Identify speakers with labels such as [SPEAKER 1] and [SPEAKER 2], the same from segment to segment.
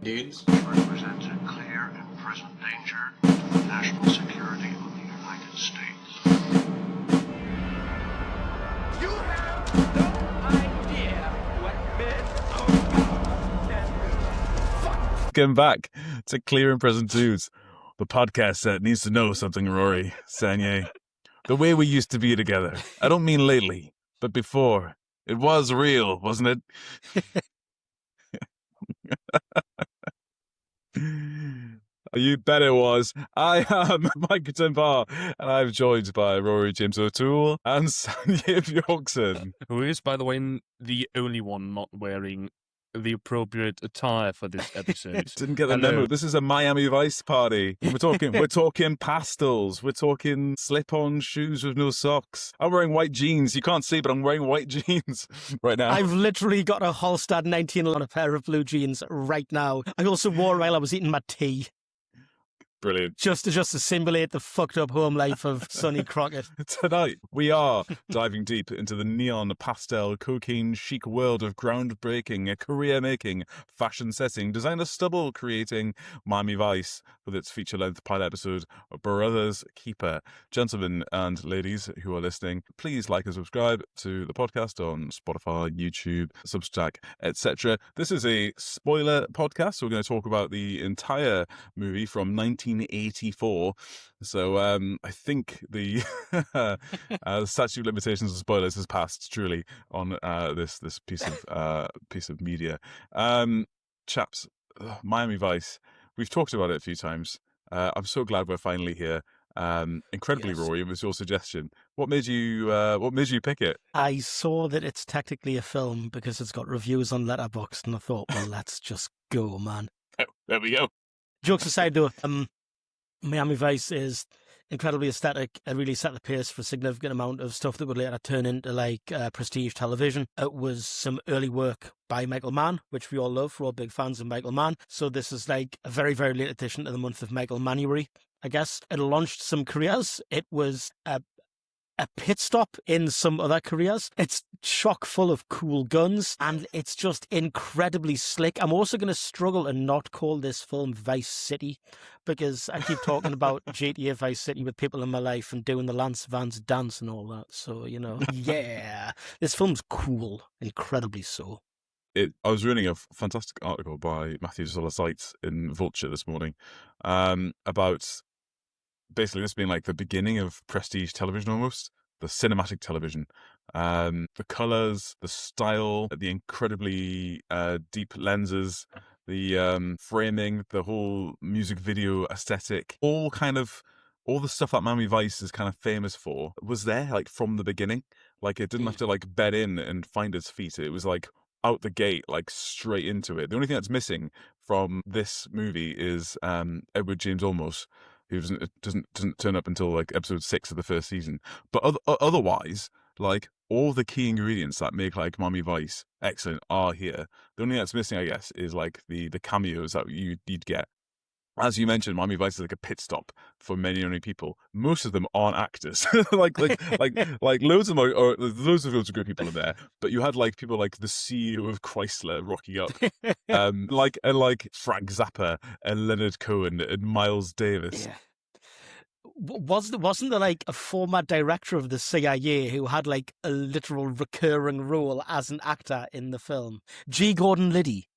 [SPEAKER 1] dudes.
[SPEAKER 2] Represents a clear and present danger to the national security of the United States.
[SPEAKER 3] You have no idea what men of God can do.
[SPEAKER 4] Welcome back to Clear and Present Dudes, the podcast that needs to know something, Rory Sanye. The way we used to be together. I don't mean lately, but before. It was real, wasn't it? You bet it was. I am Mike Dunbar, and I'm joined by Rory James O'Toole and Sanye Bjorkson.
[SPEAKER 5] Who is, by the way, the only one not wearing the appropriate attire for this episode.
[SPEAKER 4] Didn't get the
[SPEAKER 5] Hello.
[SPEAKER 4] memo. This is a Miami Vice party. We're talking pastels. We're talking slip-on shoes with no socks. I'm wearing white jeans. You can't see, but I'm wearing white jeans right now.
[SPEAKER 6] I've literally got a Halstad 19 on a pair of blue jeans right now. I also wore while I was eating my tea.
[SPEAKER 4] Brilliant.
[SPEAKER 6] Just to simulate the fucked up home life of Sonny Crockett.
[SPEAKER 4] Tonight, we are diving deep into the neon, pastel, cocaine chic world of groundbreaking, career-making, fashion-setting, designer stubble creating Miami Vice with its feature-length pilot episode, Brothers Keeper. Gentlemen and ladies who are listening, please like and subscribe to the podcast on Spotify, YouTube, Substack, etc. This is a spoiler podcast, so we're going to talk about the entire movie from 1984. So I think the statute of limitations of spoilers has passed truly on this piece of media. Chaps, Miami Vice. We've talked about it a few times. I'm so glad we're finally here. Incredibly,
[SPEAKER 6] Yes.
[SPEAKER 4] Rory, it was your suggestion. What made you pick it?
[SPEAKER 6] I saw that it's technically a film because it's got reviews on Letterboxd, and I thought, well, let's just go, man.
[SPEAKER 4] Oh, there we go.
[SPEAKER 6] Jokes aside, though, Miami Vice is incredibly aesthetic. It really set the pace for a significant amount of stuff that would later turn into prestige television. It was some early work by Michael Mann, which we all love. We're all big fans of Michael Mann. So this is like a very, very late addition to the month of Michael Manuary, I guess. It launched some careers. It was a pit stop in some other careers. It's chock full of cool guns, and it's just incredibly slick. I'm also going to struggle and not call this film Vice City, because I keep talking about GTA Vice City with people in my life and doing the Lance Vance dance and all that. So, yeah, this film's cool, incredibly so.
[SPEAKER 4] I was reading a fantastic article by Matthew Seitz in Vulture this morning about basically this being like the beginning of prestige television almost, the cinematic television. The colours, the style, the incredibly deep lenses, the framing, the whole music video aesthetic, all the stuff that Miami Vice is kind of famous for was there like from the beginning. Like it didn't have to like bed in and find its feet. It was like out the gate, like straight into it. The only thing that's missing from this movie is Edward James Olmos, who doesn't turn up until like episode 6 of the first season. But otherwise, like all the key ingredients that make like Miami Vice excellent are here. The only thing that's missing, I guess, is like the cameos that you'd get. As you mentioned, Miami Vice is like a pit stop for many people. Most of them aren't actors. like loads of them are loads of great people in there. But you had like people like the CEO of Chrysler rocking up, like Frank Zappa and Leonard Cohen and Miles Davis.
[SPEAKER 6] Yeah. Wasn't there like a former director of the CIA who had like a literal recurring role as an actor in the film? G. Gordon Liddy.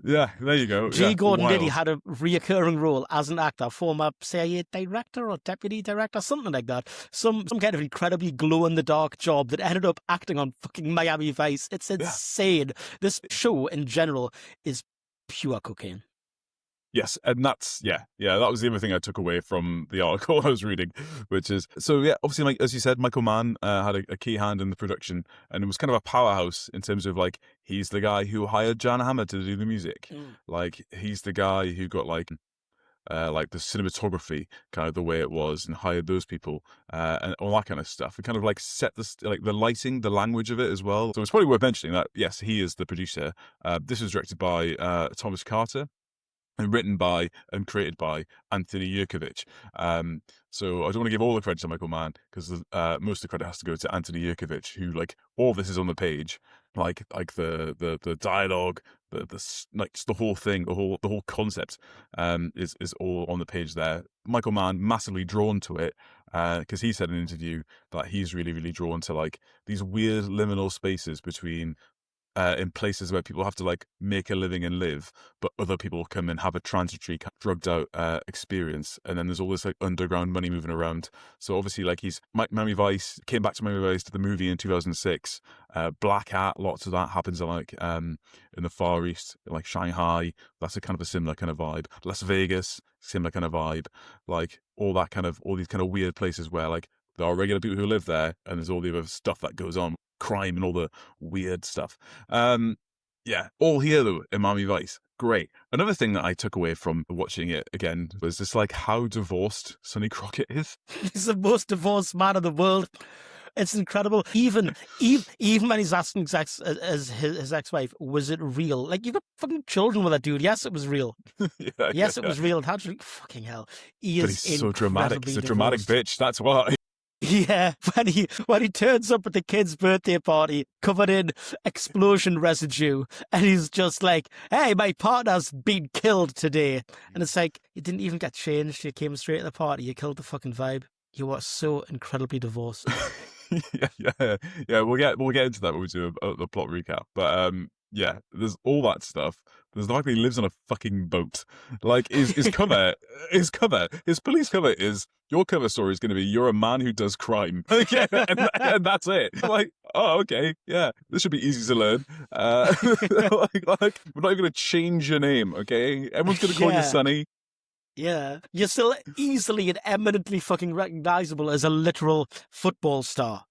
[SPEAKER 4] Yeah, there you go.
[SPEAKER 6] G.
[SPEAKER 4] Yeah,
[SPEAKER 6] Gordon
[SPEAKER 4] wild.
[SPEAKER 6] Liddy had a reoccurring role as an actor, former CIA director or deputy director, something like that. Some kind of incredibly glow-in-the-dark job that ended up acting on fucking Miami Vice. It's insane. This show in general is pure cocaine.
[SPEAKER 4] Yes, and that's that was the other thing I took away from the article I was reading, which is obviously, like as you said, Michael Mann had a key hand in the production, and it was kind of a powerhouse in terms of like he's the guy who hired Jan Hammer to do the music, like he's the guy who got like the cinematography kind of the way it was and hired those people and all that kind of stuff. It kind of like set the lighting, the language of it as well. So it's probably worth mentioning that yes, he is the producer. This was directed by Thomas Carter, and written by and created by Anthony Yerkovich. So I don't want to give all the credit to Michael Mann, because most of the credit has to go to Anthony Yerkovich, who like all of this is on the page, like the dialogue, like just the whole thing, the whole concept is all on the page there. Michael Mann massively drawn to it because he said in an interview that he's really, really drawn to like these weird liminal spaces between in places where people have to like make a living and live, but other people come and have a transitory drugged out experience, and then there's all this like underground money moving around. So obviously like Miami Vice came back to Miami Vice to the movie in 2006. Black Hat, lots of that happens like in the Far East, like Shanghai. That's a kind of a similar kind of vibe. Las Vegas, similar kind of vibe. Like all these kind of weird places where like there are regular people who live there, and there's all the other stuff that goes on. Crime and all the weird stuff. Yeah, all here though in Miami Vice. Great. Another thing that I took away from watching it again was just like how divorced Sonny Crockett is.
[SPEAKER 6] He's the most divorced man in the world. It's incredible. Even when he's asking his ex-wife, was it real? Like, you've got fucking children with that dude. Yes, it was real. Yes, it was real. And how'd you fucking hell?
[SPEAKER 4] But he's so dramatic. He's a dramatic bitch. That's why.
[SPEAKER 6] Yeah, when he turns up at the kid's birthday party covered in explosion residue, and he's just like, "Hey, my partner's been killed today," and it's like, you didn't even get changed. You came straight to the party. You killed the fucking vibe. You are so incredibly divorced.
[SPEAKER 4] yeah. We'll get into that when we do the plot recap. But yeah, there's all that stuff. There's the fact that he lives on a fucking boat. Like his cover, his police cover is, your cover story is going to be, you're a man who does crime. Okay, and that's it. I'm like, oh, okay, yeah, this should be easy to learn. Like we're not even going to change your name, okay? Everyone's going to call you Sonny.
[SPEAKER 6] Yeah, you're still easily and eminently fucking recognizable as a literal football star.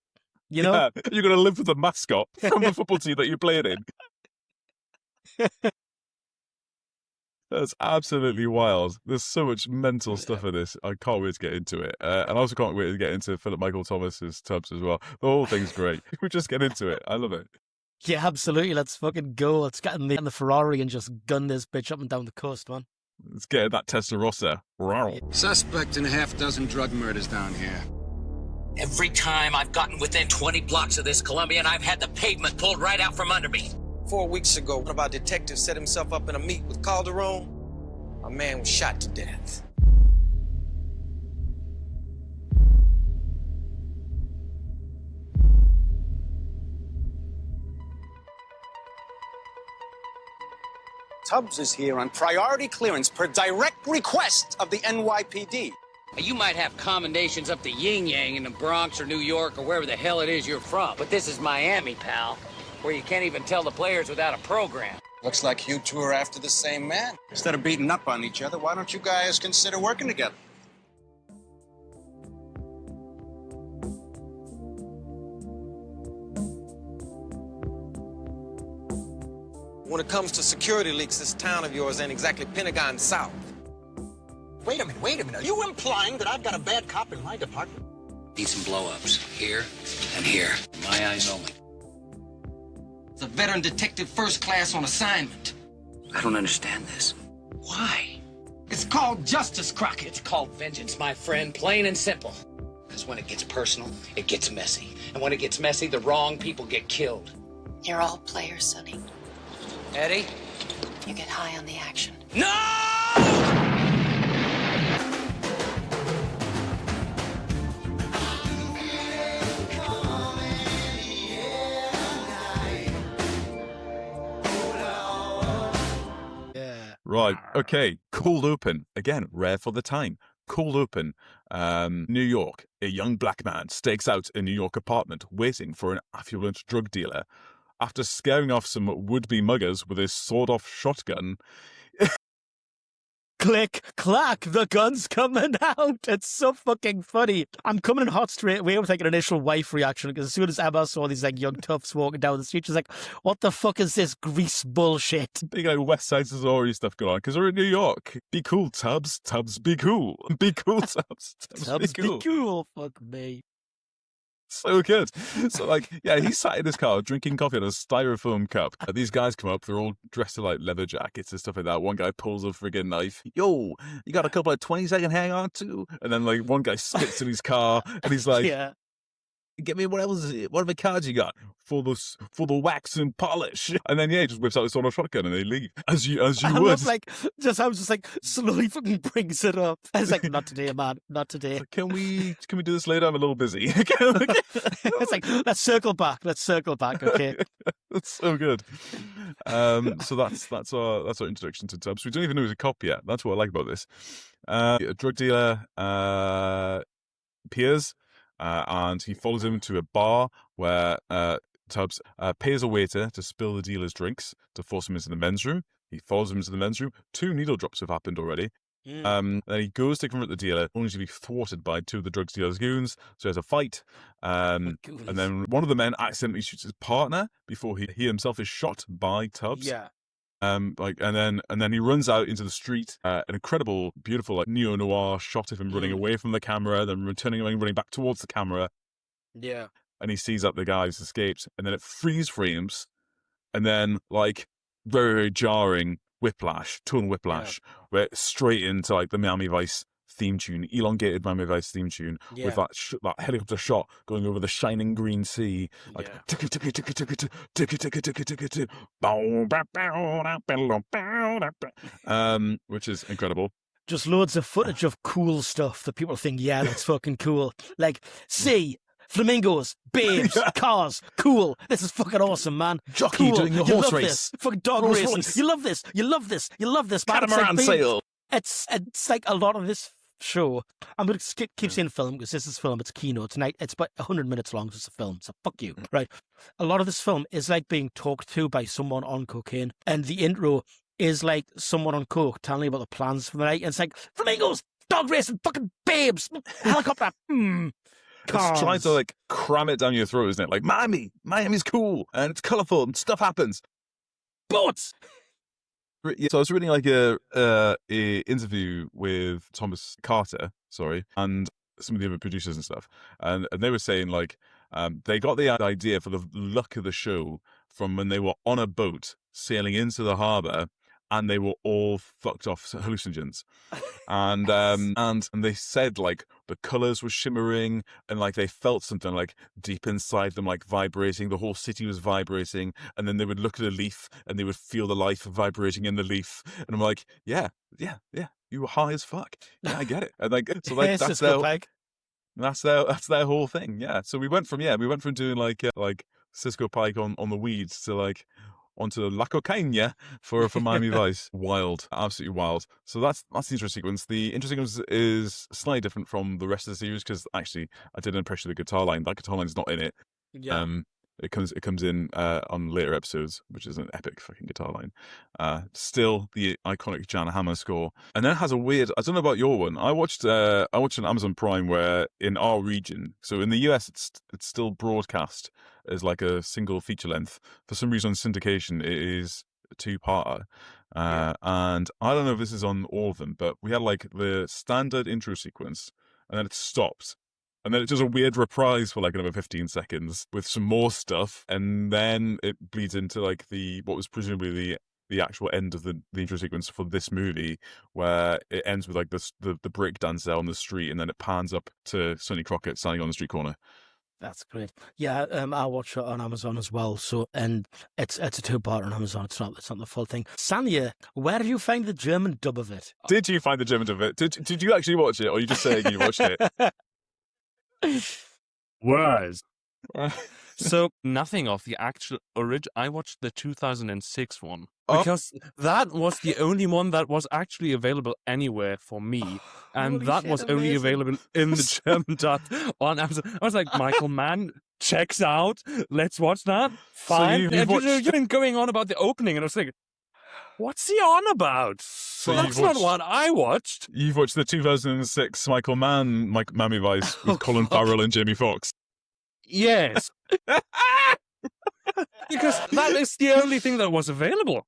[SPEAKER 6] You know?
[SPEAKER 4] Yeah, you're going to live with the mascot from the football team that you played in. That's absolutely wild. There's so much mental stuff in this. I can't wait to get into it. And I also can't wait to get into Phillip Michael Thomas's tubs as well. The whole thing's great. We just get into it. I love it.
[SPEAKER 6] Yeah, absolutely. Let's fucking go. Let's get in the Ferrari and just gun this bitch up and down the coast, man.
[SPEAKER 4] Let's get that Testarossa.
[SPEAKER 1] Suspect in a half-dozen drug murders down here.
[SPEAKER 7] Every time I've gotten within 20 blocks of this Colombian, I've had the pavement pulled right out from under me.
[SPEAKER 8] 4 weeks ago, one of our detectives set himself up in a meet with Calderon. A man was shot to death.
[SPEAKER 9] Tubbs is here on priority clearance per direct request of the NYPD.
[SPEAKER 7] You might have commendations up the yin-yang in the Bronx or New York or wherever the hell it is you're from, but this is Miami, pal, where you can't even tell the players without a program.
[SPEAKER 9] Looks like you two are after the same man. Instead of beating up on each other, why don't you guys consider working together?
[SPEAKER 8] When it comes to security leaks, this town of yours ain't exactly Pentagon South.
[SPEAKER 9] Wait a minute. Are you implying that I've got a bad cop in my department?
[SPEAKER 7] Need some blow-ups here and here. My eyes only.
[SPEAKER 10] It's a veteran detective first class on assignment.
[SPEAKER 7] I don't understand this. Why?
[SPEAKER 10] It's called justice, Crockett.
[SPEAKER 7] It's called vengeance, my friend, plain and simple. Because when it gets personal, it gets messy. And when it gets messy, the wrong people get killed.
[SPEAKER 11] You're all players, Sonny.
[SPEAKER 8] Eddie?
[SPEAKER 11] You get high on the action.
[SPEAKER 7] No!
[SPEAKER 4] Right. Okay. Cold open. Again, rare for the time. Cold open. New York. A young black man stakes out a New York apartment waiting for an affluent drug dealer. After scaring off some would-be muggers with his sawed-off shotgun...
[SPEAKER 6] Click, clack, the gun's coming out. It's so fucking funny. I'm coming in hot straight away with like an initial wife reaction, because as soon as Emma saw these like young toughs walking down the street, she's like, what the fuck is this grease bullshit?
[SPEAKER 4] Big like West Side Story stuff going on, because we're in New York. Be cool, Tubbs. Tubbs, be cool. Be cool, Tubbs.
[SPEAKER 6] Tubbs, be cool. Fuck me.
[SPEAKER 4] So good. So, like, yeah, he's sat in his car drinking coffee in a styrofoam cup. And these guys come up, they're all dressed in like leather jackets and stuff like that. One guy pulls a friggin' knife. Yo, you got a couple of 20s I can hang on to? And then, like, one guy spits in his car and he's like,
[SPEAKER 6] yeah.
[SPEAKER 4] get me whatever cards you got for the wax and polish. And then, yeah, he just whips out his sawed-off shotgun and they leave. As you would.
[SPEAKER 6] I was just like, slowly fucking brings it up. I was like, not today, man, not today.
[SPEAKER 4] Like, can we do this later? I'm a little busy.
[SPEAKER 6] It's like, let's circle back, okay?
[SPEAKER 4] That's so good. So that's our introduction to Tubbs. We don't even know he's a cop yet. That's what I like about this. A drug dealer appears, and he follows him to a bar where Tubbs pays a waiter to spill the dealer's drinks to force him into the men's room. He follows him into the men's room. 2 needle drops have happened already. Then he goes to confront the dealer, only to be thwarted by 2 of the drug dealer's goons. So there's a fight. And then one of the men accidentally shoots his partner before he himself is shot by Tubbs.
[SPEAKER 6] Yeah.
[SPEAKER 4] And then he runs out into the street. An incredible, beautiful, like neo-noir shot of him running away from the camera, then returning away and running back towards the camera.
[SPEAKER 6] Yeah.
[SPEAKER 4] And he sees that the guy's escaped, and then it freeze frames, and then like very, very jarring tonal whiplash, where straight into like the Miami Vice theme tune, elongated Miami Vice theme tune, with that helicopter shot going over the shining green sea, like which is incredible.
[SPEAKER 6] Just loads of footage of cool stuff that people think, yeah, that's fucking cool. Like, sea, flamingos, babes, cars, cool. This is fucking awesome, man.
[SPEAKER 4] Jockey doing the horse race.
[SPEAKER 6] This. Fucking dog
[SPEAKER 4] Rolls
[SPEAKER 6] racing.
[SPEAKER 4] Royce.
[SPEAKER 6] You love this, man.
[SPEAKER 4] Catamaran sail.
[SPEAKER 6] It's like a lot of this show. I'm going to keep saying film because this is film. It's keynote tonight. It's about 100 minutes long. It's a film. So fuck you. Right. A lot of this film is like being talked to by someone on cocaine. And the intro is like someone on coke telling you about the plans for the night. And it's like flamingos, dog racing, fucking babes, helicopter.
[SPEAKER 4] It's trying to like cram it down your throat, isn't it? Like Miami's cool and it's colourful and stuff happens.
[SPEAKER 6] Boats.
[SPEAKER 4] So I was reading like a interview with Thomas Carter, and some of the other producers and stuff, and they were saying like they got the idea for the look of the show from when they were on a boat sailing into the harbour. And they were all fucked off hallucinogens, and they said like the colours were shimmering, and like they felt something like deep inside them, like vibrating. The whole city was vibrating, and then they would look at a leaf, and they would feel the life vibrating in the leaf. And I'm like, yeah, you were high as fuck. Yeah, I get it. And like, so like that's their whole thing. Yeah. So we went from doing like Cisco Pike on the weeds to like. Onto La Cocaine for Miami Vice. Wild. Absolutely wild. So that's the intro sequence. The intro sequence is slightly different from the rest of the series because actually I did an impression of the guitar line. That guitar line's not in it.
[SPEAKER 6] Yeah.
[SPEAKER 4] It comes in on later episodes, which is an epic fucking guitar line. Still the iconic Jan Hammer score. And then it has a weird, I don't know about your one. I watched an Amazon Prime where in our region, so in the US it's still broadcast as like a single feature length. For some reason on syndication it is a 2-parter. And I don't know if this is on all of them, but we had like the standard intro sequence and then it stopped. And then it does a weird reprise for like another 15 seconds with some more stuff. And then it bleeds into like what was presumably the actual end of the intro sequence for this movie, where it ends with like the break dancer on the street. And then it pans up to Sonny Crockett standing on the street corner.
[SPEAKER 6] That's great. Yeah, I watch it on Amazon as well. So, and it's a 2-part on Amazon. It's not the full thing. Sanya, where did you find the German dub of it?
[SPEAKER 4] Did you find the German dub of it? Did you actually watch it, or are you just saying you watched it?
[SPEAKER 5] Was. So nothing of the actual origin. I watched the 2006 one because that was the only one that was actually available anywhere for me, and that was only available in the German dub on Amazon. I was like, Michael Mann checks out. Let's watch that. Fine. So you've been going on about the opening, and I was like, what's he on about? So that's not what I watched.
[SPEAKER 4] You've watched the 2006 Michael Mann Miami Vice with Colin Farrell and Jamie Foxx.
[SPEAKER 5] Yes. Because that is the only thing that was available.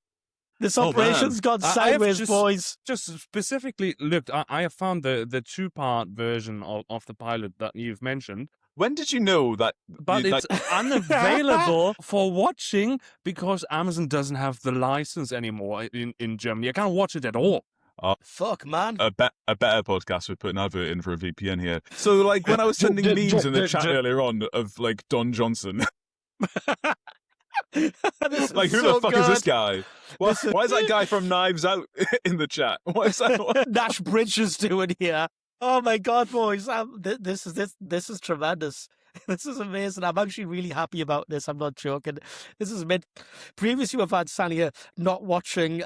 [SPEAKER 6] This operation's gone sideways, boys.
[SPEAKER 5] Just specifically looked. I have found the 2-part version of the pilot that you've mentioned.
[SPEAKER 4] When did you know that?
[SPEAKER 5] But it's unavailable for watching because Amazon doesn't have the license anymore in Germany. I can't watch it at all.
[SPEAKER 6] Fuck, man.
[SPEAKER 4] A better podcast would put an advert in for a VPN here. So, like, when I was sending memes in the chat earlier on of, like, Don Johnson... like, who the fuck is this guy? Why is that guy from Knives Out in the chat? What is that?
[SPEAKER 6] Nash Bridges doing here? Oh my god, boys! This is tremendous. This is amazing. I'm actually really happy about this. I'm not joking. This is mid. Previously, we've had Sanya not watching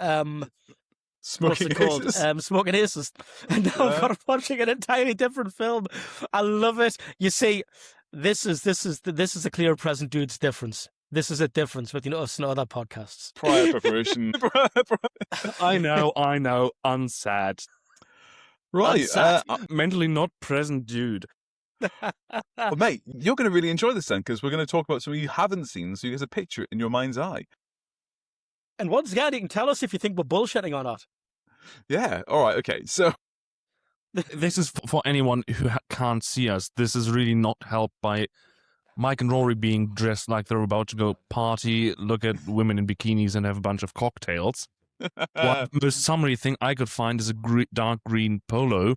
[SPEAKER 4] Smoking Aces.
[SPEAKER 6] Smoking Aces, and now I've got watching an entirely different film. I love it. You see, this is a clear present dude's difference. This is a difference between us and other podcasts.
[SPEAKER 4] Prior preparation.
[SPEAKER 5] I know. I'm sad.
[SPEAKER 4] Right.
[SPEAKER 5] Mentally not present, dude.
[SPEAKER 4] Well, mate, you're going to really enjoy this then, because we're going to talk about something you haven't seen, so you get a picture in your mind's eye.
[SPEAKER 6] And once again, you can tell us if you think we're bullshitting or not.
[SPEAKER 4] Yeah. All right. Okay. So
[SPEAKER 5] this is for anyone who can't see us. This is really not helped by Mike and Rory being dressed like they're about to go party, look at women in bikinis, and have a bunch of cocktails. The most summary thing I could find is a dark green polo.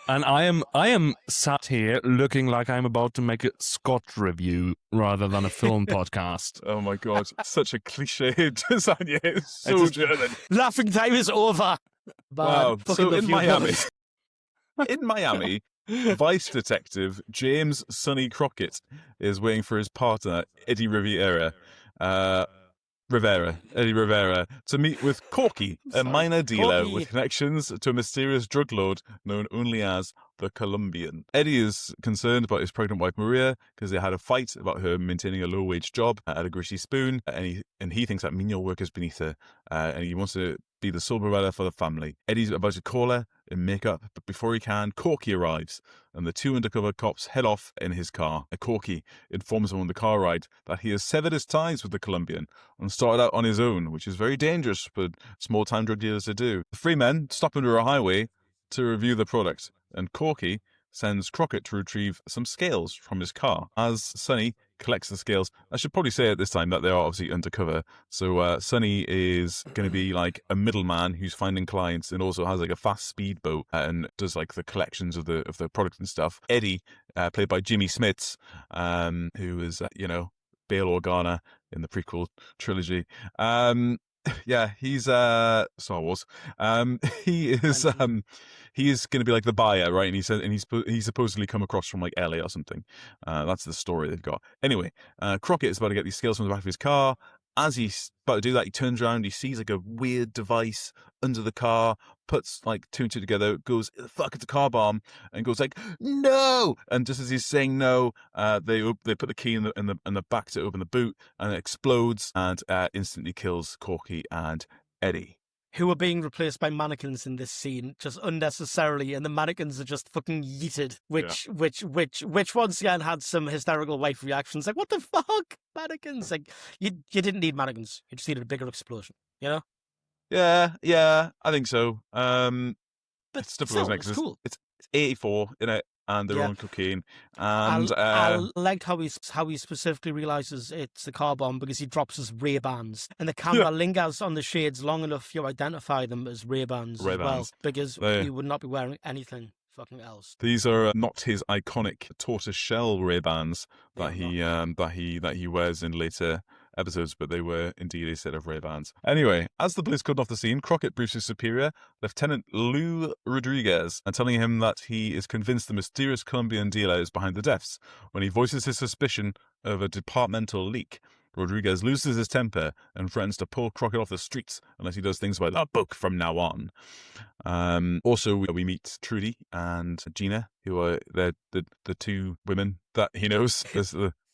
[SPEAKER 5] And I am sat here looking like I'm about to make a Scott review rather than a film podcast.
[SPEAKER 4] Oh my god, such a cliched design. Yeah, it's so German.
[SPEAKER 6] Laughing time is over.
[SPEAKER 4] Wow. So in Miami, Vice Detective James Sonny Crockett is waiting for his partner, Eddie Rivera, to meet with Corky, a minor dealer with connections to a mysterious drug lord known only as the Colombian. Eddie is concerned about his pregnant wife Maria because they had a fight about her maintaining a low-wage job at a greasy spoon, and he thinks that menial work is beneath her, and he wants to be the sole provider for the family. Eddie's about to call her in makeup, but before he can, Corky arrives, and the two undercover cops head off in his car. Corky informs them on the car ride that he has severed his ties with the Colombian and started out on his own, which is very dangerous for small-time drug dealers to do. The three men stop under a highway to review the product, and Corky sends Crockett to retrieve some scales from his car. As Sonny collects the scales, I should probably say at this time that they are obviously undercover. So Sonny is going to be like a middleman who's finding clients and also has like a fast speedboat and does like the collections of the product and stuff. Eddie, played by Jimmy Smits, who is Bail Organa in the prequel trilogy. Yeah, he's Star Wars. He is going to be like the buyer, right? And he's supposedly come across from like LA or something. That's the story they've got. Anyway, Crockett is about to get these scales from the back of his car. As he's about to do that, he turns around, he sees like a weird device under the car, puts like two and two together, goes, fuck, it's a car bomb, and goes like, no! And just as he's saying no, they put the key in the back to open the boot, and it explodes and instantly kills Corky and Eddie.
[SPEAKER 6] Who are being replaced by mannequins in this scene, just unnecessarily, and the mannequins are just fucking yeeted, which once again had some hysterical wife reactions, like, what the fuck? Mannequins? Like, you didn't need mannequins, you just needed a bigger explosion, you know?
[SPEAKER 4] Yeah, I think so. But
[SPEAKER 6] it's cool.
[SPEAKER 4] It's 84, innit? And they're on cocaine. And
[SPEAKER 6] I liked how he specifically realizes it's the car bomb because he drops his Ray-Bans, and the camera lingers on the shades long enough you identify them as Ray-Bans as well, because he would not be wearing anything fucking else.
[SPEAKER 4] These are not his iconic tortoise shell Ray-Bans that he wears in later episodes, but they were indeed a set of Ray-Bans. Anyway, as the police cut off the scene, Crockett briefs his superior, Lieutenant Lou Rodriguez, and telling him that he is convinced the mysterious Colombian dealer is behind the deaths. When he voices his suspicion of a departmental leak, Rodriguez loses his temper and threatens to pull Crockett off the streets unless he does things by the book from now on. Also, we meet Trudy and Gina, who are the two women that he knows.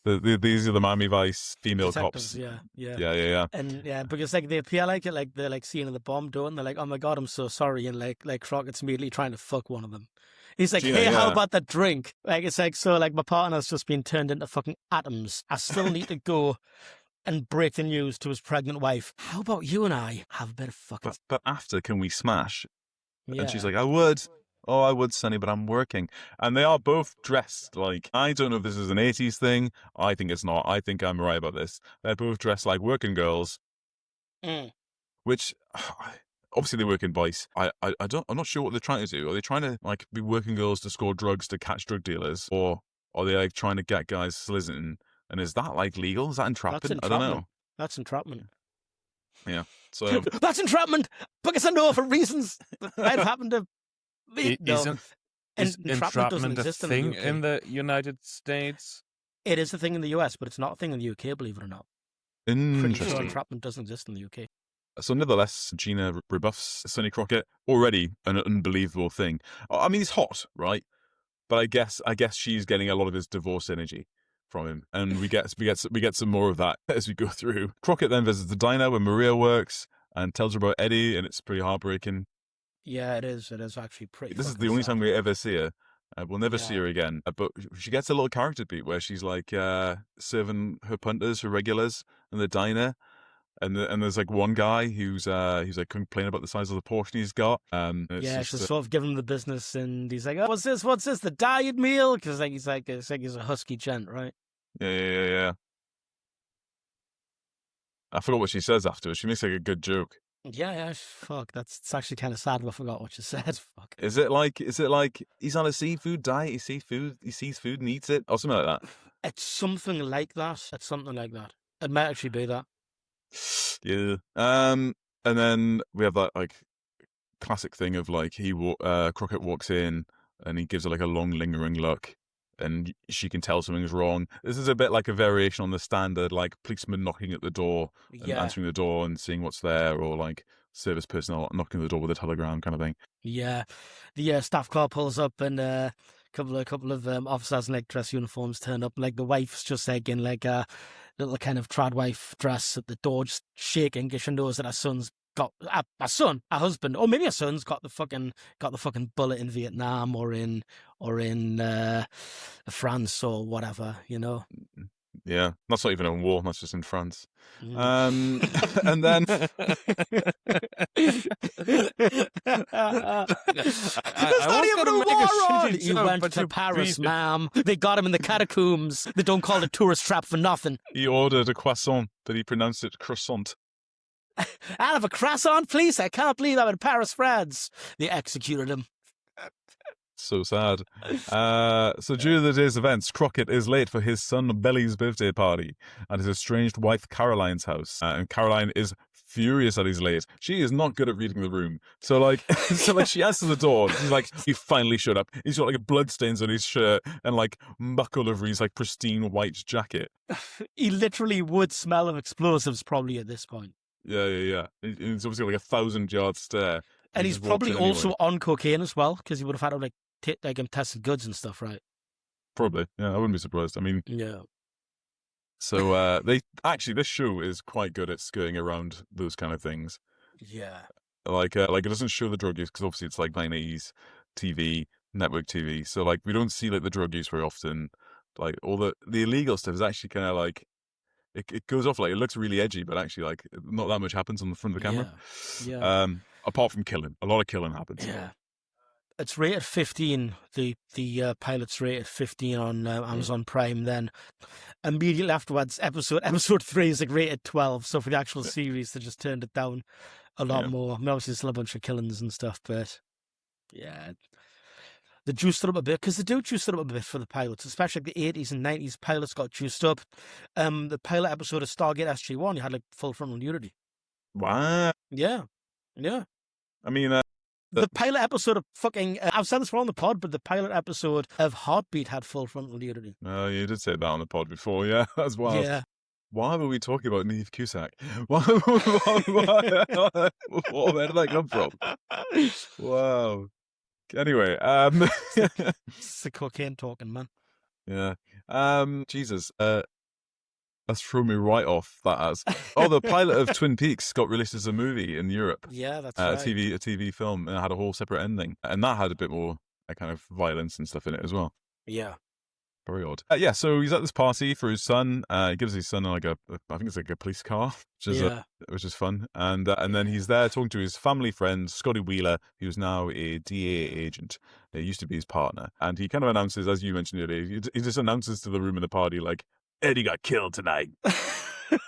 [SPEAKER 4] These are the Miami Vice female
[SPEAKER 6] detectives,
[SPEAKER 4] cops.
[SPEAKER 6] Yeah. And because like they appear like it, like they're like seeing the bomb door, and they're like, "Oh my god, I'm so sorry," and like Crockett's immediately trying to fuck one of them. He's like,
[SPEAKER 4] Gina,
[SPEAKER 6] "Hey, how about that drink?" Like it's like, so like my partner's just been turned into fucking atoms. I still need to go and break the news to his pregnant wife. How about you and I have a bit of fucking?
[SPEAKER 4] But after, can we smash?
[SPEAKER 6] Yeah.
[SPEAKER 4] And she's like, I would, Sonny, but I'm working. And they are both dressed like, I don't know if this is an 80s thing. I think it's not. I think I'm right about this. They're both dressed like working girls, which obviously they work in Vice. I'm not sure what they're trying to do. Are they trying to like be working girls to score drugs to catch drug dealers, or are they like trying to get guys soliciting? And is that like legal? Is that entrapment? I don't know.
[SPEAKER 6] That's entrapment.
[SPEAKER 4] Yeah. So
[SPEAKER 6] that's entrapment because I know for reasons that might have happened to me.
[SPEAKER 5] Is entrapment
[SPEAKER 6] doesn't
[SPEAKER 5] a
[SPEAKER 6] exist
[SPEAKER 5] thing
[SPEAKER 6] in the
[SPEAKER 5] United States?
[SPEAKER 6] It is a thing in the US, but it's not a thing in the UK, believe it or not. Pretty
[SPEAKER 4] interesting.
[SPEAKER 6] sure entrapment doesn't exist in the UK.
[SPEAKER 4] So nevertheless, Gina rebuffs Sonny Crockett. Already an unbelievable thing. I mean, he's hot, right? But I guess she's getting a lot of his divorce energy from him, and we get some more of that as we go through. Crockett then visits the diner where Maria works and tells her about Eddie, and it's pretty heartbreaking.
[SPEAKER 6] Yeah, it is. It is actually pretty.
[SPEAKER 4] This is the only time we ever see her. We'll never see her again. But she gets a little character beat where she's like serving her punters, her regulars in the diner. And there's like one guy who's like complaining about the size of the portion he's got.
[SPEAKER 6] She's sort of giving him the business, and he's like, "Oh, what's this? The diet meal?" Because he's a husky gent, right?
[SPEAKER 4] Yeah. I forgot what she says afterwards. She makes like a good joke.
[SPEAKER 6] Yeah. Fuck, it's actually kind of sad. I forgot what she said. Fuck.
[SPEAKER 4] Is it like he's on a seafood diet? He sees food and eats it, or something like that?
[SPEAKER 6] It's something like that. It might actually be that.
[SPEAKER 4] Yeah. And then we have that like classic thing of like Crockett walks in and he gives her like a long lingering look, and she can tell something's wrong. This is a bit like a variation on the standard like policeman knocking at the door and answering the door and seeing what's there, or like service personnel knocking at the door with a telegram kind of thing.
[SPEAKER 6] Yeah, the staff car pulls up and a couple of officers in like dress uniforms turn up. Like the wife's just like in like a little kind of trad wife dress at the door, just shaking because she knows that her son's got a husband, or maybe her son's got the fucking bullet in Vietnam or in France or whatever, you know.
[SPEAKER 4] Yeah, that's not even a war. That's just in France. And then
[SPEAKER 6] that's not even a war on. He went to Paris, ma'am. They got him in the catacombs. They don't call it tourist trap for nothing.
[SPEAKER 4] He ordered a croissant, but he pronounced it croissant.
[SPEAKER 6] I'll have a croissant, please. I can't believe I'm in Paris, France. They executed him.
[SPEAKER 4] So sad. So during the day's events, Crockett is late for his son Belly's birthday party at his estranged wife Caroline's house. And Caroline is furious that he's late. She is not good at reading the room. So like she answers the door. She's like, he finally showed up. He's got like bloodstains on his shirt and like muck all over his like pristine white jacket.
[SPEAKER 6] He literally would smell of explosives probably at this point.
[SPEAKER 4] Yeah. It's obviously like 1,000-yard stare.
[SPEAKER 6] And he's probably also on cocaine as well, because he would have had to like tested goods and stuff, right?
[SPEAKER 4] Probably. Yeah, I wouldn't be surprised. I mean,
[SPEAKER 6] yeah.
[SPEAKER 4] So this show is quite good at skirting around those kind of things.
[SPEAKER 6] Yeah.
[SPEAKER 4] Like it doesn't show the drug use because obviously it's like 90s TV, network TV. So like we don't see like the drug use very often. Like all the illegal stuff is actually kind of like it goes off like it looks really edgy, but actually like not that much happens on the front of the camera.
[SPEAKER 6] Yeah.
[SPEAKER 4] Apart from killing, a lot of killing happens.
[SPEAKER 6] Yeah. It's rated 15. The pilot's rated 15 on Amazon Prime. Then immediately afterwards, episode 3 is like rated 12. So for the actual series, they just turned it down a lot more. I mean, obviously, there's still a bunch of killings and stuff, but yeah, they juiced it up a bit because they do juice it up a bit for the pilots, especially like the 80s and 90s. Pilots got juiced up. The pilot episode of Stargate SG-1, you had like full frontal nudity.
[SPEAKER 4] Wow.
[SPEAKER 6] Yeah.
[SPEAKER 4] I mean,
[SPEAKER 6] the pilot episode of fucking, I've said this on the pod, but the pilot episode of Heartbeat had full frontal nudity.
[SPEAKER 4] Oh, you did say that on the pod before, yeah. That's wild.
[SPEAKER 6] Yeah.
[SPEAKER 4] Why were we talking about Neve Cusack? Where did that come from? Wow. Anyway,
[SPEAKER 6] it's the cocaine talking, man.
[SPEAKER 4] Yeah. Jesus. That's thrown me right off. That has. Oh, the pilot of Twin Peaks got released as a movie in Europe.
[SPEAKER 6] Yeah, that's right.
[SPEAKER 4] A TV film, and it had a whole separate ending, and that had a bit more kind of violence and stuff in it as well.
[SPEAKER 6] Yeah.
[SPEAKER 4] Very odd. So he's at this party for his son. He gives his son like I think it's like a police car, which is fun. And then he's there talking to his family friend Scotty Wheeler, who's now a DA agent. He used to be his partner, and he kind of announces, as you mentioned earlier, he just announces to the room in the party like, Eddie got killed tonight.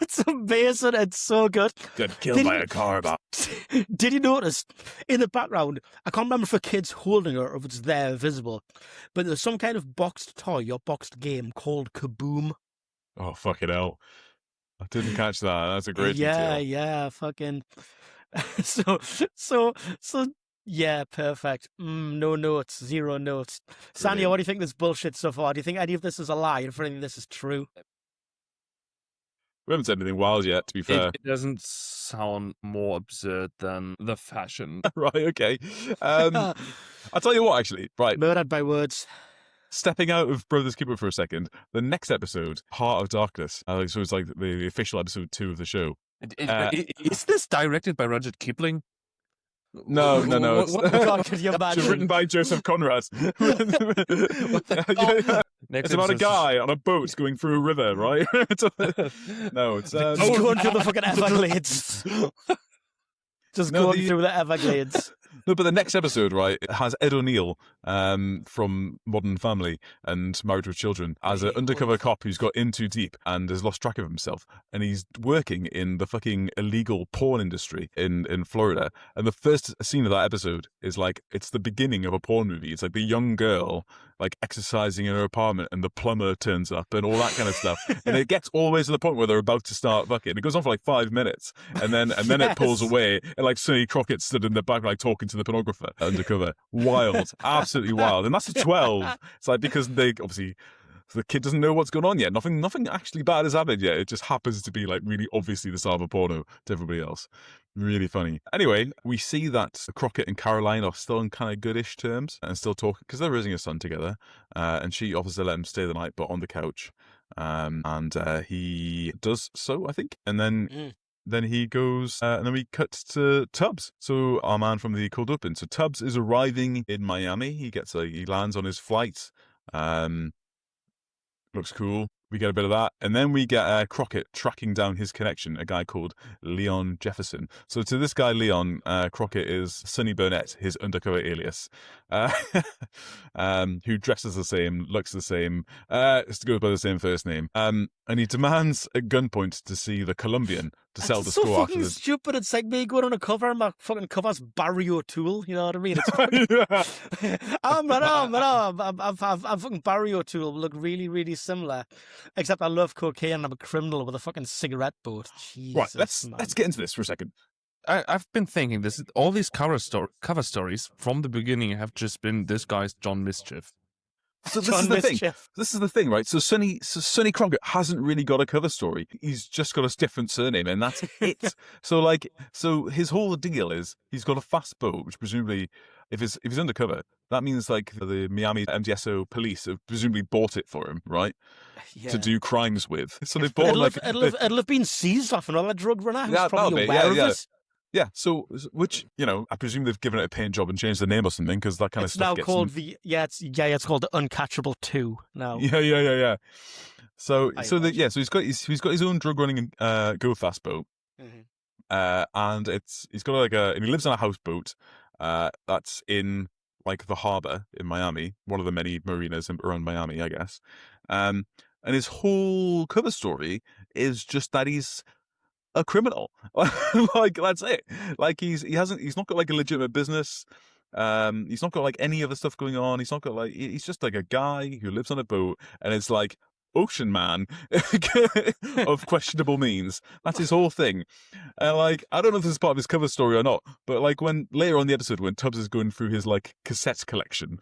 [SPEAKER 6] It's amazing. It's so good.
[SPEAKER 4] Get killed by a car about.
[SPEAKER 6] Did you notice in the background? I can't remember if a kid's holding her or if it's there visible, but there's some kind of boxed toy or boxed game called Kaboom.
[SPEAKER 4] Oh, fucking hell. I didn't catch that. That's a great detail.
[SPEAKER 6] Yeah, fucking. So, yeah, perfect. No notes, 0 notes. Sanya, what do you think of this bullshit so far? Do you think any of this is a lie? And if any of this is true?
[SPEAKER 4] We haven't said anything wild yet, to be fair.
[SPEAKER 5] It doesn't sound more absurd than the fashion.
[SPEAKER 4] Right, okay. I'll tell you what, actually. Right.
[SPEAKER 6] Murdered by words.
[SPEAKER 4] Stepping out of Brothers Keeper for a second, the next episode, Heart of Darkness, so it's like the official episode 2 of the show.
[SPEAKER 5] Is this directed by Rudyard Kipling?
[SPEAKER 4] No.
[SPEAKER 6] It's
[SPEAKER 4] written by Joseph Conrad. It's about a guy on a boat going through a river, right? No, it's
[SPEAKER 6] going through the fucking Everglades. Going through the Everglades.
[SPEAKER 4] No, but the next episode, right, it has Ed O'Neill from Modern Family and Married with Children as an undercover cop who's got in too deep and has lost track of himself. And he's working in the fucking illegal porn industry in Florida. And the first scene of that episode is like, it's the beginning of a porn movie. It's like the young girl, like, exercising in her apartment and the plumber turns up and all that kind of stuff. And it gets all the way to the point where they're about to start fucking. It goes on for like 5 minutes. And then it pulls away and like Sonny Crockett stood in the back like talking to the pornographer undercover. Wild. Absolutely wild. And that's a 12. It's like, because they obviously, the kid doesn't know what's going on yet. Nothing actually bad has happened yet. It just happens to be like really obviously the start of a porno to everybody else. Really funny. Anyway, we see that Crockett and Caroline are still on kind of goodish terms and still talking because they're raising a son together. And she offers to let him stay the night, but on the couch. And he does so, I think. And then he goes, and then we cut to Tubbs. So our man from the cold open. So Tubbs is arriving in Miami. He lands on his flight. Looks cool. We get a bit of that. And then we get Crockett tracking down his connection, a guy called Leon Jefferson. So to this guy, Leon, Crockett is Sonny Burnett, his undercover alias, who dresses the same, looks the same, goes by the same first name. And he demands at gunpoint to see the Colombian to sell the score after the...
[SPEAKER 6] stupid. It's like me going on a cover and my fucking cover's Barry O'Toole. You know what I mean? It's I'm fucking Barry O'Toole. Look really, really similar. Except I love cocaine and I'm a criminal with a fucking cigarette boat. Jesus,
[SPEAKER 4] right, let's get into this for a second.
[SPEAKER 5] I've been thinking this. All these cover stories from the beginning have just been this guy's John Mischief.
[SPEAKER 4] So this is the thing. This is the thing, right? So Sonny Crockett hasn't really got a cover story. He's just got a different surname, and that's it. So his whole deal is he's got a fast boat, which presumably, if he's undercover, that means like the Miami MDSO police have presumably bought it for him, right? Yeah. To do crimes with. So they bought
[SPEAKER 6] it'll have been seized off another drug runner who's probably aware of it.
[SPEAKER 4] Yeah, so, which, I presume they've given it a paint job and changed the name or something, because that kind of stuff
[SPEAKER 6] gets... It's now called it's called the Uncatchable 2 now.
[SPEAKER 4] Yeah. So he's got his own drug running go fast boat. Mm-hmm. And he's got and he lives on a houseboat that's in like the harbor in Miami, one of the many marinas around Miami, I guess. And his whole cover story is just that he's a criminal. Like, that's it. Like, he's not got like a legitimate business. He's not got like any other stuff going on. He's just like a guy who lives on a boat, and it's like ocean man of questionable means. That's his whole thing. Like, I don't know if this is part of his cover story or not, but like when later on in the episode when Tubbs is going through his like cassette collection,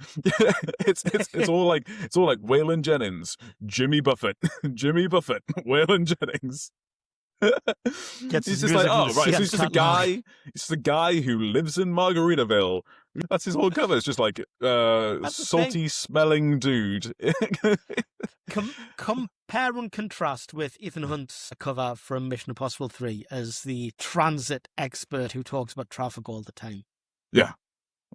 [SPEAKER 4] it's all like Waylon Jennings, Jimmy Buffett, Waylon Jennings. He's just like, oh right, so he's just a guy. He's just a guy who lives in Margaritaville. That's his whole cover. It's just like salty smelling dude.
[SPEAKER 6] Compare and contrast with Ethan Hunt's cover from Mission Impossible 3 as the transit expert who talks about traffic all the time.
[SPEAKER 4] Yeah,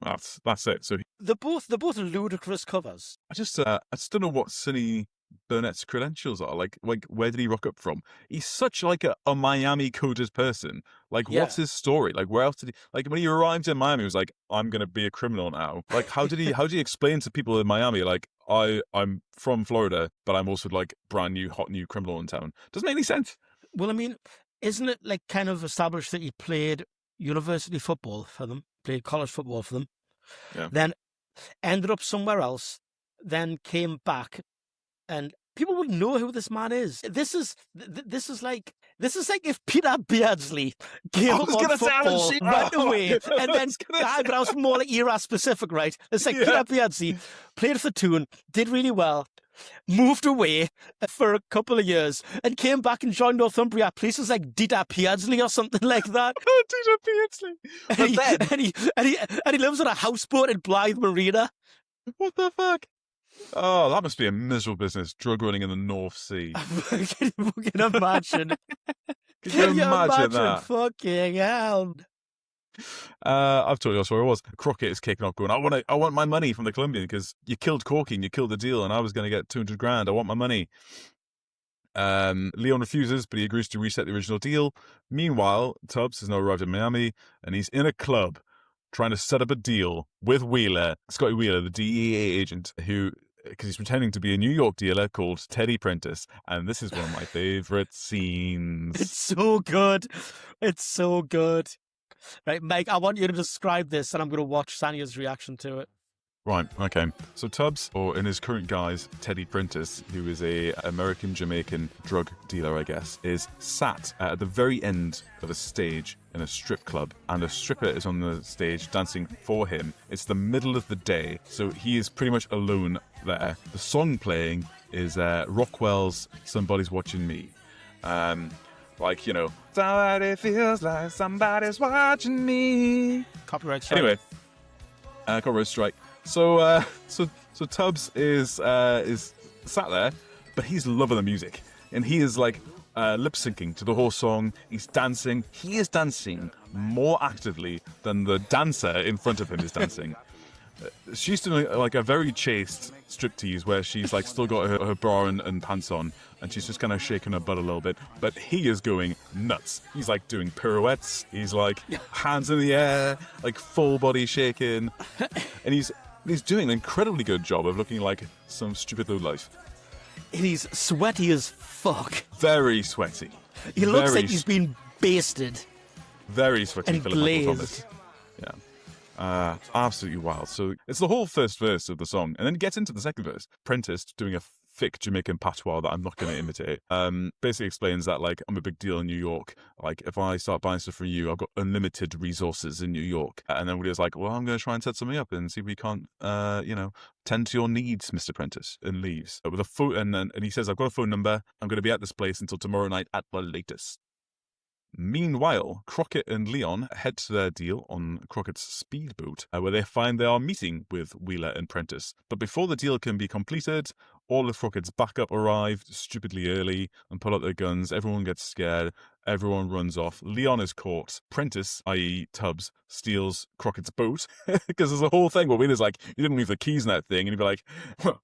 [SPEAKER 4] that's it. So
[SPEAKER 6] they're both ludicrous covers.
[SPEAKER 4] I just don't know what Sonny Burnett's credentials are. Like where did he rock up from? He's such like a Miami coded person. Like, what's his story? Like, where else did he, like, when he arrived in Miami, he was like, I'm gonna be a criminal now. Like, how did he explain to people in Miami, like, I'm from Florida, but I'm also like brand new hot new criminal in town? Doesn't make any sense.
[SPEAKER 6] Well, I mean, isn't it like kind of established that he played university football for them, played college football for them,
[SPEAKER 4] Yeah.
[SPEAKER 6] then ended up somewhere else, then came back, and people would know who this man is. This is like if Peter Beardsley gave up on football right away, and then but I was more like era specific, right? It's like Peter Beardsley played for Toon, did really well, moved away for a couple of years, and came back and joined Northumbria, places like Dieter Beardsley or something like that.
[SPEAKER 4] Oh, Dieter Beardsley.
[SPEAKER 6] And he lives on a houseboat in Blythe Marina.
[SPEAKER 4] What the fuck? Oh, that must be a miserable business, drug running in the North Sea.
[SPEAKER 6] Can you fucking imagine?
[SPEAKER 4] Can you imagine that?
[SPEAKER 6] Fucking hell.
[SPEAKER 4] I've told you where I was. Crockett is kicking off going, I want my money from the Colombian because you killed Corky and you killed the deal and I was going to get 200 grand. I want my money. Leon refuses, but he agrees to reset the original deal. Meanwhile, Tubbs has now arrived in Miami and he's in a club trying to set up a deal with Wheeler, Scotty Wheeler, the DEA agent, who, because he's pretending to be a New York dealer called Teddy Prentice. And this is one of my favorite scenes.
[SPEAKER 6] It's so good. It's so good. Right, Mike, I want you to describe this and I'm going to watch Sanya's reaction to it.
[SPEAKER 4] Right, okay. So Tubbs, or in his current guise, Teddy Prentice, who is a American-Jamaican drug dealer, I guess, is sat at the very end of a stage in a strip club, and a stripper is on the stage dancing for him. It's the middle of the day, so he is pretty much alone there. The song playing is Rockwell's Somebody's Watching Me. Like, you know, somebody feels like somebody's watching me.
[SPEAKER 6] Copyright strike.
[SPEAKER 4] Anyway, copyright strike. So Tubbs is sat there, but he's loving the music, and he is like lip syncing to the whole song. He's dancing. He is dancing more actively than the dancer in front of him is dancing. She's doing like a very chaste striptease where she's like still got her bra and pants on, and she's just kind of shaking her butt a little bit. But he is going nuts. He's like doing pirouettes. He's like hands in the air, like full body shaking, and he's doing an incredibly good job of looking like some stupid lowlife.
[SPEAKER 6] And he's sweaty as fuck.
[SPEAKER 4] Very sweaty.
[SPEAKER 6] He looks like he's been basted.
[SPEAKER 4] Very sweaty.
[SPEAKER 6] And
[SPEAKER 4] Phillip Michael
[SPEAKER 6] glazed.
[SPEAKER 4] Thomas. Yeah. Absolutely wild. So it's the whole first verse of the song, and then it gets into the second verse. Prentice doing a thick Jamaican patois that I'm not going to imitate. Basically explains that like I'm a big deal in New York. Like if I start buying stuff from you, I've got unlimited resources in New York. And then Willie's like, well, I'm going to try and set something up and see if we can't, tend to your needs, Mr. Prentice, and leaves with a phone. And he says, I've got a phone number. I'm going to be at this place until tomorrow night at the latest. Meanwhile, Crockett and Leon head to their deal on Crockett's speedboat, where they find they are meeting with Wheeler and Prentice. But before the deal can be completed, all of Crockett's backup arrive stupidly early and pull out their guns. Everyone gets scared. Everyone runs off. Leon is caught. Prentice, i.e. Tubbs, steals Crockett's boat. Because there's a whole thing where Wheeler's like, you didn't leave the keys in that thing. And he'd be like,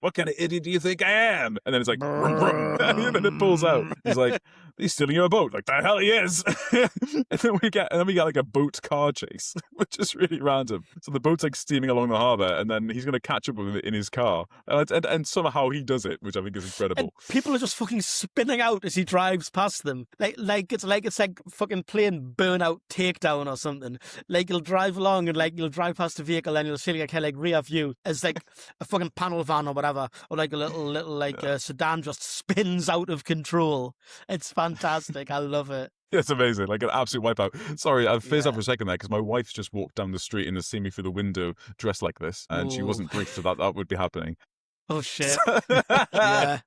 [SPEAKER 4] what kind of idiot do you think I am? And then it's like, vroom, vroom. And then it pulls out. He's like, he's stealing your boat. Like, the hell he is. and then we get like a boat car chase, which is really random. So the boat's like steaming along the harbour, and then he's going to catch up with him in his car. And somehow he does it, which I think is incredible.
[SPEAKER 6] And people are just fucking spinning out as he drives past them. Like it's like fucking playing Burnout Takedown or something. Like you'll drive along and like you'll drive past a vehicle and you'll see like a rear view as like a fucking panel van or whatever, or like a little sedan just spins out of control. It's fantastic. I love it.
[SPEAKER 4] It's amazing, like an absolute wipeout. Sorry, I phased out for a second there because my wife's just walked down the street and has seen me through the window dressed like this, and she wasn't briefed that would be happening.
[SPEAKER 6] Oh shit! Yeah,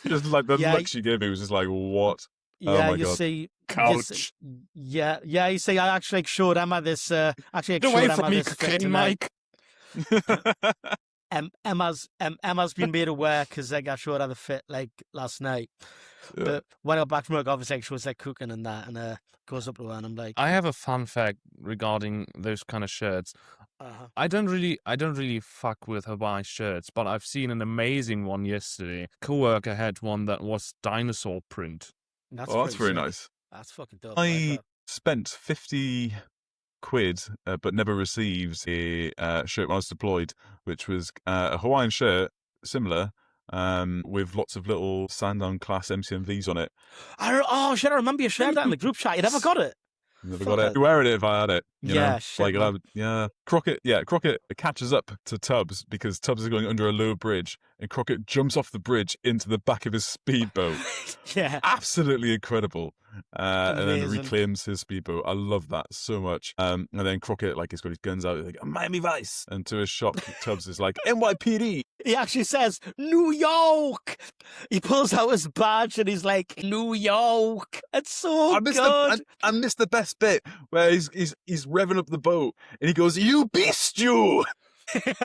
[SPEAKER 4] just like the look she gave me was just like, what?
[SPEAKER 6] Yeah,
[SPEAKER 4] oh my
[SPEAKER 6] you
[SPEAKER 4] God.
[SPEAKER 6] see,
[SPEAKER 5] Couch.
[SPEAKER 6] You see, I actually showed Emma this.
[SPEAKER 5] Get away from me, cocaine, Mike.
[SPEAKER 6] Emma's been made aware because I showed her the fit like last night.
[SPEAKER 4] Yeah.
[SPEAKER 6] But when I got back from work, obviously she was like cooking and that, and goes up to her and I'm like,
[SPEAKER 5] I have a fun fact regarding those kind of shirts.
[SPEAKER 6] uh-huh.
[SPEAKER 5] I don't really fuck with Hawaii shirts, but I've seen an amazing one yesterday. Coworker had one that was dinosaur print.
[SPEAKER 6] That's
[SPEAKER 4] very
[SPEAKER 6] sick.
[SPEAKER 4] nice.
[SPEAKER 6] That's fucking dope.
[SPEAKER 4] I spent 50 quid, but never received a shirt when I was deployed, which was a Hawaiian shirt, similar, with lots of little Sandown class MCMVs on it.
[SPEAKER 6] Oh, shit, I remember you shared that in the group chat. You never got it.
[SPEAKER 4] Never got it. I'd be wearing it if I had it. You know?
[SPEAKER 6] Shit.
[SPEAKER 4] Crockett catches up to Tubbs because Tubbs is going under a low bridge, and Crockett jumps off the bridge into the back of his speedboat.
[SPEAKER 6] Yeah.
[SPEAKER 4] Absolutely incredible. And then reclaims his speedboat. I love that so much. And then Crockett, like, he's got his guns out, like, Miami Vice. And to his shock, Tubbs is like, NYPD.
[SPEAKER 6] He actually says, New York. He pulls out his badge and he's like, New York. It's so good.
[SPEAKER 4] I missed the best bit where he's revving up the boat and he goes, you beast, you. It's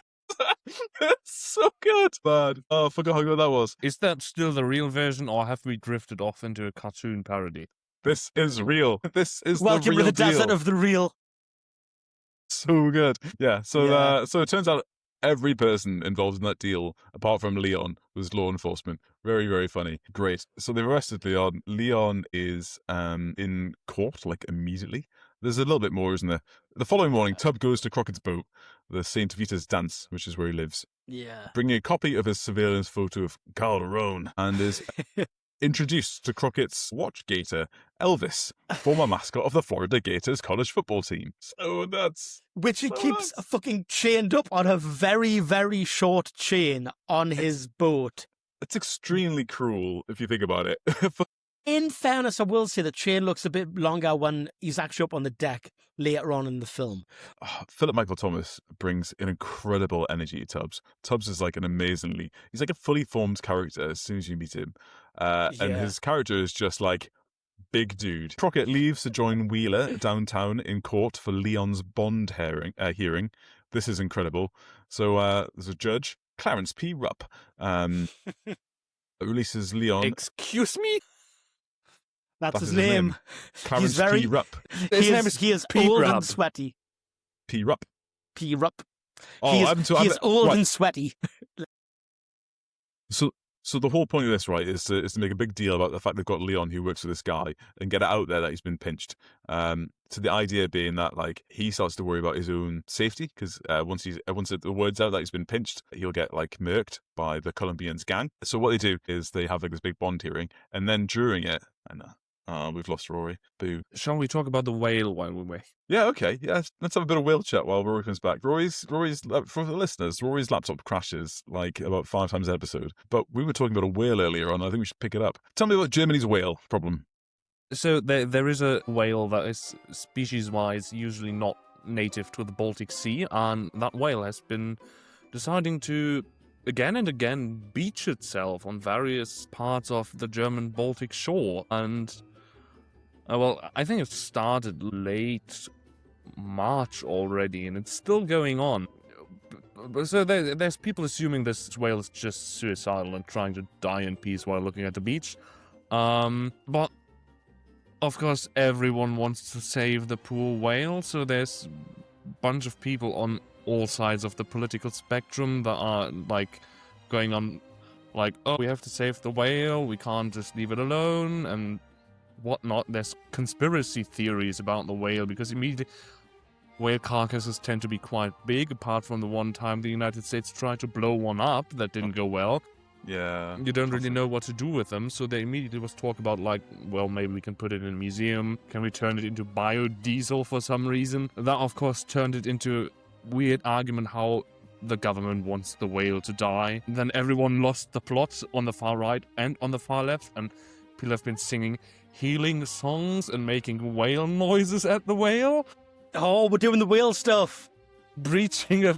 [SPEAKER 4] so good. Bad. Oh, I forgot how good that was.
[SPEAKER 5] Is that still the real version, or have we drifted off into a cartoon parody?
[SPEAKER 4] This is real. This is
[SPEAKER 6] Welcome
[SPEAKER 4] the real
[SPEAKER 6] to the desert
[SPEAKER 4] deal.
[SPEAKER 6] of the real.
[SPEAKER 4] So good. Yeah. So it turns out every person involved in that deal, apart from Leon, was law enforcement. Very, very funny. Great. So they've arrested Leon. Leon is in court, like, immediately. There's a little bit more, isn't there? The following morning, Tubb goes to Crockett's boat, the St. Vita's dance, which is where he lives.
[SPEAKER 6] Yeah.
[SPEAKER 4] Bringing a copy of his surveillance photo of Calderon, and is introduced to Crockett's watch gator, Elvis, former mascot of the Florida Gators college football team. So that's...
[SPEAKER 6] Which he keeps fucking chained up on a very, very short chain on his boat.
[SPEAKER 4] It's extremely cruel, if you think about it.
[SPEAKER 6] In fairness, I will say the chain looks a bit longer when he's actually up on the deck later on in the film.
[SPEAKER 4] Phillip Michael Thomas brings an incredible energy to Tubbs. Tubbs is like he's like a fully formed character as soon as you meet him. And his character is just like, big dude. Crockett leaves to join Wheeler downtown in court for Leon's bond hearing. This is incredible. So there's a judge, Clarence P. Rupp, releases Leon.
[SPEAKER 5] Excuse me?
[SPEAKER 6] That's his name.
[SPEAKER 4] Clarence P. Rupp.
[SPEAKER 6] He is old and sweaty.
[SPEAKER 4] P. Rupp.
[SPEAKER 6] P. Rupp.
[SPEAKER 4] Oh,
[SPEAKER 6] he is old and sweaty.
[SPEAKER 4] So the whole point of this, right, is to make a big deal about the fact they've got Leon who works for this guy and get it out there that he's been pinched. So the idea being that, like, he starts to worry about his own safety because once the word's out that he's been pinched, he'll get, like, murked by the Colombians gang. So what they do is they have, like, this big bond hearing, and then during it, we've lost Rory. Boo.
[SPEAKER 5] Shall we talk about the whale while we're away?
[SPEAKER 4] Yeah, okay. Yeah, let's have a bit of whale chat while Rory comes back. Rory's for the listeners, Rory's laptop crashes like about 5 times an episode. But we were talking about a whale earlier on. I think we should pick it up. Tell me about Germany's whale problem.
[SPEAKER 5] So there is a whale that is species-wise usually not native to the Baltic Sea, and that whale has been deciding to again and again beach itself on various parts of the German Baltic shore. And I think it started late March already, and it's still going on. So there's people assuming this whale is just suicidal and trying to die in peace while looking at the beach. But of course, everyone wants to save the poor whale, so there's a bunch of people on all sides of the political spectrum that are, like, going on, like, oh, we have to save the whale, we can't just leave it alone, and whatnot. There's conspiracy theories about the whale, because immediately whale carcasses tend to be quite big, apart from the one time the United States tried to blow one up that didn't go well.
[SPEAKER 4] Yeah.
[SPEAKER 5] You don't really know what to do with them, so there immediately was talk about, like, well, maybe we can put it in a museum. Can we turn it into biodiesel for some reason? That, of course, turned it into a weird argument how the government wants the whale to die. Then everyone lost the plot on the far right and on the far left, and people have been singing healing songs and making whale noises at the whale.
[SPEAKER 6] Oh, we're doing the whale stuff.
[SPEAKER 5] Breaching a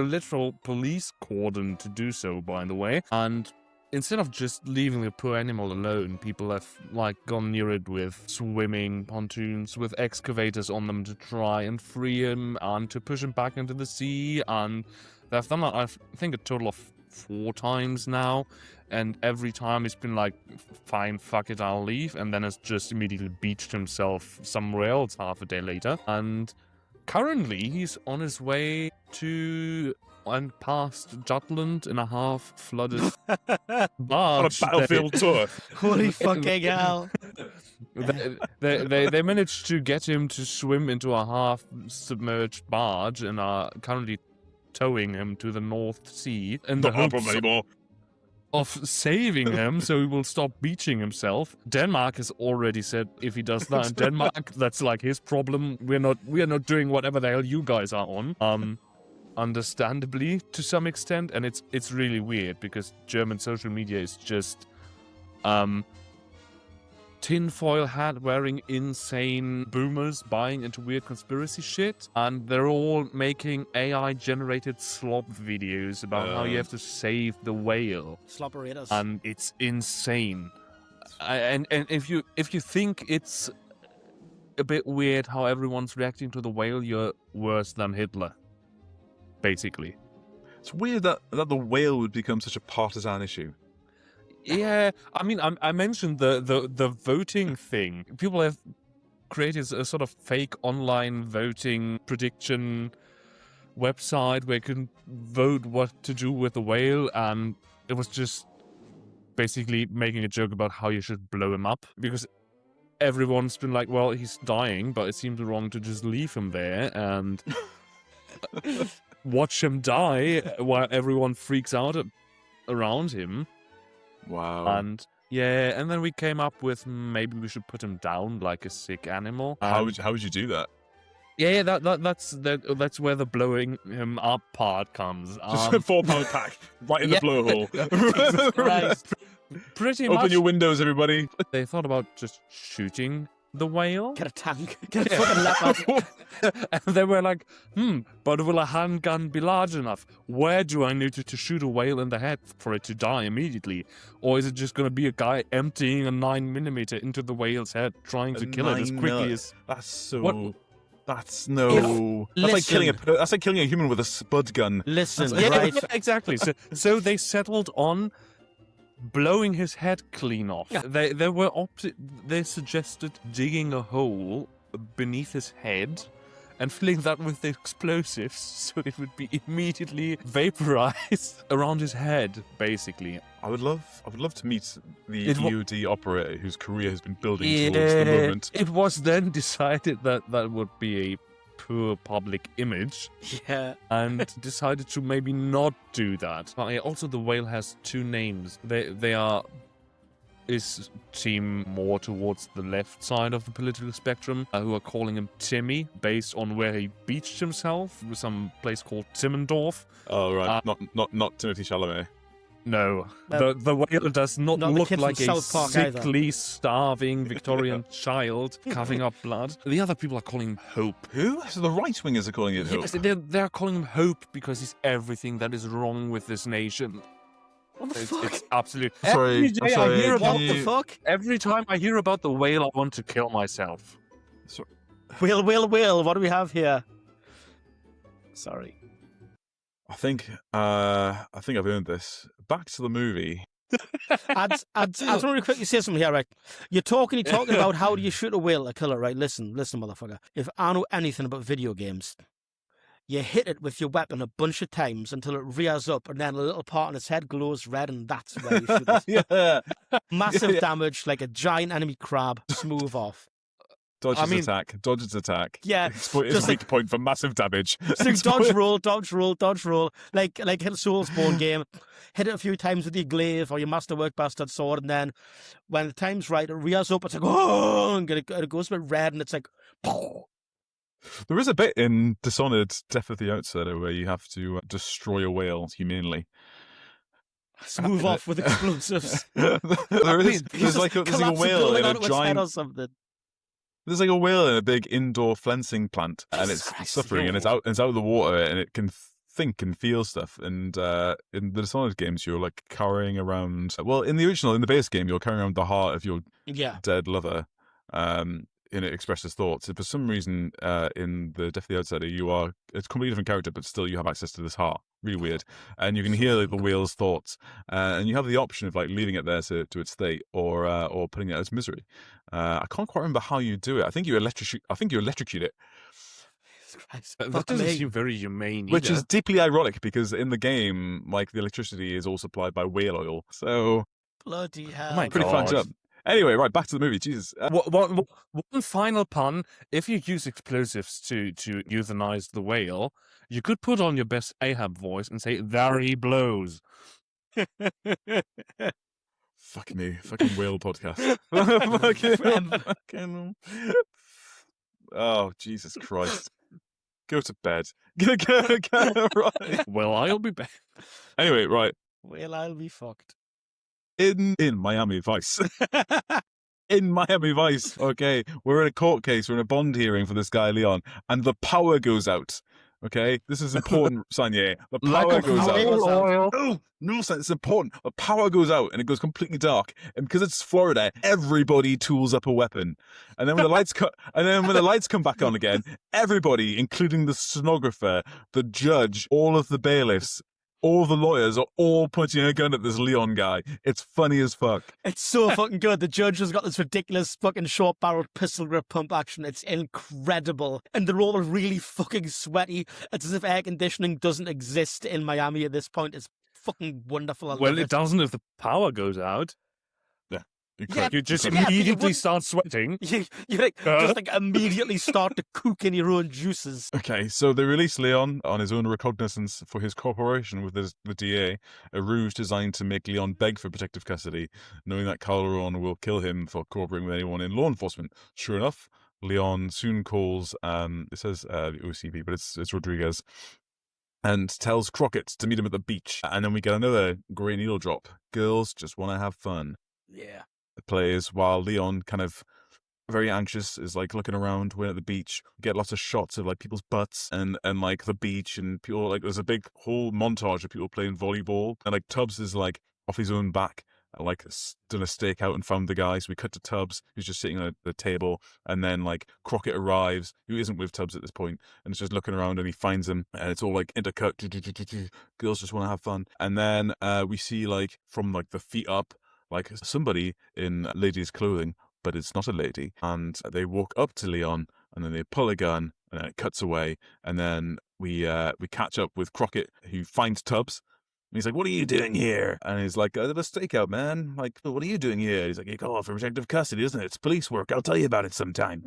[SPEAKER 5] literal police cordon to do so, by the way. And instead of just leaving the poor animal alone, people have, like, gone near it with swimming pontoons with excavators on them to try and free him and to push him back into the sea. And they've done that, I think, a total of 4 times now. And every time he's been like, fine, fuck it, I'll leave. And then has just immediately beached himself somewhere else half a day later. And currently, he's on his way to and past Jutland in a half-flooded barge.
[SPEAKER 4] On a battlefield tour.
[SPEAKER 6] Holy fucking hell.
[SPEAKER 5] They managed to get him to swim into a half-submerged barge and are currently towing him to the North Sea.
[SPEAKER 4] Not a problem anymore.
[SPEAKER 5] of saving him so he will stop beaching himself. Denmark has already said if he does that in Denmark, that's like his problem. We are not doing whatever the hell you guys are on. Understandably to some extent, and it's really weird because German social media is just tinfoil hat wearing insane boomers buying into weird conspiracy shit, and they're all making AI generated slop videos about how you have to save the whale.
[SPEAKER 6] Slopperators.
[SPEAKER 5] And it's insane. And if you think it's a bit weird how everyone's reacting to the whale, you're worse than Hitler. Basically.
[SPEAKER 4] It's weird that the whale would become such a partisan issue.
[SPEAKER 5] Yeah, I mean, I mentioned the voting thing. People have created a sort of fake online voting prediction website where you can vote what to do with the whale, and it was just basically making a joke about how you should blow him up, because everyone's been like, well, he's dying, but it seems wrong to just leave him there and watch him die while everyone freaks out around him.
[SPEAKER 4] Wow.
[SPEAKER 5] And yeah, and then we came up with maybe we should put him down like a sick animal.
[SPEAKER 4] How would you do that?
[SPEAKER 5] Yeah, that's where the blowing him up part comes.
[SPEAKER 4] Just a 4-pound pack right in the blowhole.
[SPEAKER 5] Right. Pretty much.
[SPEAKER 4] Open your windows, everybody.
[SPEAKER 5] They thought about just shooting the whale.
[SPEAKER 6] Get a tank. Get a fucking leopard.
[SPEAKER 5] And they were like, but will a handgun be large enough? Where do I need to shoot a whale in the head for it to die immediately? Or is it just going to be a guy emptying a 9mm into the whale's head, trying to kill it as quickly as...
[SPEAKER 4] That's so...
[SPEAKER 5] What?
[SPEAKER 4] That's like killing a human with a spud gun.
[SPEAKER 6] Listen,
[SPEAKER 5] right? Yeah, exactly. So they settled on blowing his head clean off. Yeah. They suggested digging a hole beneath his head and filling that with explosives so it would be immediately vaporized around his head, basically.
[SPEAKER 4] I would love to meet the EOD operator whose career has been building towards the movement.
[SPEAKER 5] It was then decided that would be a poor public image.
[SPEAKER 6] Yeah.
[SPEAKER 5] And decided to maybe not do that. Also, the whale has two names. They are his team more towards the left side of the political spectrum, who are calling him Timmy, based on where he beached himself, with some place called Timmendorf.
[SPEAKER 4] Oh, right. Not Timothy Chalamet.
[SPEAKER 5] No. The whale does not look like a sickly, starving Victorian child coughing up blood. The other people are calling him Hope.
[SPEAKER 4] Who? So the right-wingers are calling it Hope?
[SPEAKER 5] Yes, they're calling him Hope because he's everything that is wrong with this nation.
[SPEAKER 6] What the fuck?
[SPEAKER 5] It's absolute.
[SPEAKER 4] I'm sorry.
[SPEAKER 6] What the fuck?
[SPEAKER 5] Every time I hear about the whale, I want to kill myself.
[SPEAKER 6] Will, what do we have here? Sorry.
[SPEAKER 4] I think I've earned this. Back to the movie.
[SPEAKER 6] I just want to really quickly say something here, right? You're talking about how do you shoot a whale, a killer, right? Listen, motherfucker. If I know anything about video games, you hit it with your weapon a bunch of times until it rears up, and then a little part on its head glows red, and that's where you shoot it.
[SPEAKER 4] Yeah.
[SPEAKER 6] Massive damage, like a giant enemy crab. Smooth off.
[SPEAKER 4] Dodge its attack.
[SPEAKER 6] Yeah.
[SPEAKER 4] It's weak point for massive damage.
[SPEAKER 6] So dodge roll. Like hit a Soulspawn game. Hit it a few times with your glaive or your masterwork bastard sword, and then when the time's right, it rears up, it's like, oh, and it goes a bit red, and it's like, oh.
[SPEAKER 4] There is a bit in Dishonored Death of the Outsider where you have to destroy a whale humanely.
[SPEAKER 6] Smooth off with explosives.
[SPEAKER 4] There's like a whale in a giant...
[SPEAKER 6] or something.
[SPEAKER 4] There's like a whale in a big indoor fencing plant, and it's suffering, and it's out of the water, and it can think and feel stuff. And in the Dishonored games, you're like carrying around... Well, in the base game, you're carrying around the heart of your dead lover. And it expresses thoughts. And for some reason, in the Death of the Outsider, it's a completely different character, but still you have access to this heart. Really weird. And you can hear like, the whale's thoughts. And you have the option of like leaving it there to its state or putting it out its misery. I can't quite remember how you do it. I think you electrocute it.
[SPEAKER 5] That doesn't seem very humane either.
[SPEAKER 4] Which is deeply ironic because in the game, like the electricity is all supplied by whale oil. So
[SPEAKER 6] bloody hell.
[SPEAKER 4] Pretty fucked up. Anyway, right, back to the movie. Jesus.
[SPEAKER 5] One final pun. If you use explosives to euthanize the whale, you could put on your best Ahab voice and say, "There he blows."
[SPEAKER 4] Fuck me. Fucking whale podcast. fucking... Oh, Jesus Christ. Go to bed. Go, right.
[SPEAKER 5] Well, I'll be back.
[SPEAKER 4] Anyway, right.
[SPEAKER 6] Well, I'll be fucked.
[SPEAKER 4] In Miami Vice. In Miami Vice, okay, we're in a court case, we're in a bond hearing for this guy, Leon, and the power goes out. Okay, this is important, Sanye. The power goes out. No, it's important. The power goes out and it goes completely dark. And because it's Florida, everybody tools up a weapon. And then when the lights come back on again, everybody, including the stenographer, the judge, all of the bailiffs, all the lawyers are all pointing a gun at this Leon guy. It's funny as fuck.
[SPEAKER 6] It's so fucking good. The judge has got this ridiculous fucking short-barreled pistol grip pump action. It's incredible. And they're all really fucking sweaty. It's as if air conditioning doesn't exist in Miami at this point. It's fucking wonderful.
[SPEAKER 5] Well, it doesn't if the power goes out. You just immediately start sweating.
[SPEAKER 6] You immediately start to cook in your own juices.
[SPEAKER 4] Okay, so they release Leon on his own recognizance for his cooperation with the DA, a ruse designed to make Leon beg for protective custody, knowing that Calderon will kill him for cooperating with anyone in law enforcement. Sure enough, Leon soon calls, it says the OCP, but it's Rodriguez, and tells Crockett to meet him at the beach. And then we get another great needle drop. Girls just want to have fun.
[SPEAKER 6] Yeah.
[SPEAKER 4] It plays while Leon, kind of very anxious, is like looking around. We're at the beach. We get lots of shots of like people's butts and like the beach, and people, like, there's a big whole montage of people playing volleyball, and like Tubbs is like off his own back, like done a stakeout and found the guy. So we cut to Tubbs, who's just sitting at the table, and then like Crockett arrives, who isn't with Tubbs at this point, and is just looking around, and he finds him, and it's all like intercut. Girls just want to have fun. And then we see like from like the feet up, like somebody in ladies' clothing, but it's not a lady. And they walk up to Leon, and then they pull a gun, and then it cuts away. And then we catch up with Crockett, who finds Tubbs. And he's like, "What are you doing here?" And he's like, "I did a stakeout, man. Like, what are you doing here?" He's like, "You call for protective custody, isn't it? It's police work. I'll tell you about it sometime."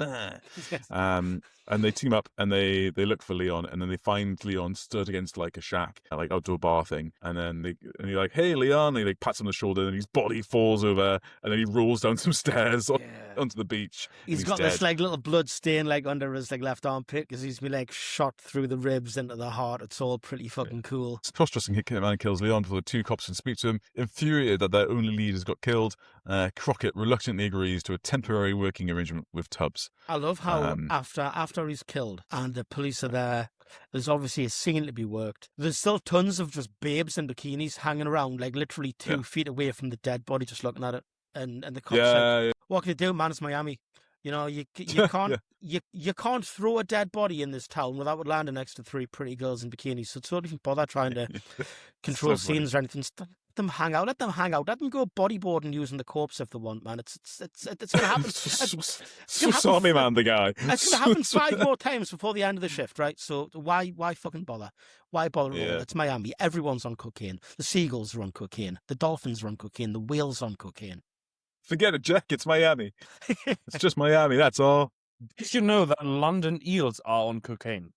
[SPEAKER 4] And they team up, and they look for Leon, and then they find Leon stood against like a shack, like outdoor bar thing. And then you're like, "Hey, Leon!" And he like pats on the shoulder, and his body falls over, and then he rolls down some stairs onto the beach.
[SPEAKER 6] He's got
[SPEAKER 4] dead.
[SPEAKER 6] this like little blood stain like under his like left armpit because he's been like shot through the ribs into the heart. It's all pretty fucking cool.
[SPEAKER 4] It's cross-dressing hitman kills Leon before the two cops can speak to him. Infuriated that their only lead has got killed, Crockett reluctantly agrees to a temporary working arrangement with Tubbs.
[SPEAKER 6] I love how after he's killed and the police are there, there's obviously a scene to be worked. There's still tons of just babes in bikinis hanging around, like literally 2 feet away from the dead body, just looking at it. And the cops like, "What can you do, man? It's Miami. You know, you can't you can't throw a dead body in this town without landing next to 3 pretty girls in bikinis. So don't even bother trying to control scenes or anything. Let them hang out. Let them hang out. Let them go bodyboarding using the corpse if they want, man. It's gonna happen.
[SPEAKER 4] Sorry, man, the guy.
[SPEAKER 6] It's gonna happen 5 more times before the end of the shift, right? So why fucking bother? Why bother at all? It's Miami. Everyone's on cocaine. The seagulls are on cocaine. The dolphins are on cocaine. The whales are on cocaine.
[SPEAKER 4] Forget it, Jack. It's Miami. It's just Miami. That's all.
[SPEAKER 5] Did you know that London eels are on cocaine?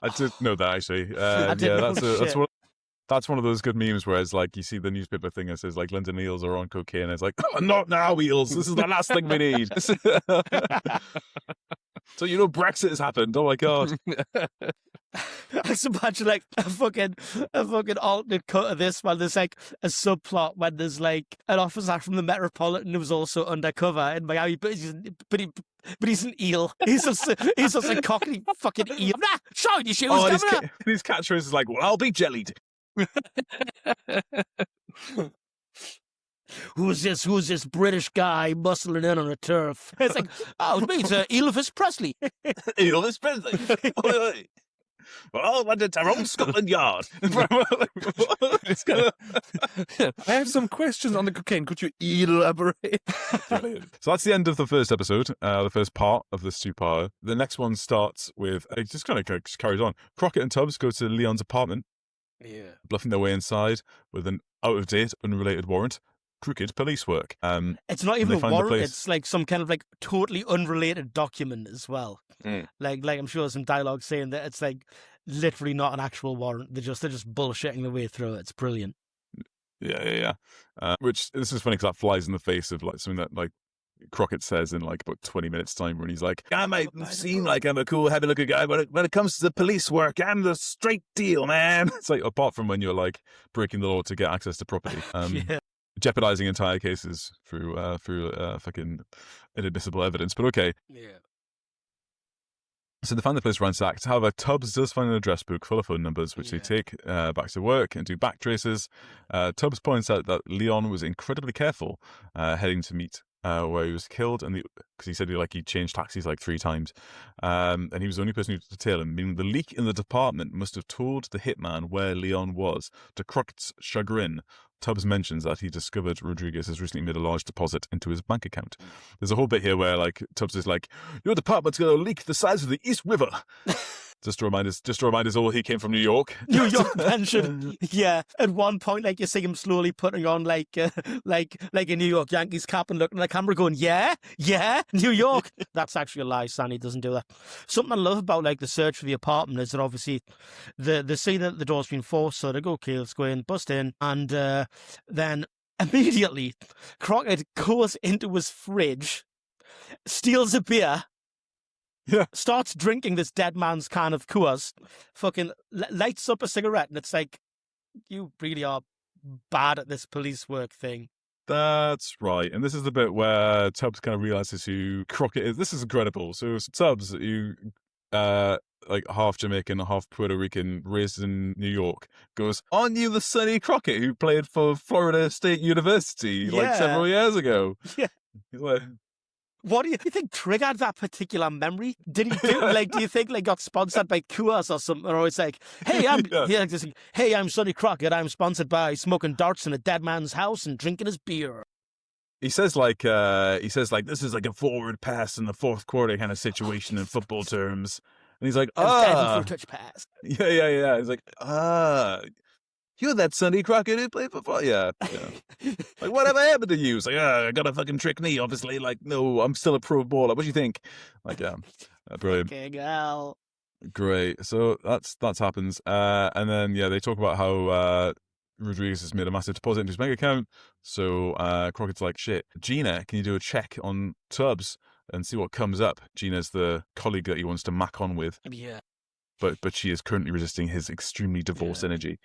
[SPEAKER 4] I did know that, actually. That's one of those good memes where it's like you see the newspaper thing that says like London eels are on cocaine. It's like, oh, not now, eels. This is the last thing we need. So you know Brexit has happened. Oh my god.
[SPEAKER 6] I just imagine like a fucking alternate cut of this when there's like a subplot when there's like an officer from the Metropolitan who's also undercover in Miami, but he's an eel. He's just a cockney fucking eel. Nah, shine your shoes.
[SPEAKER 4] His catchphrase is like, "Well, I'll be jellied."
[SPEAKER 6] Who's this British guy bustling in on a turf? It's like, oh, it's me, it's Elvis Presley.
[SPEAKER 4] Elvis Presley. Well, I went to Tyrone, Scotland Yard.
[SPEAKER 5] I have some questions on the cocaine. Could you elaborate?
[SPEAKER 4] So that's the end of the first episode, the first part of this 2-parter. The next one starts with, it just kind of carries on. Crockett and Tubbs go to Leon's apartment, bluffing their way inside with an out-of-date, unrelated warrant. Crooked police work.
[SPEAKER 6] It's not even a warrant. It's like some kind of like totally unrelated document as well. Like I'm sure there's some dialogue saying that it's like literally not an actual warrant. They're just bullshitting their way through it. It's brilliant.
[SPEAKER 4] Yeah. Which, this is funny because that flies in the face of like something that like Crockett says in like about 20 minutes time when he's like, I might seem like I'm a cool, happy looking guy, but when it comes to the police work, I'm the straight deal, man. It's like, apart from when you're like breaking the law to get access to property, jeopardizing entire cases through fucking inadmissible evidence. But okay.
[SPEAKER 6] Yeah.
[SPEAKER 4] So they find the place ransacked. However, Tubbs does find an address book full of phone numbers, which they take back to work and do back traces. Tubbs points out that Leon was incredibly careful heading to meet where he was killed, and because he said he changed taxis like 3 times, and he was the only person who could tail him. Meaning the leak in the department must have told the hitman where Leon was. To Crockett's chagrin, Tubbs mentions that he discovered Rodriguez has recently made a large deposit into his bank account. There's a whole bit here where like Tubbs is like, "Your department's got a leak the size of the East River." Just to remind us all, he came from New York.
[SPEAKER 6] New York pension. Yeah. At one point, like you see him slowly putting on like a New York Yankees cap and looking at the camera, going, "Yeah, New York." That's actually a lie. Sandy doesn't do that. Something I love about like the search for the apartment is that obviously they see that the door's been forced, so they go, "Okay, let's go in, bust in," and then immediately Crockett goes into his fridge, steals a beer.
[SPEAKER 4] Yeah.
[SPEAKER 6] Starts drinking this dead man's can of Coors, fucking lights up a cigarette, and it's like, you really are bad at this police work thing.
[SPEAKER 4] That's right. And this is the bit where Tubbs kind of realizes who Crockett is. This is incredible. So Tubbs, you like half Jamaican, half Puerto Rican, raised in New York, goes, "Aren't you the Sonny Crockett who played for Florida State University like several years ago?"
[SPEAKER 6] Yeah.
[SPEAKER 4] He's like,
[SPEAKER 6] what do you think triggered that particular memory? Did he do do you think got sponsored by Coors or something? Or it's like, "Hey, I'm Sonny Crockett. I'm sponsored by smoking darts in a dead man's house and drinking his beer."
[SPEAKER 4] He says like this is like a forward pass in the fourth quarter kind of situation in football terms. And he's like,
[SPEAKER 6] touch pass.
[SPEAKER 4] Yeah. He's like, you're that Sonny Crockett who played for football. Yeah. Like, whatever happened to you? It's like, I got a fucking trick knee, obviously. Like, no, I'm still a pro baller. What do you think? Like, yeah, brilliant.
[SPEAKER 6] Okay, girl.
[SPEAKER 4] Great. So that's happens. And then, they talk about how Rodriguez has made a massive deposit into his bank account. So Crockett's like, "Shit, Gina, can you do a check on Tubbs and see what comes up?" Gina's the colleague that he wants to mac on with.
[SPEAKER 6] Yeah.
[SPEAKER 4] But she is currently resisting his extremely divorce energy.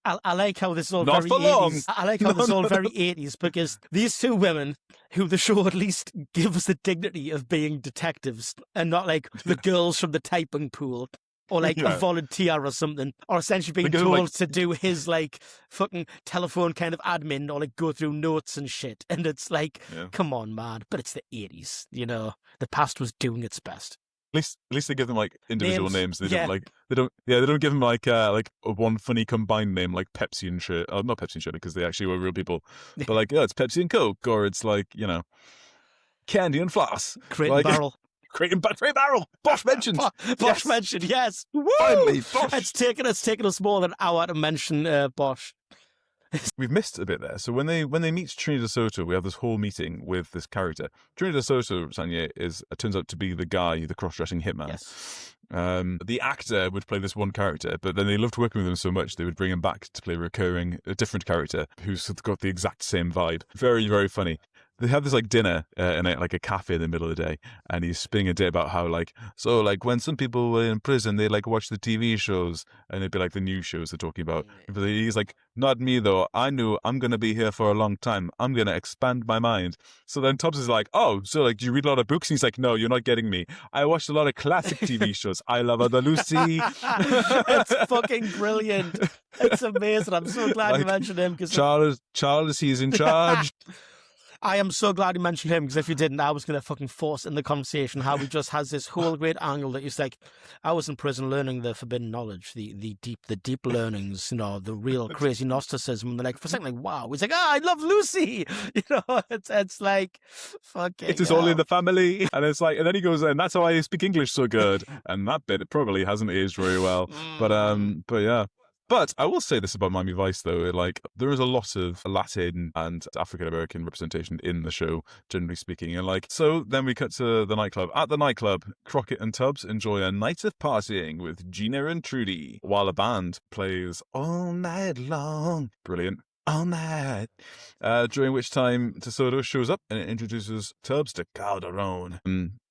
[SPEAKER 6] I like how this is all
[SPEAKER 4] Not
[SPEAKER 6] very
[SPEAKER 4] for long.
[SPEAKER 6] 80s. I like how this is all very 80s because these two women, who the show at least gives the dignity of being detectives and not like the girls from the typing pool or like a volunteer or something, or essentially being told to do his like fucking telephone kind of admin or like go through notes and shit. And it's like, come on, man. But it's the 80s, the past was doing its best.
[SPEAKER 4] At least they give them like individual names. They don't give them like a one funny combined name like Pepsi and shit. Not Pepsi and shit because they actually were real people. But like, it's Pepsi and Coke, or it's like, Candy and Floss.
[SPEAKER 6] Crate and Barrel.
[SPEAKER 4] Crate Barrel. Bosch mentioned.
[SPEAKER 6] Bosch mentioned, yes. Woo!
[SPEAKER 4] Finally, Bosch.
[SPEAKER 6] It's taken us more than an hour to mention Bosch.
[SPEAKER 4] We've missed a bit there. So when they meet Trinidad Soto, we have this whole meeting with this character. Trinidad Soto, Sanye, turns out to be the guy, the cross-dressing hitman.
[SPEAKER 6] Yes.
[SPEAKER 4] The actor would play this one character, but then they loved working with him so much they would bring him back to play a different character who's got the exact same vibe. Very, very funny. They have this like dinner in a cafe in the middle of the day, and he's spinning a bit about how when some people were in prison, they like watch the TV shows, and it'd be like the news shows they're talking about. But he's like, "Not me though. I knew I'm gonna be here for a long time. I'm gonna expand my mind." So then Tubbs is like, "Oh, so like, do you read a lot of books?" And he's like, "No, you're not getting me. I watched a lot of classic TV shows. I Love Ada Lucy."
[SPEAKER 6] It's fucking brilliant. It's amazing. I'm so glad you mentioned him because
[SPEAKER 4] Charles, he's in charge.
[SPEAKER 6] I am so glad you mentioned him because if you didn't, I was going to fucking force in the conversation how he just has this whole great angle that he's like, "I was in prison learning the forbidden knowledge, the deep learnings, the real crazy Gnosticism." And they're like, for a second, like, wow. He's like, "I love Lucy." It's like, fucking.
[SPEAKER 4] It is all in the family. And it's like, and then he goes, "And that's how I speak English so good." And that bit probably hasn't aged very well. But yeah. But I will say this about Miami Vice, though. Like, there is a lot of Latin and African-American representation in the show, generally speaking. And so then we cut to the nightclub. At the nightclub, Crockett and Tubbs enjoy a night of partying with Gina and Trudy, while a band plays all night long. Brilliant. all night. During which time Tesoro shows up and introduces Tubbs to Calderon.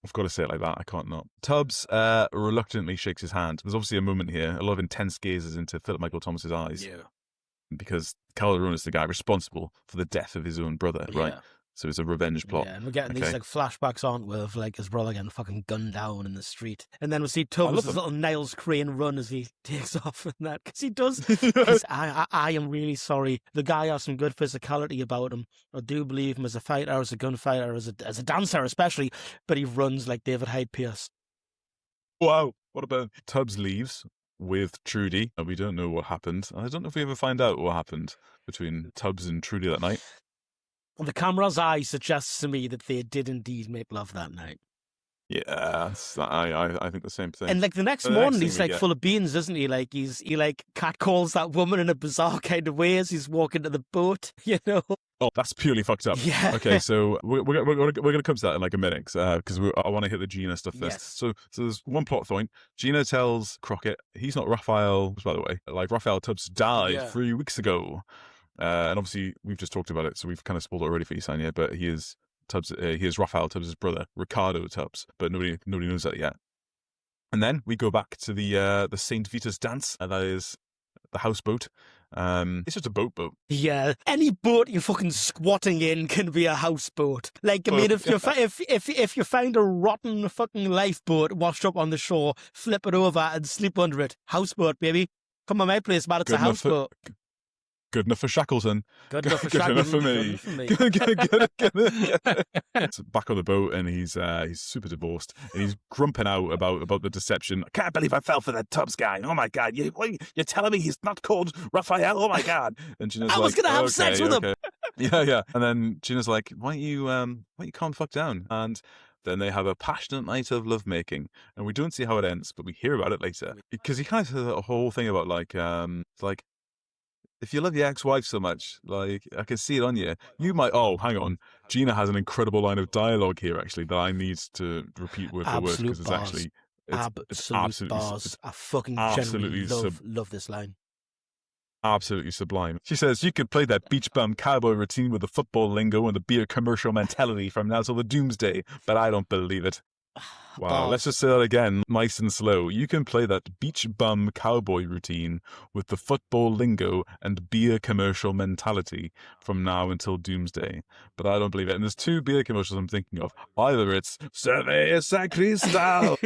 [SPEAKER 4] I've got to say it like that. I can't not. Tubbs reluctantly shakes his hand. There's obviously a moment here, a lot of intense gazes into Phillip Michael Thomas's eyes.
[SPEAKER 6] Yeah.
[SPEAKER 4] Because Calderon is the guy responsible for the death of his own brother, right? So it's a revenge plot.
[SPEAKER 6] Yeah, and we're getting these like flashbacks on with like his brother getting fucking gunned down in the street, and then we see Tubbs' little Niles Crane run as he takes off and that because he does. I am really sorry. The guy has some good physicality about him. I do believe him as a fighter, as a gunfighter, as a dancer especially. But he runs like David Hyde Pierce.
[SPEAKER 4] Wow, what about Tubbs leaves with Trudy? We don't know what happened. I don't know if we ever find out what happened between Tubbs and Trudy that night.
[SPEAKER 6] The camera's eye suggests to me that they did indeed make love that night.
[SPEAKER 4] Yeah, I think the same thing.
[SPEAKER 6] And like the next morning, he's like full of beans, isn't he? Like he like catcalls that woman in a bizarre kind of way as he's walking to the boat, you know?
[SPEAKER 4] Oh, that's purely fucked up.
[SPEAKER 6] Yeah.
[SPEAKER 4] Okay, so we're going to come to that in like a minute because I want to hit the Gina stuff first.
[SPEAKER 6] Yes.
[SPEAKER 4] So there's one plot point. Gina tells Crockett he's not Raphael, by the way. Like Raphael Tubbs died 3 weeks ago. And obviously, we've just talked about it, so we've kind of spoiled it already for you, Sanya. But he is Tubbs. He is Raphael Tubbs' brother, Ricardo Tubbs. But nobody knows that yet. And then we go back to the Saint Vitus dance. That is the houseboat. It's just a boat.
[SPEAKER 6] Yeah, any boat you're fucking squatting in can be a houseboat. Like, I mean, if you find a rotten fucking lifeboat washed up on the shore, flip it over and sleep under it. Houseboat, baby. Come on my place, man. It's a houseboat.
[SPEAKER 4] Good enough for Shackleton.
[SPEAKER 6] Good enough for Shackleton.
[SPEAKER 4] Good enough for me. So back on the boat, and he's super divorced, and he's grumping out about the deception. I can't believe I fell for that Tubbs guy. Oh my god, you're telling me he's not called Raphael? Oh my god! And Gina's
[SPEAKER 6] I was gonna have sex with him.
[SPEAKER 4] Yeah. And then Gina's like, why don't you calm the fuck down? And then they have a passionate night of lovemaking, and we don't see how it ends, but we hear about it later because he kind of says a whole thing about like if you love your ex-wife so much, like, I can see it on you. You might... Oh, hang on. Gina has an incredible line of dialogue here, actually, that I need to repeat word for word, because it's actually... It's absolutely bars.
[SPEAKER 6] I fucking genuinely love this line.
[SPEAKER 4] Absolutely sublime. She says, you could play that beach bum cowboy routine with the football lingo and the beer commercial mentality from now till the doomsday, but I don't believe it. Wow, let's just say that again, nice and slow. You can play that beach bum cowboy routine with the football lingo and beer commercial mentality from now until doomsday, but I don't believe it. And there's two beer commercials I'm thinking of. Either it's Cerveza Cristal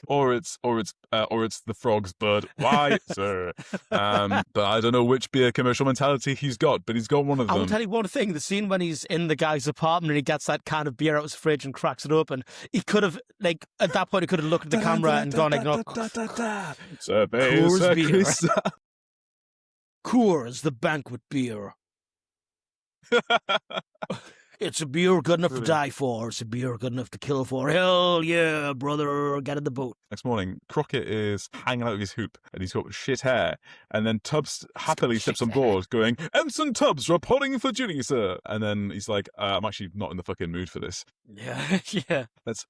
[SPEAKER 4] or it's the frog's bud. Why, sir? But I don't know which beer commercial mentality he's got, but he's got one of them.
[SPEAKER 6] I'll tell you one thing: the scene when he's in the guy's apartment and he gets that can of beer out of his fridge and cracks it open. He could have, like, at that point, he could have looked at the camera and gone, like, no,
[SPEAKER 4] Cerveza Cristal.
[SPEAKER 6] Coors, the banquet beer. It's a beer good enough to die for. It's a beer good enough to kill for. Hell yeah, brother. Get in the boat.
[SPEAKER 4] Next morning, Crockett is hanging out with his hoop and he's got shit hair. And then Tubbs happily steps on board going, Ensign Tubbs reporting for duty, sir. And then he's like, I'm actually not in the fucking mood for this.
[SPEAKER 6] Yeah.
[SPEAKER 4] Let's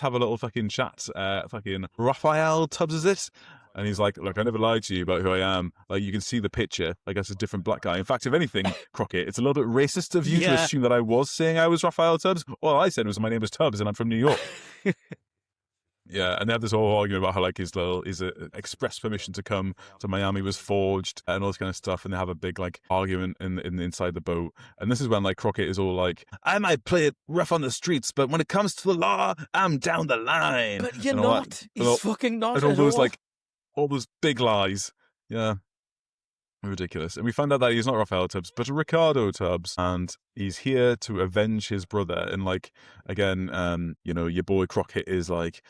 [SPEAKER 4] have a little fucking chat. Fucking Raphael Tubbs is it? And he's like, look, I never lied to you about who I am. Like, you can see the picture. Like, that's a different black guy. In fact, if anything, Crockett, it's a little bit racist of you to assume that I was saying I was Raphael Tubbs. All I said was my name was Tubbs and I'm from New York. Yeah, and they have this whole argument about how, like, his express permission to come to Miami was forged and all this kind of stuff, and they have a big, like, argument in inside the boat. And this is when, like, Crockett is all like, I might play it rough on the streets, but when it comes to the law, I'm down the line.
[SPEAKER 6] But you're not. He's fucking not
[SPEAKER 4] at all. Those, like, all those big lies. Yeah. Ridiculous. And we find out that he's not Raphael Tubbs, but Ricardo Tubbs. And he's here to avenge his brother. And, like, again, your boy Crockett is like,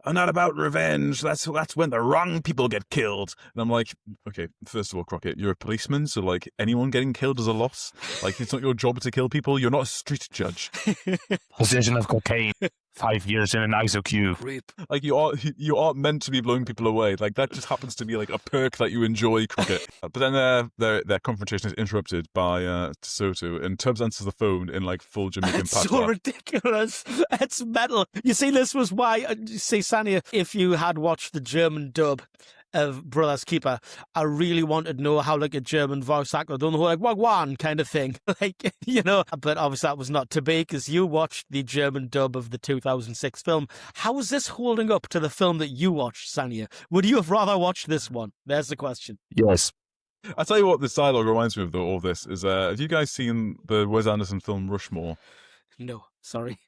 [SPEAKER 4] I'm not about revenge. That's when the wrong people get killed. And I'm like, okay, first of all, Crockett, you're a policeman, so, like, anyone getting killed is a loss. Like, it's not your job to kill people. You're not a street judge.
[SPEAKER 12] Possession of cocaine. 5 years in an ISO queue.
[SPEAKER 4] Like you aren't meant to be blowing people away. Like that just happens to be like a perk that you enjoy cricket. But then their confrontation is interrupted by Soto, and Tubbs answers the phone in like full Jamaican
[SPEAKER 6] It's
[SPEAKER 4] patois.
[SPEAKER 6] so ridiculous. It's metal. You see, this was why, see, Sanya, if you had watched the German dub of Brother's Keeper, I really wanted to know how like a German voice actor done the whole like wagwan kind of thing. Like, you know, but obviously that was not to be because you watched the German dub of the 2006 film. How is this holding up to the film that you watched, Sanya? Would you have rather watched this one? There's the question.
[SPEAKER 12] Yes.
[SPEAKER 4] I'll tell you what this dialogue reminds me of, though, all this is, have you guys seen the Wes Anderson film Rushmore?
[SPEAKER 6] No, sorry.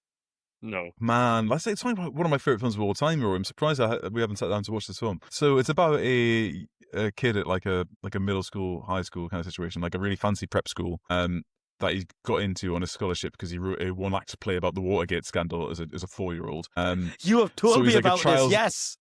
[SPEAKER 5] No.
[SPEAKER 4] Man, it's one of my favourite films of all time, Rory. I'm surprised we haven't sat down to watch this film. So it's about a kid at like a middle school, high school kind of situation, like a really fancy prep school, that he got into on a scholarship because he wrote a one-act play about the Watergate scandal as a 4-year-old.
[SPEAKER 6] You have told me
[SPEAKER 4] like
[SPEAKER 6] about this, yes.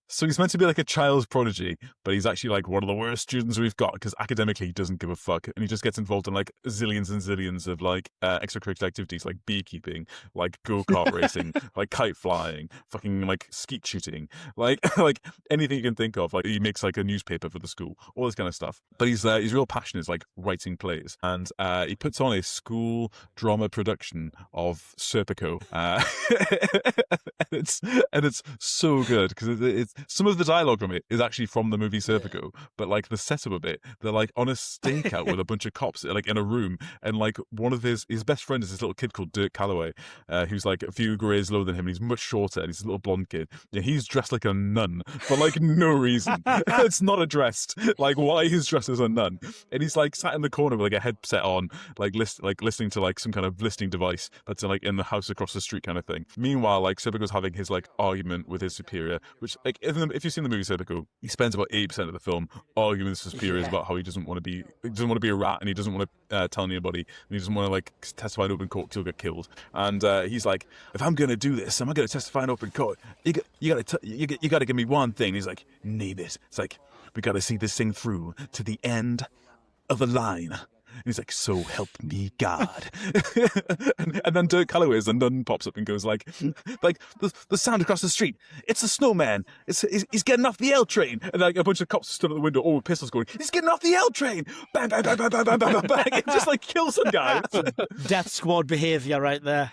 [SPEAKER 4] So he's meant to be like a child's prodigy, but he's actually like one of the worst students we've got because academically he doesn't give a fuck, and he just gets involved in like zillions and zillions of like extracurricular activities like beekeeping, like go-kart racing, like kite flying, fucking like skeet shooting, like anything you can think of. Like he makes like a newspaper for the school, all this kind of stuff. But his real passion is like writing plays, and he puts on a school drama production of Serpico, and it's so good because it's some of the dialogue from it is actually from the movie Serpico, but like the setup of it, they're like on a stakeout with a bunch of cops like in a room, and like one of his best friend is this little kid called Dirk Calloway, who's like a few grades lower than him, and he's much shorter, and he's a little blonde kid. Yeah, he's dressed like a nun for like no reason. It's not addressed like why he's dressed as a nun, and he's like sat in the corner with like a headset on, like listening to like some kind of listening device that's like in the house across the street kind of thing. Meanwhile, like Serpico's having his like argument with his superior, which like if you've seen the movie Serpico, he spends about 80% of the film arguing with his superiors about how he doesn't want to be a rat, and he doesn't want to tell anybody, and he doesn't want to like testify in open court because he'll get killed. And he's like, if I'm going to do this, am I going to testify in open court? You got to give me one thing. He's like, name it. It's like, we got to see this thing through to the end of the line. And he's like, so help me God. and then Dirk Calloway, as the nun, pops up and goes like the sound across the street. It's a snowman. He's getting off the L train. And like a bunch of cops stood at the window, all with pistols going, he's getting off the L train. Bang, bang, bang, bang, bang, bang, bang, bang, bang. It just like kills some guy.
[SPEAKER 6] Death Squad behaviour right there.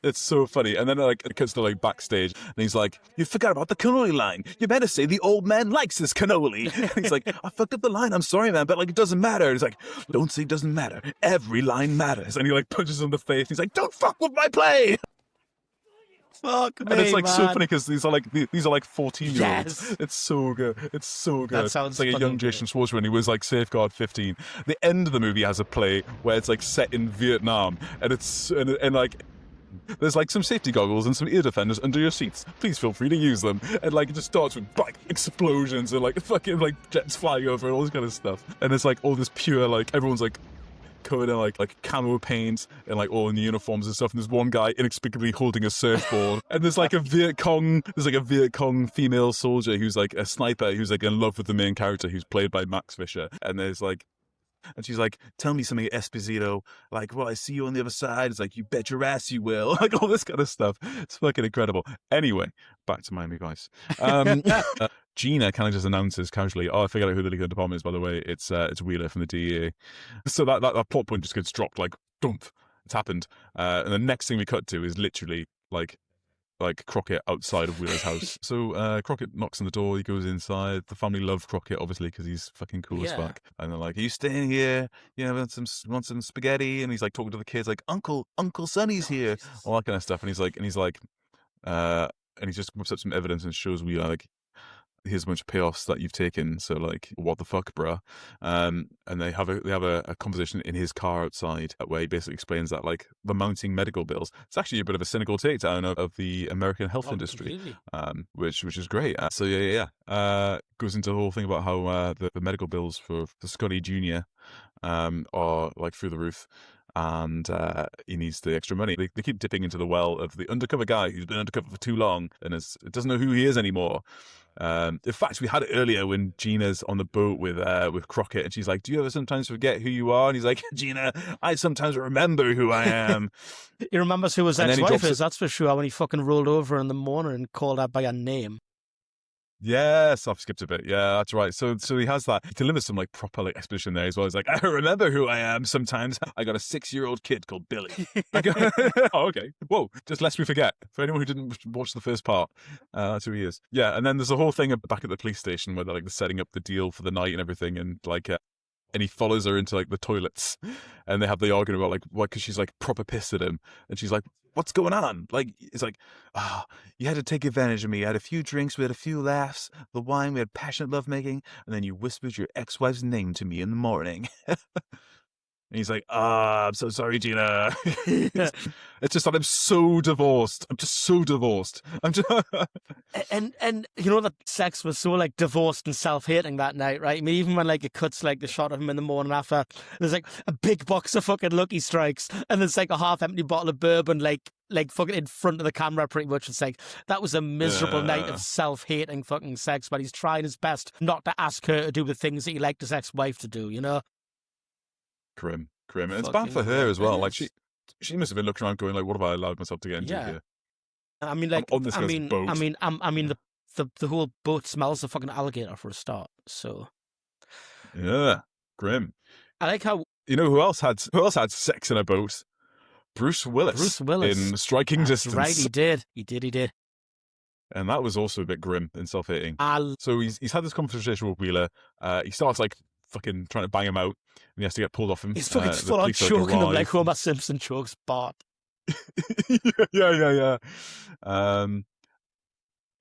[SPEAKER 4] It's so funny. And then like it cuts to like backstage, and he's like, you forgot about the cannoli line. You better say the old man likes his cannoli. And he's like, I fucked up the line. I'm sorry, man, but like it doesn't matter. And he's like, don't say it doesn't matter. Every line matters. And he like punches him in the face. He's like, don't fuck with my play.
[SPEAKER 6] Fuck me,
[SPEAKER 4] and it's like
[SPEAKER 6] man.
[SPEAKER 4] so funny because these are like 14-year-olds.
[SPEAKER 6] Yes.
[SPEAKER 4] It's so good. It's so good.
[SPEAKER 6] That sounds
[SPEAKER 4] it's like
[SPEAKER 6] funny.
[SPEAKER 4] a young Jason Schwartzman when he was like Safeguard 15. The end of the movie has a play where it's like set in Vietnam, and it's and like there's like some safety goggles and some ear defenders under your seats. Please feel free to use them. And like it just starts with like explosions and like fucking like jets flying over and all this kind of stuff. And it's like all this pure like everyone's like covered in like camo paint and like all in the uniforms and stuff. And there's one guy inexplicably holding a surfboard. And there's like a Viet Cong female soldier who's like a sniper who's like in love with the main character who's played by Max Fisher. And there's like. And she's like, tell me something, Esposito. Like, well, I see you on the other side. It's like, you bet your ass you will. Like, all this kind of stuff. It's fucking incredible. Anyway, back to Miami Vice. Gina kind of just announces casually, oh, I figured out who the legal department is, by the way. It's Wheeler from the DEA. So that plot point just gets dropped, like, dump. It's happened. And the next thing we cut to is literally, like Crockett outside of Wheeler's house. So Crockett knocks on the door, he goes inside. The family love Crockett, obviously, because he's fucking cool as fuck. And they're like, are you staying here? You know, want some spaghetti? And he's like talking to the kids like, Uncle Sonny's here. All that kind of stuff. And he's like, and he just whips up some evidence and shows Wheeler like, here's a bunch of payoffs that you've taken, so like what the fuck, bruh. And they have a conversation in his car outside where he basically explains that like the mounting medical bills, it's actually a bit of a cynical takedown of the American health industry, which is great. So goes into the whole thing about how the medical bills for Scotty Jr. Are like through the roof. And he needs the extra money. They keep dipping into the well of the undercover guy who's been undercover for too long and doesn't know who he is anymore. In fact, we had it earlier when Gina's on the boat with Crockett, and she's like, "Do you ever sometimes forget who you are?" And he's like, "Gina, I sometimes remember who I am."
[SPEAKER 6] He remembers who his
[SPEAKER 4] And then he
[SPEAKER 6] ex-wife
[SPEAKER 4] drops
[SPEAKER 6] is, that's for sure, when he fucking rolled over in the morning and called her by her name.
[SPEAKER 4] Yes, I've skipped a bit. Yeah, that's right. So he has that. He delivers some like proper like exposition there as well. He's like, "I remember who I am sometimes. I got a 6-year-old kid called Billy." Oh, okay. Whoa, just lest we forget. For anyone who didn't watch the first part, that's who he is. Yeah, and then there's a whole thing back at the police station where they're setting up the deal for the night and everything, and and he follows her into like the toilets, and they have the argument about like what, because she's like proper pissed at him, and she's like, "What's going on?" Like, it's like, you had to take advantage of me. I had a few drinks, we had a few laughs, the wine, we had passionate lovemaking, and then you whispered your ex-wife's name to me in the morning. And he's like, "I'm so sorry, Gina." It's just that I'm so divorced. I'm just so divorced. I'm just
[SPEAKER 6] and you know that sex was so like divorced and self-hating that night, right? I mean, even when like it cuts like the shot of him in the morning after, there's like a big box of fucking Lucky Strikes, and there's like a half-empty bottle of bourbon, like fucking in front of the camera, pretty much. It's like that was a miserable night of self-hating fucking sex, but he's trying his best not to ask her to do the things that he liked his ex-wife to do, you know.
[SPEAKER 4] Grim. And it's bad for her as well. Like she must have been looking around going like, "What have I allowed myself to get into here?"
[SPEAKER 6] I mean, like,
[SPEAKER 4] on this guy's boat.
[SPEAKER 6] I mean, the whole boat smells of fucking alligator for a start. So,
[SPEAKER 4] yeah, grim.
[SPEAKER 6] I like how
[SPEAKER 4] who else had sex in a boat? Bruce Willis in Striking Distance.
[SPEAKER 6] Right, he did.
[SPEAKER 4] And that was also a bit grim and self-hating. So he's had this conversation with Wheeler. He starts like fucking trying to bang him out, and he has to get pulled off him.
[SPEAKER 6] He's fucking full on choking him like Homer Simpson chokes Bart.
[SPEAKER 4] Yeah.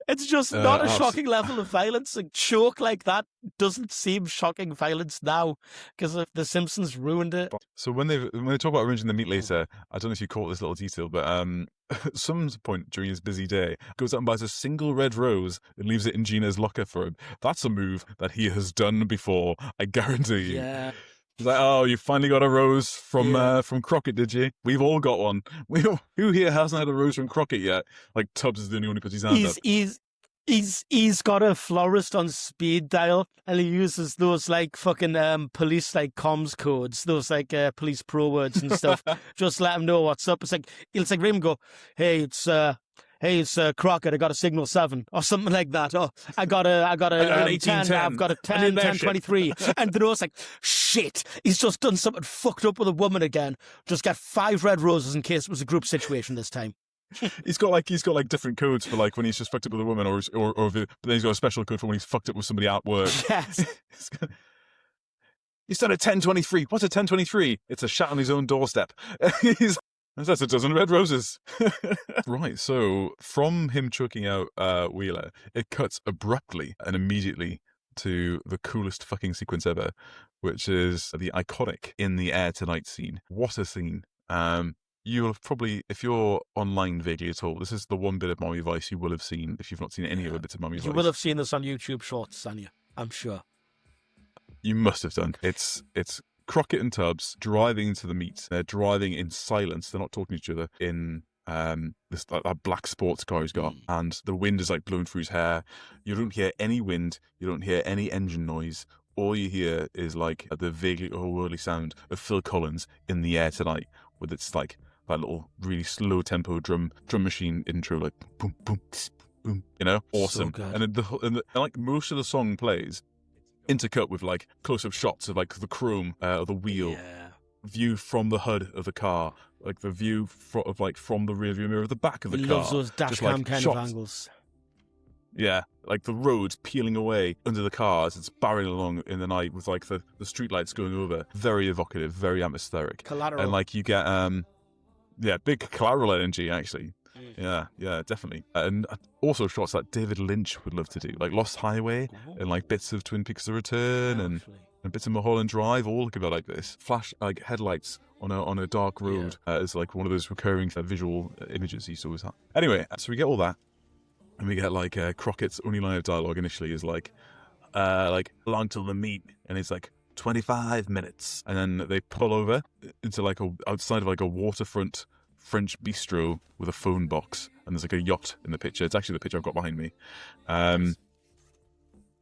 [SPEAKER 6] It's just not a shocking level of violence. A choke like that doesn't seem shocking violence now because The Simpsons ruined it.
[SPEAKER 4] So when they talk about arranging the meat later, I don't know if you caught this little detail, but at some point during his busy day, goes out and buys a single red rose and leaves it in Gina's locker for him. That's a move that he has done before, I guarantee you.
[SPEAKER 6] Yeah.
[SPEAKER 4] He's like, "Oh, you finally got a rose from Crockett, did you? We've all got one. Who here hasn't had a rose from Crockett yet?" Like Tubbs is the only one who puts his hand up.
[SPEAKER 6] He's got a florist on speed dial, and he uses those like fucking police like comms codes, those like police pro words and stuff. Just let him know what's up. It's like Raymond go, "Hey, it's Crockett. I got a signal 7 or something like that. Oh, I got a 10. I've got a 10, 23. And the it's like, shit. He's just done something fucked up with a woman again. Just get 5 red roses in case it was a group situation this time.
[SPEAKER 4] He's got like different codes for like when he's just fucked up with a woman, but then he's got a special code for when he's fucked up with somebody at work.
[SPEAKER 6] Yes.
[SPEAKER 4] He's done a 1023. What's a 1023? It's a shot on his own doorstep. That's a dozen red roses. Right, so from him choking out Wheeler, it cuts abruptly and immediately to the coolest fucking sequence ever, which is the iconic "In the Air Tonight" scene. What a scene. You will probably, if you're online vaguely at all, this is the one bit of Mommy Vice you will have seen if you've not seen any other bits of Mommy Vice.
[SPEAKER 6] You will have seen this on YouTube Shorts, Sanya, I'm sure. You
[SPEAKER 4] must have done. It's Crockett and Tubbs driving into the meet. They're driving in silence. They're not talking to each other in that black sports car he's got, and the wind is like blowing through his hair. You don't hear any wind. You don't hear any engine noise. All you hear is like the vaguely otherworldly sound of Phil Collins "In the Air Tonight," with its like that little really slow tempo drum machine intro, like boom boom boom. Awesome.
[SPEAKER 6] So
[SPEAKER 4] and like most of the song plays intercut with like close-up shots of like the chrome of the wheel, view from the hood of the car, like the view from the rear view mirror of the back of the car.
[SPEAKER 6] Loves those dash cam kind of angles.
[SPEAKER 4] Yeah, like the road peeling away under the car as it's barreling along in the night with like the street lights going over. Very evocative, very atmospheric.
[SPEAKER 6] Collateral.
[SPEAKER 4] And like you get big collateral energy actually. Yeah, definitely. And also shots that David Lynch would love to do, like Lost Highway and like bits of Twin Peaks: The Return and bits of Mulholland Drive, all look a bit like this. Flash like headlights on a dark road is like one of those recurring visual images he's always had. Anyway, so we get all that, and we get like Crockett's only line of dialogue initially is like "Along till the meet," and it's like 25 minutes, and then they pull over into like outside of like a waterfront French bistro with a phone box, and there's like a yacht in the picture. It's actually the picture I've got behind me.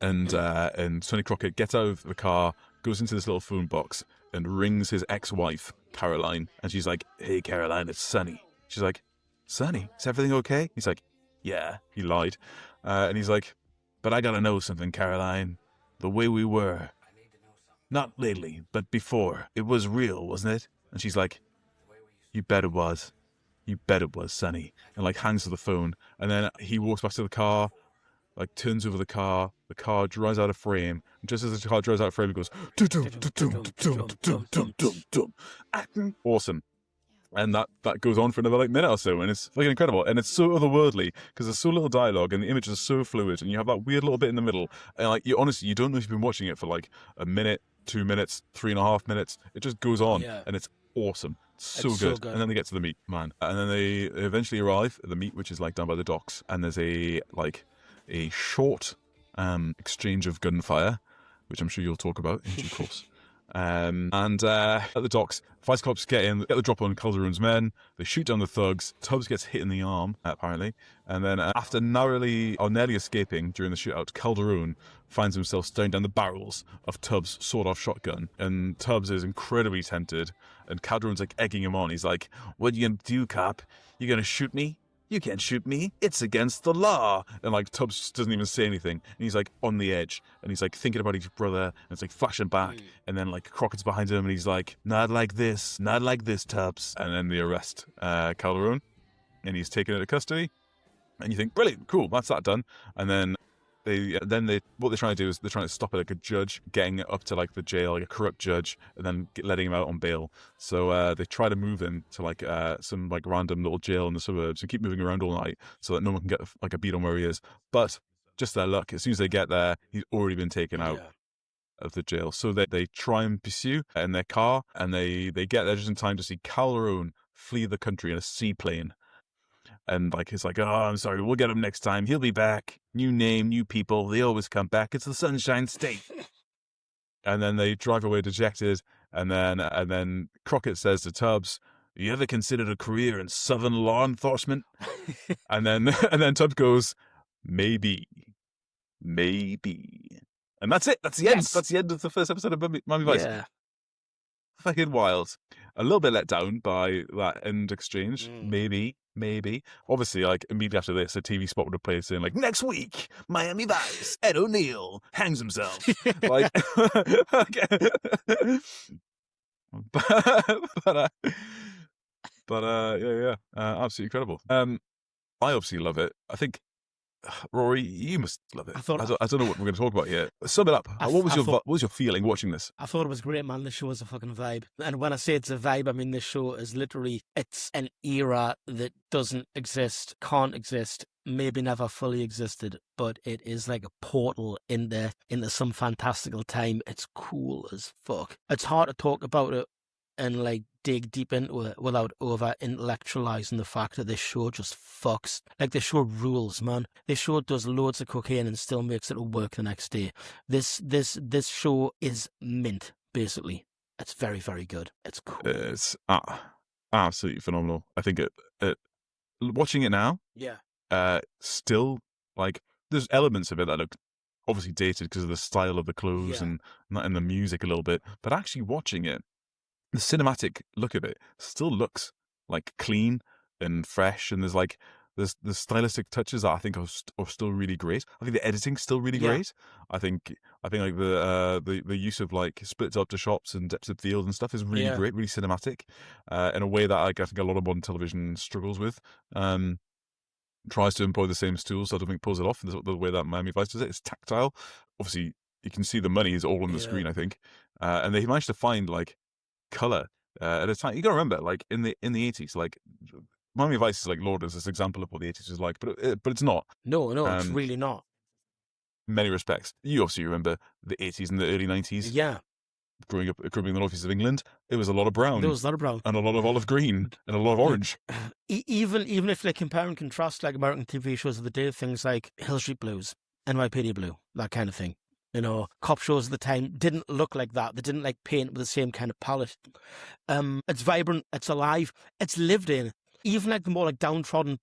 [SPEAKER 4] and Sonny Crockett gets out of the car, goes into this little phone box, and rings his ex-wife, Caroline. And she's like, "Hey, Caroline, it's Sonny." She's like, "Sonny, is everything okay?" He's like, "Yeah," he lied. And he's like, "But I gotta know something, Caroline. The way we were, not lately, but before, it was real, wasn't it?" And she's like, "You bet it was. You bet it was, Sonny." And like hangs to the phone. And then he walks back to the car, like turns over the car drives out of frame. And just as the car drives out of frame, it goes, awesome. And that goes on for another like minute or so, and it's fucking incredible. And it's so otherworldly because there's so little dialogue and the images are so fluid, and you have that weird little bit in the middle. And like you honestly, you don't know if you've been watching it for like a minute, 2 minutes, 3.5 minutes. It just goes on, and it's awesome. So good. And then they get to the meet, man. And then they eventually arrive at the meet, which is like down by the docks. And there's a short exchange of gunfire, which I'm sure you'll talk about in due course. And at the docks, vice cops get in, get the drop on Calderon's men. They shoot down the thugs. Tubbs gets hit in the arm, apparently. And then after nearly escaping during the shootout, Calderon finds himself staring down the barrels of Tubbs' sawed-off shotgun. And Tubbs is incredibly tempted. And Calderon's like egging him on. He's like, "What you gonna do, cop? You gonna shoot me? You can't shoot me. It's against the law." And like Tubbs just doesn't even say anything. And he's like on the edge. And he's like thinking about his brother. And it's like flashing back. And then like Crockett's behind him. And he's like, not like this, Tubbs. And then they arrest Calderon. And he's taken into custody. And you think, brilliant, cool, that's that done. And then what they're trying to do is they're trying to stop it like a judge getting up to like the jail, like a corrupt judge, and then letting him out on bail. So they try to move him to like some like random little jail in the suburbs and keep moving around all night so that no one can get like a beat on where he is. But just their luck, as soon as they get there, he's already been taken out of the jail. So they try and pursue in their car, and they get there just in time to see Calderon flee the country in a seaplane. And like he's like, "Oh, I'm sorry, we'll get him next time. He'll be back. New name, new people. They always come back. It's the Sunshine State." And then they drive away dejected. And then Crockett says to Tubbs, "You ever considered a career in Southern law enforcement?" and then Tubbs goes, "Maybe." And that's it. That's the end. That's the end of the first episode of Miami Vice.
[SPEAKER 6] Yeah.
[SPEAKER 4] Fucking wild. A little bit let down by that end exchange. Maybe. Obviously, like immediately after this, a TV spot would have played saying like, "Next week, Miami Vice, Ed O'Neill hangs himself." Like, yeah, absolutely incredible. I obviously love it. I think Rory, you must love it. I don't know what we're going to talk about here. Sum it up. What was your feeling watching this?
[SPEAKER 6] I thought it was great, man. This show is a fucking vibe. And when I say it's a vibe, I mean this show is literally, it's an era that doesn't exist, can't exist, maybe never fully existed, but it is like a portal into some fantastical time. It's cool as fuck. It's hard to talk about it and like dig deep into it without over intellectualizing the fact that this show just fucks. Like, this show rules, man. This show does loads of cocaine and still makes it work the next day. This show is mint, basically. It's very, very good. It's cool.
[SPEAKER 4] It's absolutely phenomenal. I think it watching it now, still, like, there's elements of it that look obviously dated because of the style of the clothes and the music a little bit, but actually watching it, the cinematic look of it still looks like clean and fresh, and there's stylistic touches that I think are still really great. I think the editing's still really great. I think like the use of like split up to shots and depth of field and stuff is really great, really cinematic, in a way that like, I think a lot of modern television struggles with. Tries to employ the same tools, so I don't think pulls it off. The way that Miami Vice does it, it's tactile. Obviously, you can see the money is all on the screen, I think, and they managed to find like color at a time. You gotta remember, like in the 80s, like Miami Vice is like lauded as this example of what the 80s was like, but it's not.
[SPEAKER 6] No, it's really not.
[SPEAKER 4] In many respects, you obviously remember the 80s and the early 90s.
[SPEAKER 6] Yeah.
[SPEAKER 4] Growing up in the northeast of England, it was a lot of brown.
[SPEAKER 6] There was a lot of brown.
[SPEAKER 4] And a lot of olive green and a lot of orange.
[SPEAKER 6] Even if they compare and contrast like American TV shows of the day, things like Hill Street Blues, NYPD Blue, that kind of thing. You know, cop shows at the time didn't look like that. They didn't like paint with the same kind of palette. It's vibrant, it's alive, it's lived in. even like the more like downtrodden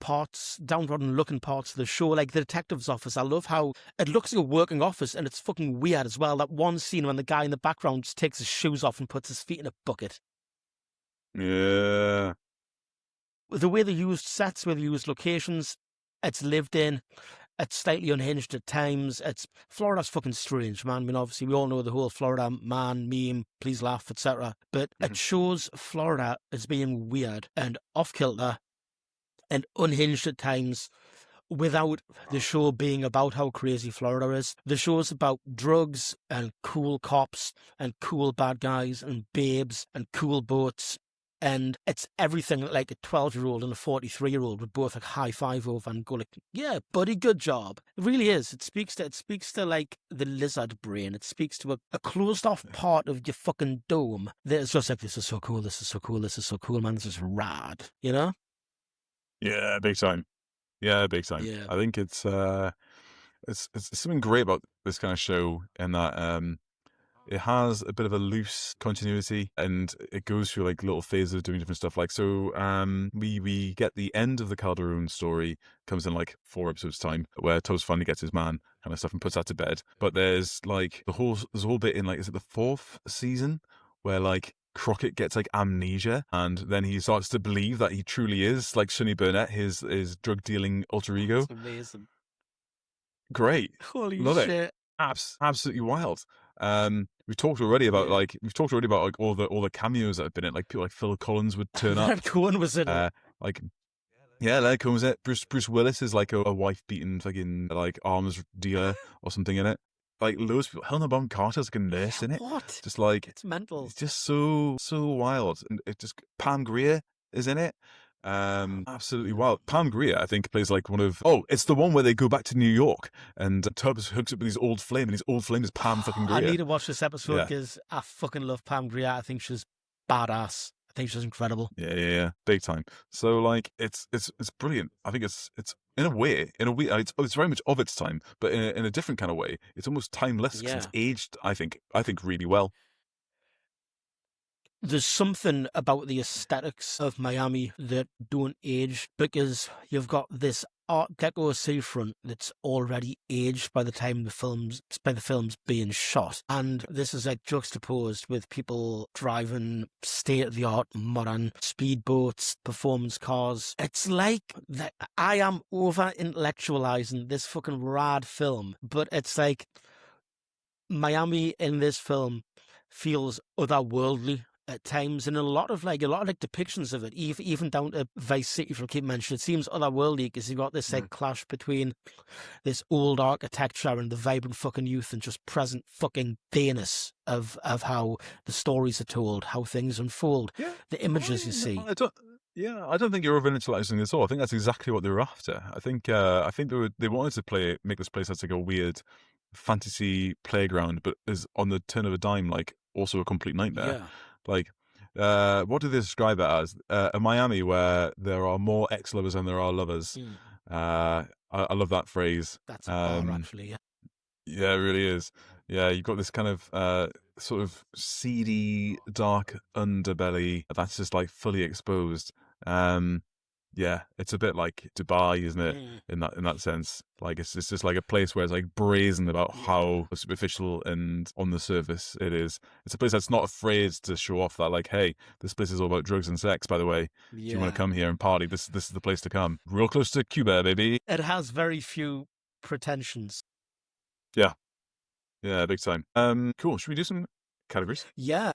[SPEAKER 6] looking parts of the show, like the detective's office. I love how it looks like a working office, and it's fucking weird as well. That one scene when the guy in the background just takes his shoes off and puts his feet in a bucket.
[SPEAKER 4] Yeah.
[SPEAKER 6] The way they used sets, where they used locations, it's lived in. It's slightly unhinged at times. Florida's fucking strange, man. I mean, obviously, we all know the whole Florida man meme, please laugh, etc. But it shows Florida as being weird and off-kilter and unhinged at times without the show being about how crazy Florida is. The show's about drugs and cool cops and cool bad guys and babes and cool boats. And it's everything that like a 12-year-old and a 43-year-old would both like high five over and go like, yeah, buddy, good job. It really is. It speaks to like the lizard brain. It speaks to a closed off part of your fucking dome that is just like, this is so cool, this is so cool, this is so cool, man, this is rad, you know?
[SPEAKER 4] Yeah, big time. Yeah, big time.
[SPEAKER 6] Yeah.
[SPEAKER 4] I think it's something great about this kind of show in that it has a bit of a loose continuity, and it goes through like little phases of doing different stuff. Like, so we get the end of the Calderon story comes in like 4 episodes time, where Tubbs finally gets his man kind of stuff and puts that to bed. But there's like there's a whole bit in like, is it the 4th season, where like Crockett gets like amnesia, and then he starts to believe that he truly is like Sonny Burnett, his drug dealing alter ego.
[SPEAKER 6] That's amazing.
[SPEAKER 4] Great.
[SPEAKER 6] Holy
[SPEAKER 4] Love
[SPEAKER 6] shit.
[SPEAKER 4] it. Absolutely wild. We've talked already about like all the cameos that have been in, like people like Phil Collins would turn up.
[SPEAKER 6] Leonard Cohen was in it.
[SPEAKER 4] Like, yeah, Leonard Cohen was in it. Bruce Willis is like a wife beaten fucking like arms dealer or something in it. Like loads of people. Helena Bonham Carter's like a nurse in it.
[SPEAKER 6] What?
[SPEAKER 4] Just like,
[SPEAKER 6] it's mental.
[SPEAKER 4] It's just so wild, and it just Pam Grier is in it. Absolutely wild. Pam Grier, I think, plays like one of... Oh, it's the one where they go back to New York and Tubbs hooks up with his old flame, and his old flame is Pam fucking Grier.
[SPEAKER 6] I need to watch this episode because I fucking love Pam Grier. I think she's badass. I think she's incredible.
[SPEAKER 4] Yeah, big time. So like, it's brilliant. I think it's in a way, it's very much of its time, but in a different kind of way. It's almost timeless because it's aged. I think really well.
[SPEAKER 6] There's something about the aesthetics of Miami that don't age, because you've got this Art Deco seafront that's already aged by the time the film's being shot, and this is like juxtaposed with people driving state-of-the-art modern speedboats, performance cars. It's like that I am over-intellectualizing this fucking rad film, but it's like Miami in this film feels otherworldly at times, and a lot of depictions of it, even down to Vice City, if I keep mentioning, it seems otherworldly because you've got this like clash between this old architecture and the vibrant fucking youth and just present fucking dayness of how the stories are told, how things unfold, the images you see.
[SPEAKER 4] I don't think you're over-intellectualizing this at all. I think that's exactly what they were after. I think they wanted to make this place as like a weird fantasy playground, but is on the turn of a dime like also a complete nightmare.
[SPEAKER 6] Yeah.
[SPEAKER 4] Like, what do they describe it as? A Miami where there are more ex-lovers than there are lovers. I love that phrase.
[SPEAKER 6] That's a bar, actually, yeah.
[SPEAKER 4] Yeah, it really is. Yeah, you've got this kind of sort of seedy, dark underbelly that's just like fully exposed. Yeah, it's a bit like Dubai, isn't it? In that sense, like it's just like a place where it's like brazen about how superficial and on the surface it is. It's a place that's not afraid to show off that, like, hey, this place is all about drugs and sex. By the way, if you want to come here and party, this is the place to come. Real close to Cuba, baby.
[SPEAKER 6] It has very few pretensions.
[SPEAKER 4] Yeah, big time. Cool. Should we do some categories?
[SPEAKER 6] Yeah.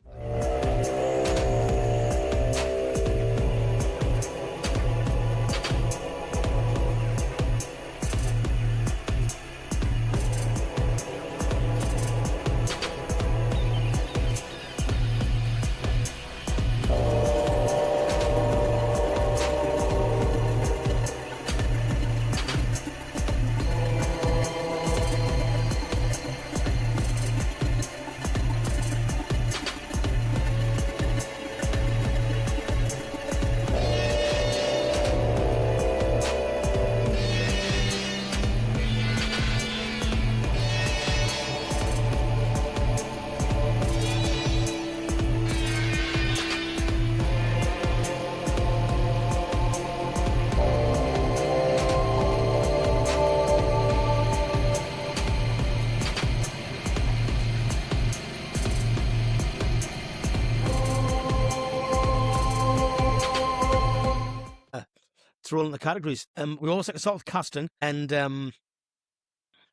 [SPEAKER 6] throw in the categories. We always like to start with casting, and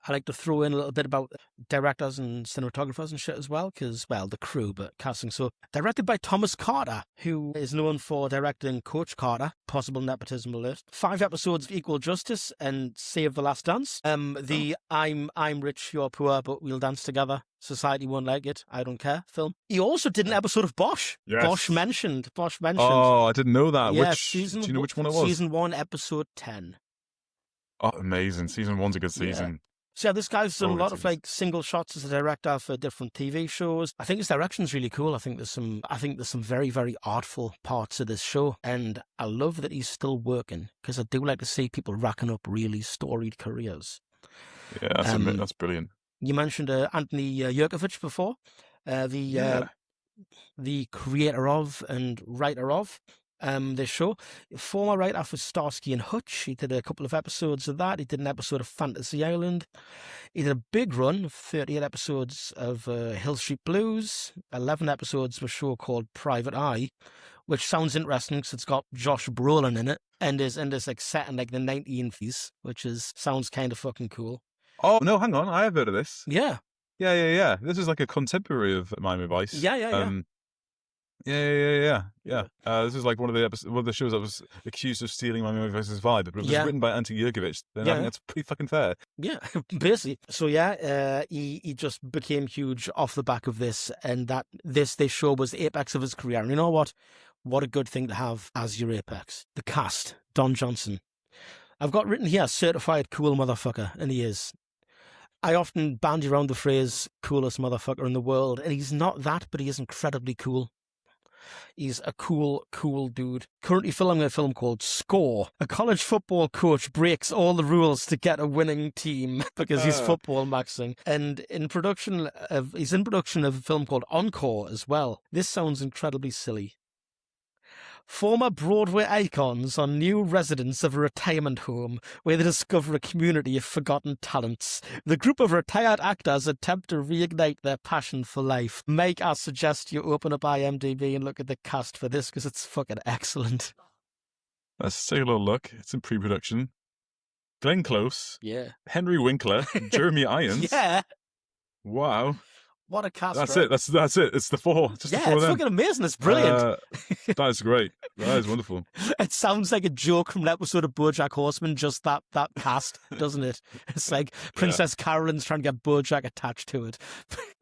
[SPEAKER 6] I like to throw in a little bit about directors and cinematographers and shit as well, because, well, the crew, but casting. So, directed by Thomas Carter, who is known for directing Coach Carter, possible nepotism alert, 5 episodes of Equal Justice and Save the Last Dance, the I'm Rich, You're Poor, but We'll Dance Together, Society Won't Like It, I Don't Care film. He also did an episode of Bosch.
[SPEAKER 4] Yes.
[SPEAKER 6] Bosch mentioned.
[SPEAKER 4] Oh, I didn't know that.
[SPEAKER 6] Yeah,
[SPEAKER 4] Do you know which one it was?
[SPEAKER 6] Season 1, episode 10.
[SPEAKER 4] Oh, amazing. Season 1's a good season.
[SPEAKER 6] Yeah. So yeah, this guy's done a lot of
[SPEAKER 4] seasons.
[SPEAKER 6] like single shots as a director for different TV shows. I think his direction's really cool. I think there's some very, very artful parts of this show, and I love that he's still working, because I do like to see people racking up really storied careers.
[SPEAKER 4] Yeah, that's brilliant.
[SPEAKER 6] You mentioned Anthony Yerkovich before, the creator of and writer of this show. Former writer for Starsky and Hutch. He did a couple of episodes of that. He did an episode of Fantasy Island. He did a big run of 38 episodes of Hill Street Blues, 11 episodes of a show called Private Eye, which sounds interesting because it's got Josh Brolin in it, and is like set in like the 1950s, which sounds kind of fucking cool.
[SPEAKER 4] Oh, no, hang on. I have heard of this.
[SPEAKER 6] Yeah.
[SPEAKER 4] Yeah. This is like a contemporary of Miami Vice.
[SPEAKER 6] Yeah.
[SPEAKER 4] Yeah. This is like one of the shows that was accused of stealing Miami Vice's vibe, but it was written by Ante Yerkovich. Then I think that's pretty fucking fair.
[SPEAKER 6] Yeah, basically. So he just became huge off the back of this, and that this show was the apex of his career. And you know what? What a good thing to have as your apex. The cast, Don Johnson. I've got written here, certified cool motherfucker, and he is. I often bandy around the phrase coolest motherfucker in the world, and he's not that, but he is incredibly cool. He's a cool dude. Currently filming a film called Score. A college football coach breaks all the rules to get a winning team because he's football maxing. And he's in production of a film called Encore as well. This sounds incredibly silly. Former Broadway icons are new residents of a retirement home where they discover a community of forgotten talents. The group of retired actors attempt to reignite their passion for life. Mike, I suggest you open up IMDb and look at the cast for this, because it's fucking excellent.
[SPEAKER 4] Let's take a little look. It's in pre-production. Glenn Close.
[SPEAKER 6] Yeah.
[SPEAKER 4] Henry Winkler. Jeremy Irons.
[SPEAKER 6] Yeah.
[SPEAKER 4] Wow.
[SPEAKER 6] What a cast.
[SPEAKER 4] That's
[SPEAKER 6] right?
[SPEAKER 4] it. That's it. It's the four. Just the four
[SPEAKER 6] it's
[SPEAKER 4] of them.
[SPEAKER 6] fucking amazing. It's brilliant.
[SPEAKER 4] That is great. That is wonderful.
[SPEAKER 6] It sounds like a joke from an episode of BoJack Horseman, just that cast, doesn't it? It's like Princess Carolyn's trying to get BoJack attached to it.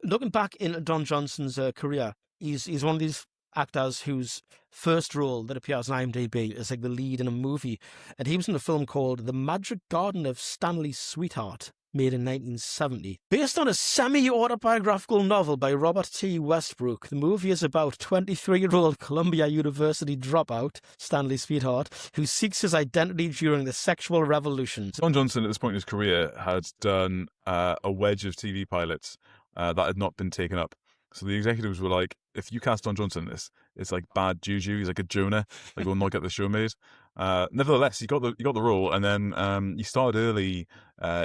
[SPEAKER 6] Looking back into Don Johnson's career, he's one of these actors whose first role that appears on IMDb is like the lead in a movie, and he was in a film called The Magic Garden of Stanley's Sweetheart, made in 1970. Based on a semi-autobiographical novel by Robert T. Westbrook, the movie is about 23-year-old Columbia University dropout, Stanley Sweetheart, who seeks his identity during the sexual revolution.
[SPEAKER 4] Don Johnson, at this point in his career, had done a wedge of TV pilots that had not been taken up. So the executives were like, if you cast Don Johnson in this, it's like bad juju. He's like a Jonah. Like, we'll not get the show made. Nevertheless, he got the role, and then he started early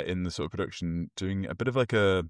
[SPEAKER 4] in the sort of production, doing a bit of like a,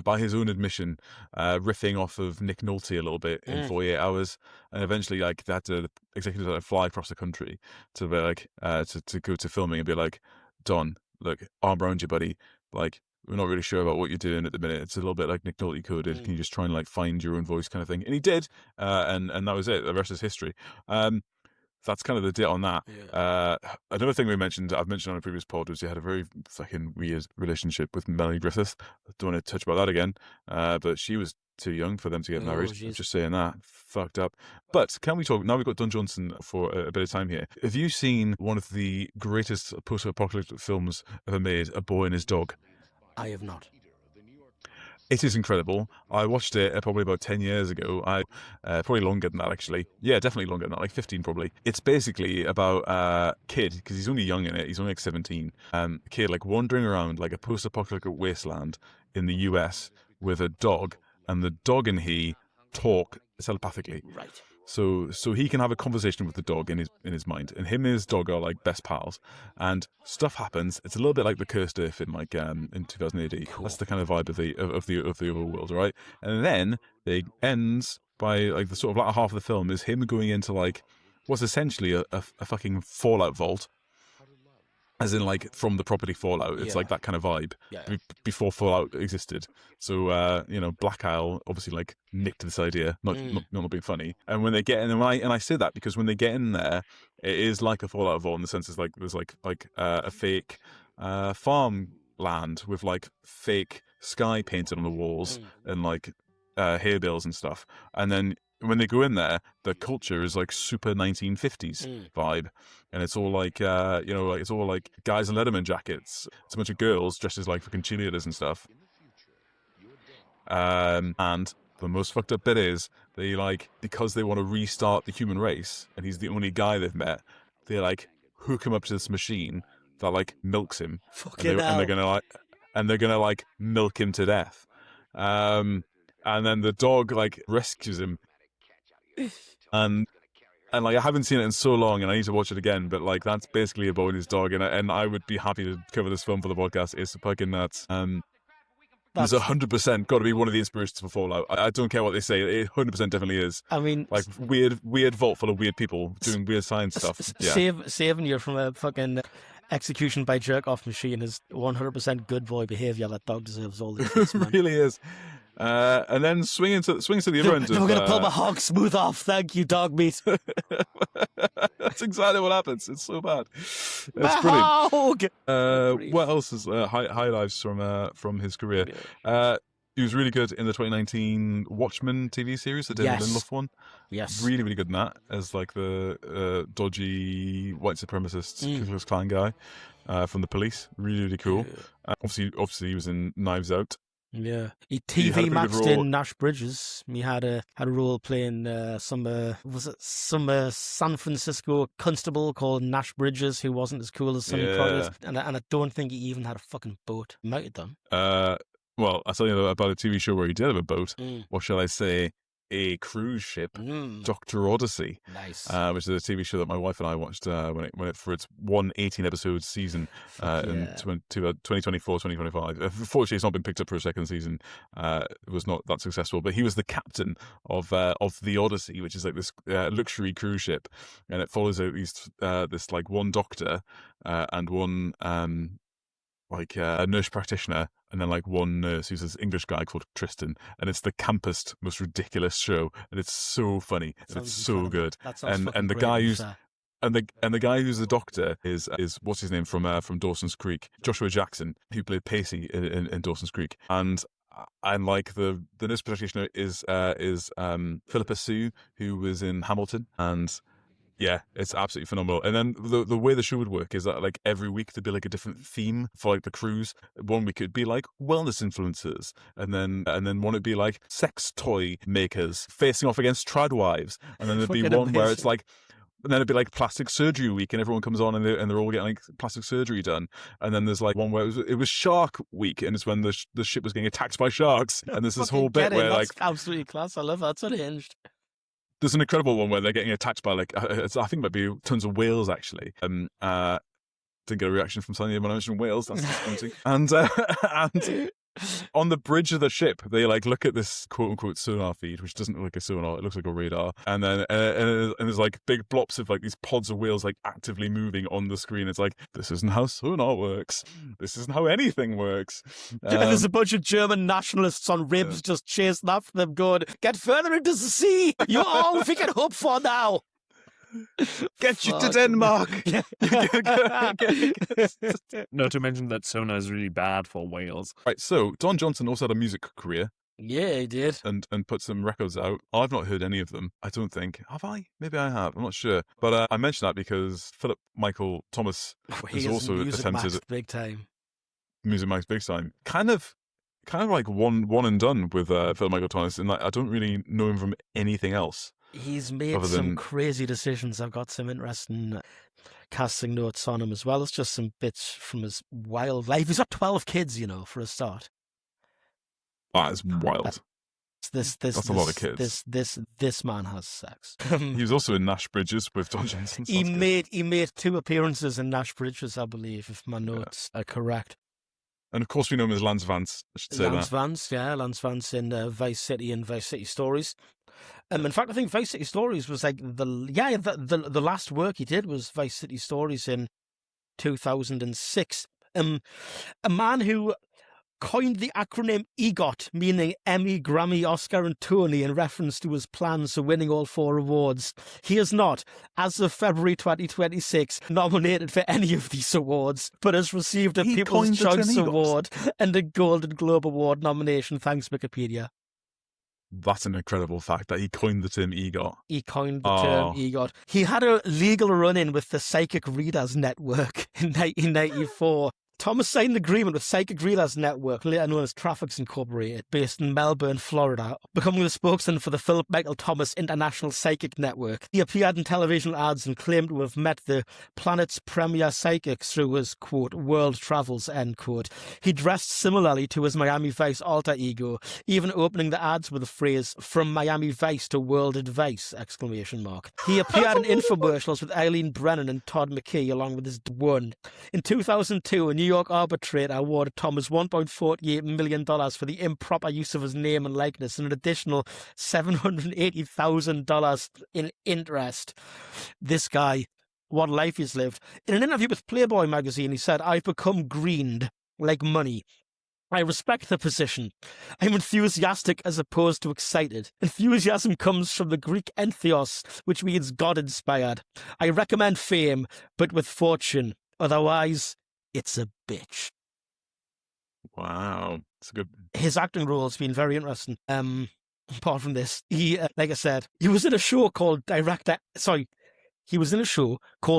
[SPEAKER 4] by his own admission, riffing off of Nick Nolte a little bit in 48 Hours, and eventually like the executives had to fly across the country to be like to go to filming and be like, Don, look, arm around you, buddy, like, we're not really sure about what you're doing at the minute. It's a little bit like Nick Nolte coded. Can you just try and like find your own voice kind of thing? And he did, and that was it. The rest is history. That's kind of the deal on that. Yeah. Another thing I've mentioned on a previous pod was he had a very fucking weird relationship with Melanie Griffith. I don't want to touch about that again, but she was too young for them to get married. I'm just saying that. Fucked up. But can we talk, now we've got Don Johnson for a bit of time here. Have you seen one of the greatest post-apocalyptic films ever made, A Boy and His Dog?
[SPEAKER 6] I have not.
[SPEAKER 4] It is incredible. I watched it probably about 10 years ago. Probably longer than that, actually. Yeah, definitely longer than that, like 15 probably. It's basically about a kid, because he's only young in it. He's only like 17. A kid like wandering around like a post-apocalyptic wasteland in the US with a dog, and the dog and he talk telepathically.
[SPEAKER 6] Right.
[SPEAKER 4] So he can have a conversation with the dog in his mind, and him and his dog are like best pals, and stuff happens. It's a little bit like the Cursed Earth in like in 2000 AD. Cool. That's the kind of vibe of the overworld, right? And then it ends by like the sort of latter half of the film is him going into like what's essentially a fucking Fallout vault. As in, like, from the property Fallout. It's like that kind of vibe before Fallout existed. So, Black Isle obviously, like, nicked this idea, not being funny. And when they get in, and I say that because when they get in there, it is like a Fallout vault in the sense it's like there's like a fake farm land with like fake sky painted on the walls and like hay bales and stuff. And then when they go in there, the culture is like super 1950s vibe, and it's all like it's all like guys in Letterman jackets. It's a bunch of girls dressed as like fucking cheerleaders and stuff. And the most fucked up bit is they like, because they want to restart the human race, and he's the only guy they've met. They like hook him up to this machine that like milks him, and they're gonna like milk him to death. And then the dog like rescues him. And like I haven't seen it in so long, and I need to watch it again. But like that's basically about his dog, and I would be happy to cover this film for the podcast. It's fucking nuts. There's 100% got to be one of the inspirations for Fallout. I don't care what they say; it 100% definitely is.
[SPEAKER 6] I mean,
[SPEAKER 4] like weird vault full of weird people doing weird science stuff.
[SPEAKER 6] Saving you from a fucking execution by jerk off machine is 100% good boy behavior. That dog deserves all the credit, man.
[SPEAKER 4] It really is. And then swings to the other end.
[SPEAKER 6] I'm going to pull my hog smooth off. Thank you, dog meat.
[SPEAKER 4] That's exactly what happens. It's so bad. It's
[SPEAKER 6] my
[SPEAKER 4] brilliant.
[SPEAKER 6] hog!
[SPEAKER 4] What else is highlights from his career? He was really good in the 2019 Watchmen TV series, the David Lindelof one.
[SPEAKER 6] Yes.
[SPEAKER 4] Really, really good in that as like the dodgy white supremacist Ku Klux Klan guy from the police. Really, really cool. Obviously, he was in Knives Out.
[SPEAKER 6] Yeah, he TV matched in Nash Bridges. He had a role playing some San Francisco constable called Nash Bridges, who wasn't as cool as Sonny Crockett, and I don't think he even had a fucking boat. He might have done.
[SPEAKER 4] Well, I'll tell you about a TV show where he did have a boat. What shall I say? A cruise ship, Dr. Odyssey.
[SPEAKER 6] Nice.
[SPEAKER 4] Which is a TV show that my wife and I watched when it for its 18-episode season in 2024-2025. Unfortunately, it's not been picked up for a second season. It was not that successful. But he was the captain of the Odyssey, which is like this luxury cruise ship, and it follows out this like one doctor and one a nurse practitioner, and then like one nurse who's this English guy called Tristan, and it's the campest, most ridiculous show, and it's so funny, and it's so good. And the guy who's the guy who's the doctor is what's his name from Dawson's Creek, Joshua Jackson, who played Pacey in Dawson's Creek, and like the nurse practitioner is Philippa Sue, who was in Hamilton, and yeah, it's absolutely phenomenal. And then the way the show would work is that like every week there'd be like a different theme for like the cruise. One week it'd be like wellness influencers, and then one would be like sex toy makers facing off against tradwives, and then there'd be one where it's like, and then it'd be like plastic surgery week, and everyone comes on and they're all getting like plastic surgery done. And then there's like one where it was shark week, and it's when the ship was getting attacked by sharks. And there's this whole bit where
[SPEAKER 6] That's
[SPEAKER 4] like
[SPEAKER 6] absolutely class. I love that. It's unhinged.
[SPEAKER 4] There's an incredible one where they're getting attacked by like I think it might be tons of whales actually. Didn't get a reaction from Sonia when I mentioned whales. That's disappointing. And on the bridge of the ship, they like look at this quote unquote sonar feed, which doesn't look like a sonar; it looks like a radar. And then and there's like big blops of like these pods of whales like actively moving on the screen. It's like, this isn't how sonar works. This isn't how anything works.
[SPEAKER 6] There's a bunch of German nationalists on ribs just chasing after them, going, "Get further into the sea! You're all we can hope for now."
[SPEAKER 4] Get you to Denmark.
[SPEAKER 5] Not to mention that sonar is really bad for whales.
[SPEAKER 4] Right, so Don Johnson also had a music career.
[SPEAKER 6] Yeah, he did.
[SPEAKER 4] And put some records out. I've not heard any of them, I don't think. Have I? Maybe I have. I'm not sure. But I mention that because Phillip Michael Thomas has also attempted
[SPEAKER 6] big time.
[SPEAKER 4] Music Max big time. Kind of like one and done with Phillip Michael Thomas, and like, I don't really know him from anything else.
[SPEAKER 6] He's made some crazy decisions. I've got some interesting casting notes on him as well. It's just some bits from his wild life. He's got 12 kids, for a start.
[SPEAKER 4] It's wild. That's a lot of kids.
[SPEAKER 6] This man has sex.
[SPEAKER 4] He was also in Nash Bridges with Don Johnson.
[SPEAKER 6] He made 2 appearances in Nash Bridges, I believe, if my notes are correct.
[SPEAKER 4] And of course, we know him as Lance Vance. I should say
[SPEAKER 6] Lance Vance in Vice City and Vice City Stories. In fact, I think Vice City Stories was like the last work he did was Vice City Stories in 2006. A man who coined the acronym EGOT, meaning Emmy, Grammy, Oscar, and Tony, in reference to his plans for winning all 4 awards. He is not, as of February 2026, nominated for any of these awards, but has received a People's Choice Award and a Golden Globe Award nomination. Thanks, Wikipedia.
[SPEAKER 4] That's an incredible fact that he coined the term EGOT.
[SPEAKER 6] He coined the term EGOT. He had a legal run-in with the Psychic Readers Network in 1994. Thomas signed an agreement with Psychic Readers Network, later known as Traffics Incorporated, based in Melbourne, Florida, becoming the spokesman for the Phillip Michael Thomas International Psychic Network. He appeared in television ads and claimed to have met the planet's premier psychics through his, quote, world travels, end quote. He dressed similarly to his Miami Vice alter ego, even opening the ads with the phrase, "From Miami Vice to World Advice!" exclamation mark. He appeared in infomercials with Eileen Brennan and Todd McKee, along with his one. In 2002, a New York arbitrator awarded Thomas $1.48 million for the improper use of his name and likeness and an additional $780,000 in interest. This guy, what life he's lived. In an interview with Playboy magazine, he said, "I've become greened like money. I respect the position. I'm enthusiastic as opposed to excited. Enthusiasm comes from the Greek entheos, which means God-inspired. I recommend fame, but with fortune. Otherwise, it's a bitch."
[SPEAKER 4] Wow. It's a good...
[SPEAKER 6] His acting role has been very interesting. Apart from this, he, like I said, he was in a show called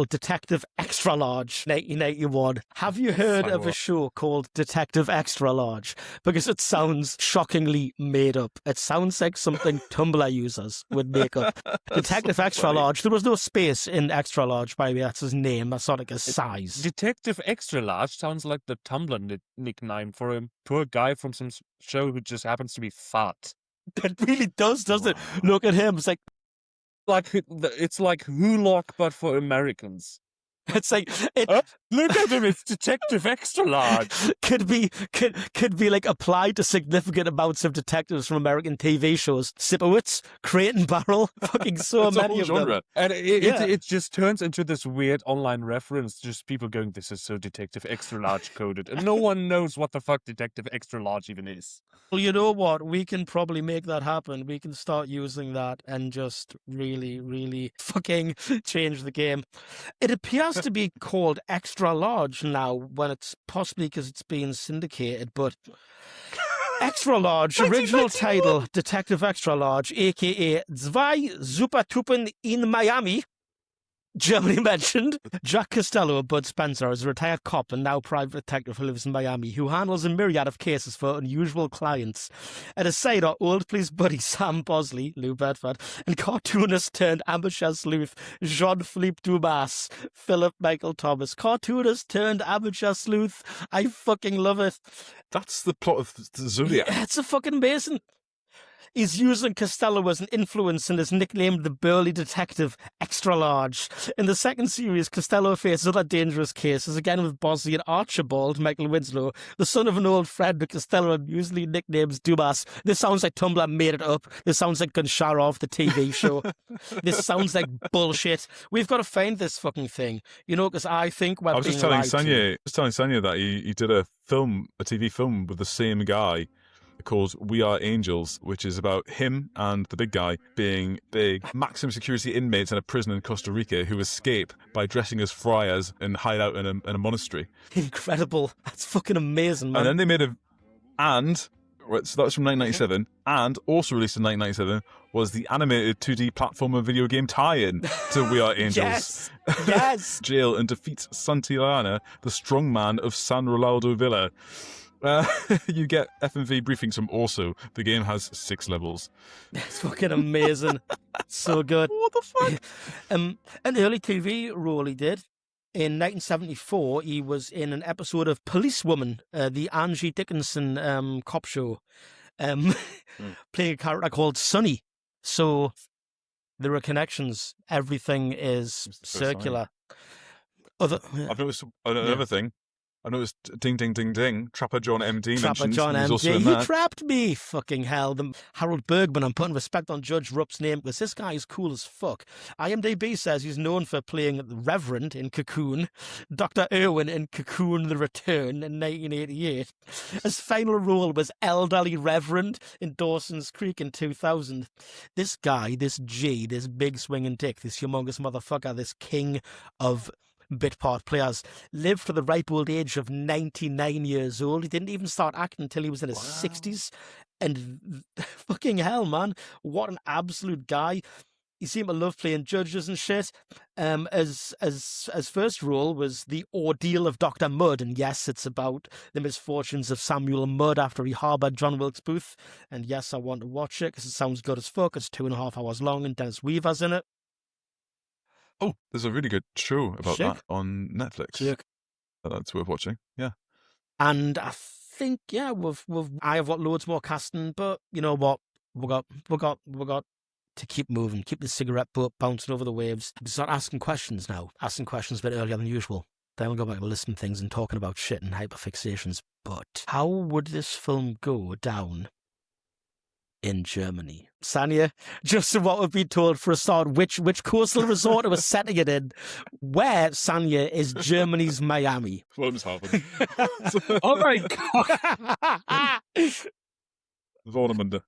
[SPEAKER 6] Detective Extra Large, 1991. Have you heard of a show called Detective Extra Large? Because it sounds shockingly made up. It sounds like something Tumblr users would make up. Detective Extra Large. There was no space in Extra Large, by the way. That's his name. That's not like a size.
[SPEAKER 5] Detective Extra Large sounds like the Tumblr nickname for a poor guy from some show who just happens to be fat.
[SPEAKER 6] It really does, doesn't it? Look at him. It's
[SPEAKER 5] it's like Hulock, but for Americans.
[SPEAKER 6] It's like
[SPEAKER 5] look at him, it's Detective Extra Large.
[SPEAKER 6] Could be like applied to significant amounts of detectives from American TV shows. Sipowicz, Crate and Barrel, fucking so
[SPEAKER 4] it's
[SPEAKER 6] many of them.
[SPEAKER 5] And it just turns into this weird online reference, just people going, "This is so Detective Extra Large coded," and no one knows what the fuck Detective Extra Large even is.
[SPEAKER 6] Well, you know what? We can probably make that happen. We can start using that and just really, really fucking change the game. It appears to be called Extra Large now, when it's possibly because it's being syndicated, but Extra Large, original title, Detective Extra Large, aka Zwei Supertypen in Miami, Germany mentioned. Jack Costello of Bud Spencer is a retired cop and now private detective who lives in Miami, who handles a myriad of cases for unusual clients. At his side are old police buddy Sam Bosley, Lou Bedford, and cartoonist turned amateur sleuth Jean-Philippe Dumas, Phillip Michael Thomas. Cartoonist turned amateur sleuth. I fucking love it.
[SPEAKER 4] That's the plot of the Zodiac.
[SPEAKER 6] Yeah, it's a fucking amazing. He's using Costello as an influence and is nicknamed the burly detective Extra Large. In the second series, Costello faces other dangerous cases, again with Bosley and Archibald, Michael Winslow, the son of an old friend that Costello usually nicknames Dumas. This sounds like Tumblr made it up. This sounds like Goncharov, the TV show. This sounds like bullshit. We've got to find this fucking thing. You know, because I think we're
[SPEAKER 4] I was just telling Sanya that he did a TV film with the same guy, called We Are Angels, which is about him and the big guy being big maximum security inmates in a prison in Costa Rica who escape by dressing as friars and hide out in a monastery.
[SPEAKER 6] Incredible. That's fucking amazing, man.
[SPEAKER 4] And then they made so that was from 1997, and also released in 1997 was the animated 2D platformer video game tie-in to We Are Angels.
[SPEAKER 6] Yes!
[SPEAKER 4] Jail and defeats Santillana, the strongman of San Rolando Villa. You get FMV briefings from Orso. The game has 6 levels.
[SPEAKER 6] It's fucking amazing. So good.
[SPEAKER 4] What the fuck?
[SPEAKER 6] An early TV role he did. In 1974, he was in an episode of Policewoman, the Angie Dickinson cop show, playing a character called Sonny. So there are connections. Everything is circular.
[SPEAKER 4] I've noticed another thing. I noticed ding, ding, ding, ding. Trapper John MD
[SPEAKER 6] Trapper
[SPEAKER 4] mentioned
[SPEAKER 6] John
[SPEAKER 4] he was also
[SPEAKER 6] MD,
[SPEAKER 4] in
[SPEAKER 6] you
[SPEAKER 4] that.
[SPEAKER 6] trapped me, fucking hell. Harold Bergman, I'm putting respect on Judge Rupp's name because this guy is cool as fuck. IMDb says he's known for playing the Reverend in Cocoon, Dr. Irwin in Cocoon The Return in 1988. His final role was Elderly Reverend in Dawson's Creek in 2000. This guy, this G, this big swinging dick, this humongous motherfucker, this king of bit part players, lived to the ripe old age of 99 years old. He didn't even start acting until he was in his 60s. And fucking hell, man, what an absolute guy. He seemed to love playing judges and shit. As first role was The Ordeal of Dr. Mudd, and yes, it's about the misfortunes of Samuel Mudd after he harboured John Wilkes Booth. And yes, I want to watch it because it sounds good as fuck. It's 2.5 hours long, and Dennis Weaver's in it.
[SPEAKER 4] Oh, there's a really good show about
[SPEAKER 6] Sick.
[SPEAKER 4] that on Netflix.
[SPEAKER 6] Sick.
[SPEAKER 4] That's worth watching. Yeah.
[SPEAKER 6] And I think, yeah, I have got loads more casting, but you know what? We got to keep moving, keep the cigarette butt bouncing over the waves. Start asking questions now. Asking questions a bit earlier than usual. Then we'll go back to listing things and talking about shit and hyperfixations. But how would this film go down in Germany? Sanya, just what we've been told for a start, which coastal resort it was setting it in, where, Sanya, is Germany's Miami?
[SPEAKER 4] Film's happened.
[SPEAKER 5] Oh my god!
[SPEAKER 4] Warnemünde.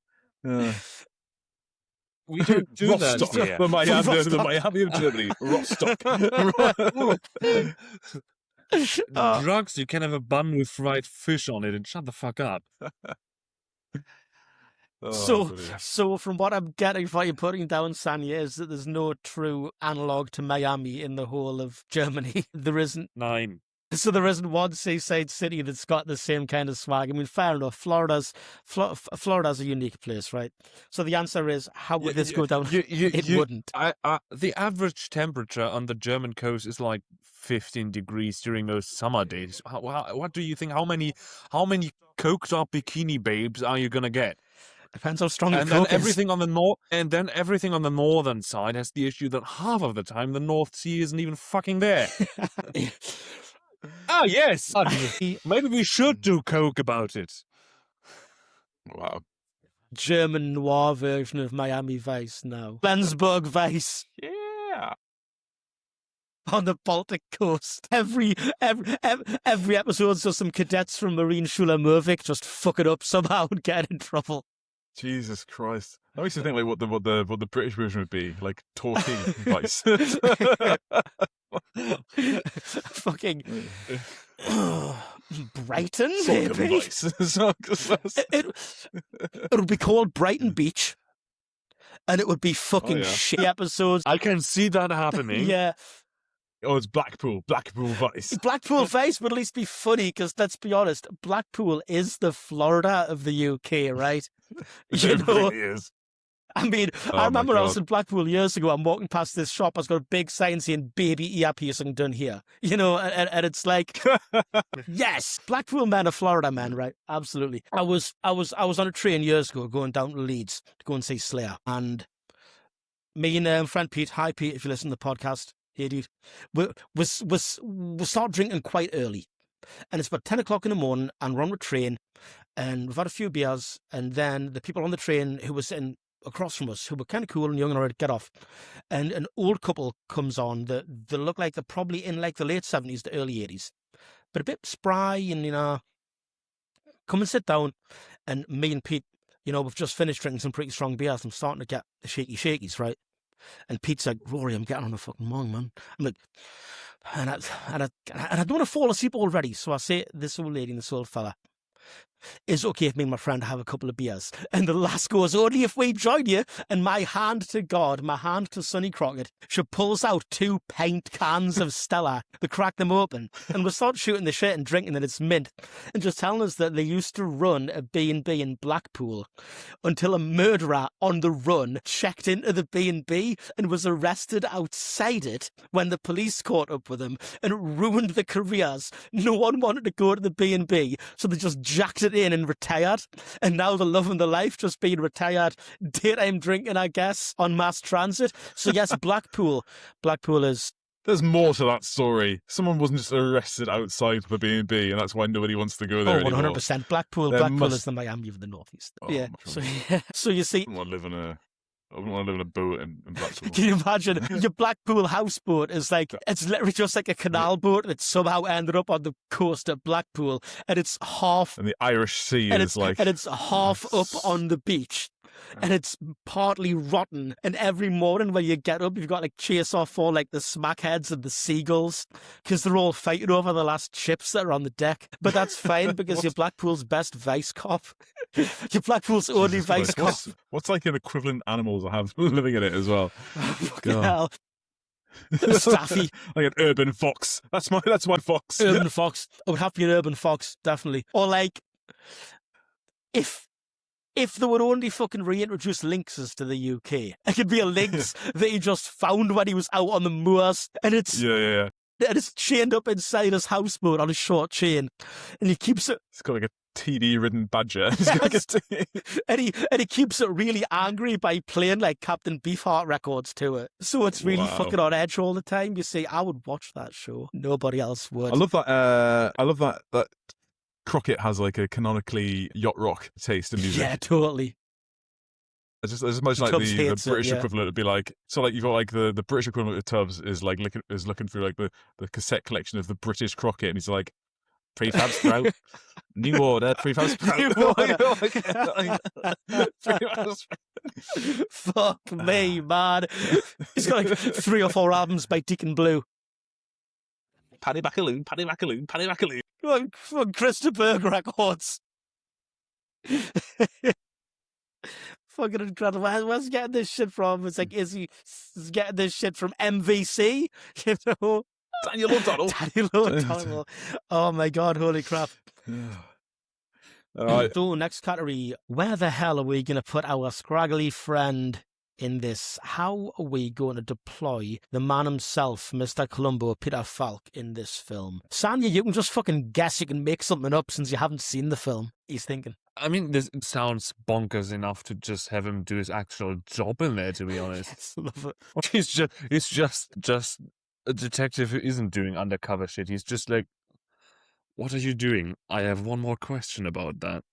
[SPEAKER 4] Yeah.
[SPEAKER 5] We don't do
[SPEAKER 4] Rostock.
[SPEAKER 5] that here.
[SPEAKER 4] The Miami of Germany. Rostock.
[SPEAKER 5] Drugs, you can have a bun with fried fish on it and shut the fuck up.
[SPEAKER 6] So from what I'm getting from what you're putting down, Sanya, is that there's no true analogue to Miami in the whole of Germany. There isn't.
[SPEAKER 5] 9.
[SPEAKER 6] So there isn't one seaside city that's got the same kind of swag. I mean, fair enough. Florida's a unique place, right? So the answer is, how would this go down? It wouldn't.
[SPEAKER 5] The average temperature on the German coast is like 15 degrees during those summer days. What do you think? How many coked up bikini babes are you gonna get?
[SPEAKER 6] Depends how strong the
[SPEAKER 5] and
[SPEAKER 6] coke
[SPEAKER 5] then
[SPEAKER 6] is.
[SPEAKER 5] everything on the northern side has the issue that half of the time the North Sea isn't even fucking there. Ah, yes. Maybe we should do coke about it.
[SPEAKER 4] Wow.
[SPEAKER 6] German noir version of Miami Vice now. Flensburg Vice.
[SPEAKER 4] Yeah.
[SPEAKER 6] On the Baltic coast. Every episode's just some cadets from Marine Schule Mervik just fuck it up somehow and get in trouble.
[SPEAKER 4] Jesus Christ. I used to think like what the British version would be, like Torquay Vice.
[SPEAKER 6] Fucking Brighton,
[SPEAKER 4] Sorghum
[SPEAKER 6] maybe?
[SPEAKER 4] Vice.
[SPEAKER 6] It would be called Brighton Beach, and it would be fucking shit episodes.
[SPEAKER 5] I can see that happening.
[SPEAKER 6] Yeah.
[SPEAKER 4] Oh, it's Blackpool Vice.
[SPEAKER 6] Blackpool Vice would at least be funny, because let's be honest, Blackpool is the Florida of the UK, right?
[SPEAKER 4] It really is.
[SPEAKER 6] I mean, I remember I was in Blackpool years ago. I'm walking past this shop. It's got a big sign saying "baby ear piercing done here." You know, and it's like, yes, Blackpool men are Florida men, right? Absolutely. I was on a train years ago going down to Leeds to go and see Slayer, and me and friend Pete. Hi, Pete, if you listen to the podcast. Hey, dude. We start drinking quite early, and it's about 10 o'clock in the morning, and we're on the train, and we've had a few beers, and then the people on the train who were sitting across from us, who were kind of cool and young and ready to get off, and an old couple comes on that they look like they're probably in like the late 70s to early 80s, but a bit spry, and you know, come and sit down. And me and Pete, you know, we've just finished drinking some pretty strong beers. I'm starting to get the shakies, right? And Pete's like, Rory, I'm getting on the fucking wrong, man. I'm like, and I don't want to fall asleep already. So I say, this old lady and this old fella, is okay if me and my friend have a couple of beers? And the lass goes, only if we join you. And my hand to God, my hand to Sonny Crockett, she pulls out 2 pint cans of Stella to crack them open. And we start shooting the shit and drinking, and it's mint. And just telling us that they used to run a B&B in Blackpool until a murderer on the run checked into the B&B and was arrested outside it when the police caught up with him, and it ruined the careers. No one wanted to go to the B&B, so they just jacked it in and retired, and now they're loving the life, just being retired, daytime drinking, I guess, on mass transit. So yes, Blackpool is
[SPEAKER 4] There's more to that story. Someone wasn't just arrested outside the B&B, and that's why nobody wants to go there anymore.
[SPEAKER 6] 100%. Blackpool is the Miami of the Northeast.
[SPEAKER 4] Oh,
[SPEAKER 6] yeah. So you see,
[SPEAKER 4] I wouldn't want to live in a boat in Blackpool.
[SPEAKER 6] can you imagine your Blackpool houseboat is like, it's literally just like a canal boat that somehow ended up on the coast of Blackpool, and it's half,
[SPEAKER 4] And the Irish Sea
[SPEAKER 6] and
[SPEAKER 4] is like,
[SPEAKER 6] it's half up on the beach. And it's partly rotten. And every morning when you get up, you've got like chase off all like the smackheads and the seagulls because they're all fighting over the last chips that are on the deck. But that's fine because you're Blackpool's best vice cop. You're Blackpool's only vice cop.
[SPEAKER 4] What's like an equivalent animal to have living in it as well?
[SPEAKER 6] Fucking hell. Staffy.
[SPEAKER 4] Like an urban fox. That's my fox.
[SPEAKER 6] Urban fox. I would have to be an urban fox, definitely. Or like, if they would only fucking reintroduce lynxes to the UK, it could be a lynx that he just found when he was out on the moors, and it's
[SPEAKER 4] Yeah.
[SPEAKER 6] and it's chained up inside his houseboat on a short chain, and he keeps it.
[SPEAKER 4] It's got like a TD-ridden badger.
[SPEAKER 6] Yes. and he keeps it really angry by playing like Captain Beefheart records to it, so it's really fucking on edge all the time. You see, I would watch that show. Nobody else would.
[SPEAKER 4] I love that. Crockett has like a canonically yacht rock taste in music.
[SPEAKER 6] Yeah, totally.
[SPEAKER 4] As much like the British equivalent would be like, so like you've got like the British equivalent of Tubbs is like looking through like the cassette collection of the British Crockett, and he's like, prefab sprout, new order, prefab sprout.
[SPEAKER 6] Fuck me, man. He's got like 3 or 4 albums by Deacon Blue.
[SPEAKER 4] Paddy Backaloon, Paddy Backaloon, Paddy Backaloon.
[SPEAKER 6] From Christopher records. Fucking incredible. Where's he getting this shit from? It's like, is he getting this shit from MVC? You know?
[SPEAKER 4] Daniel O'Donnell.
[SPEAKER 6] Daniel O'Donnell. Oh my God, holy crap.
[SPEAKER 4] All right.
[SPEAKER 6] So, next category. Where the hell are we going to put our scraggly friend in this? How are we going to deploy the man himself, Mr. Columbo, Peter Falk, in this film? Sanya, you can just fucking guess. You can make something up since you haven't seen the film. He's thinking.
[SPEAKER 5] I mean, this sounds bonkers enough to just have him do his actual job in there, to be honest.
[SPEAKER 6] Yes, love it.
[SPEAKER 5] He's just a detective who isn't doing undercover shit. He's just like, what are you doing? I have one more question about that.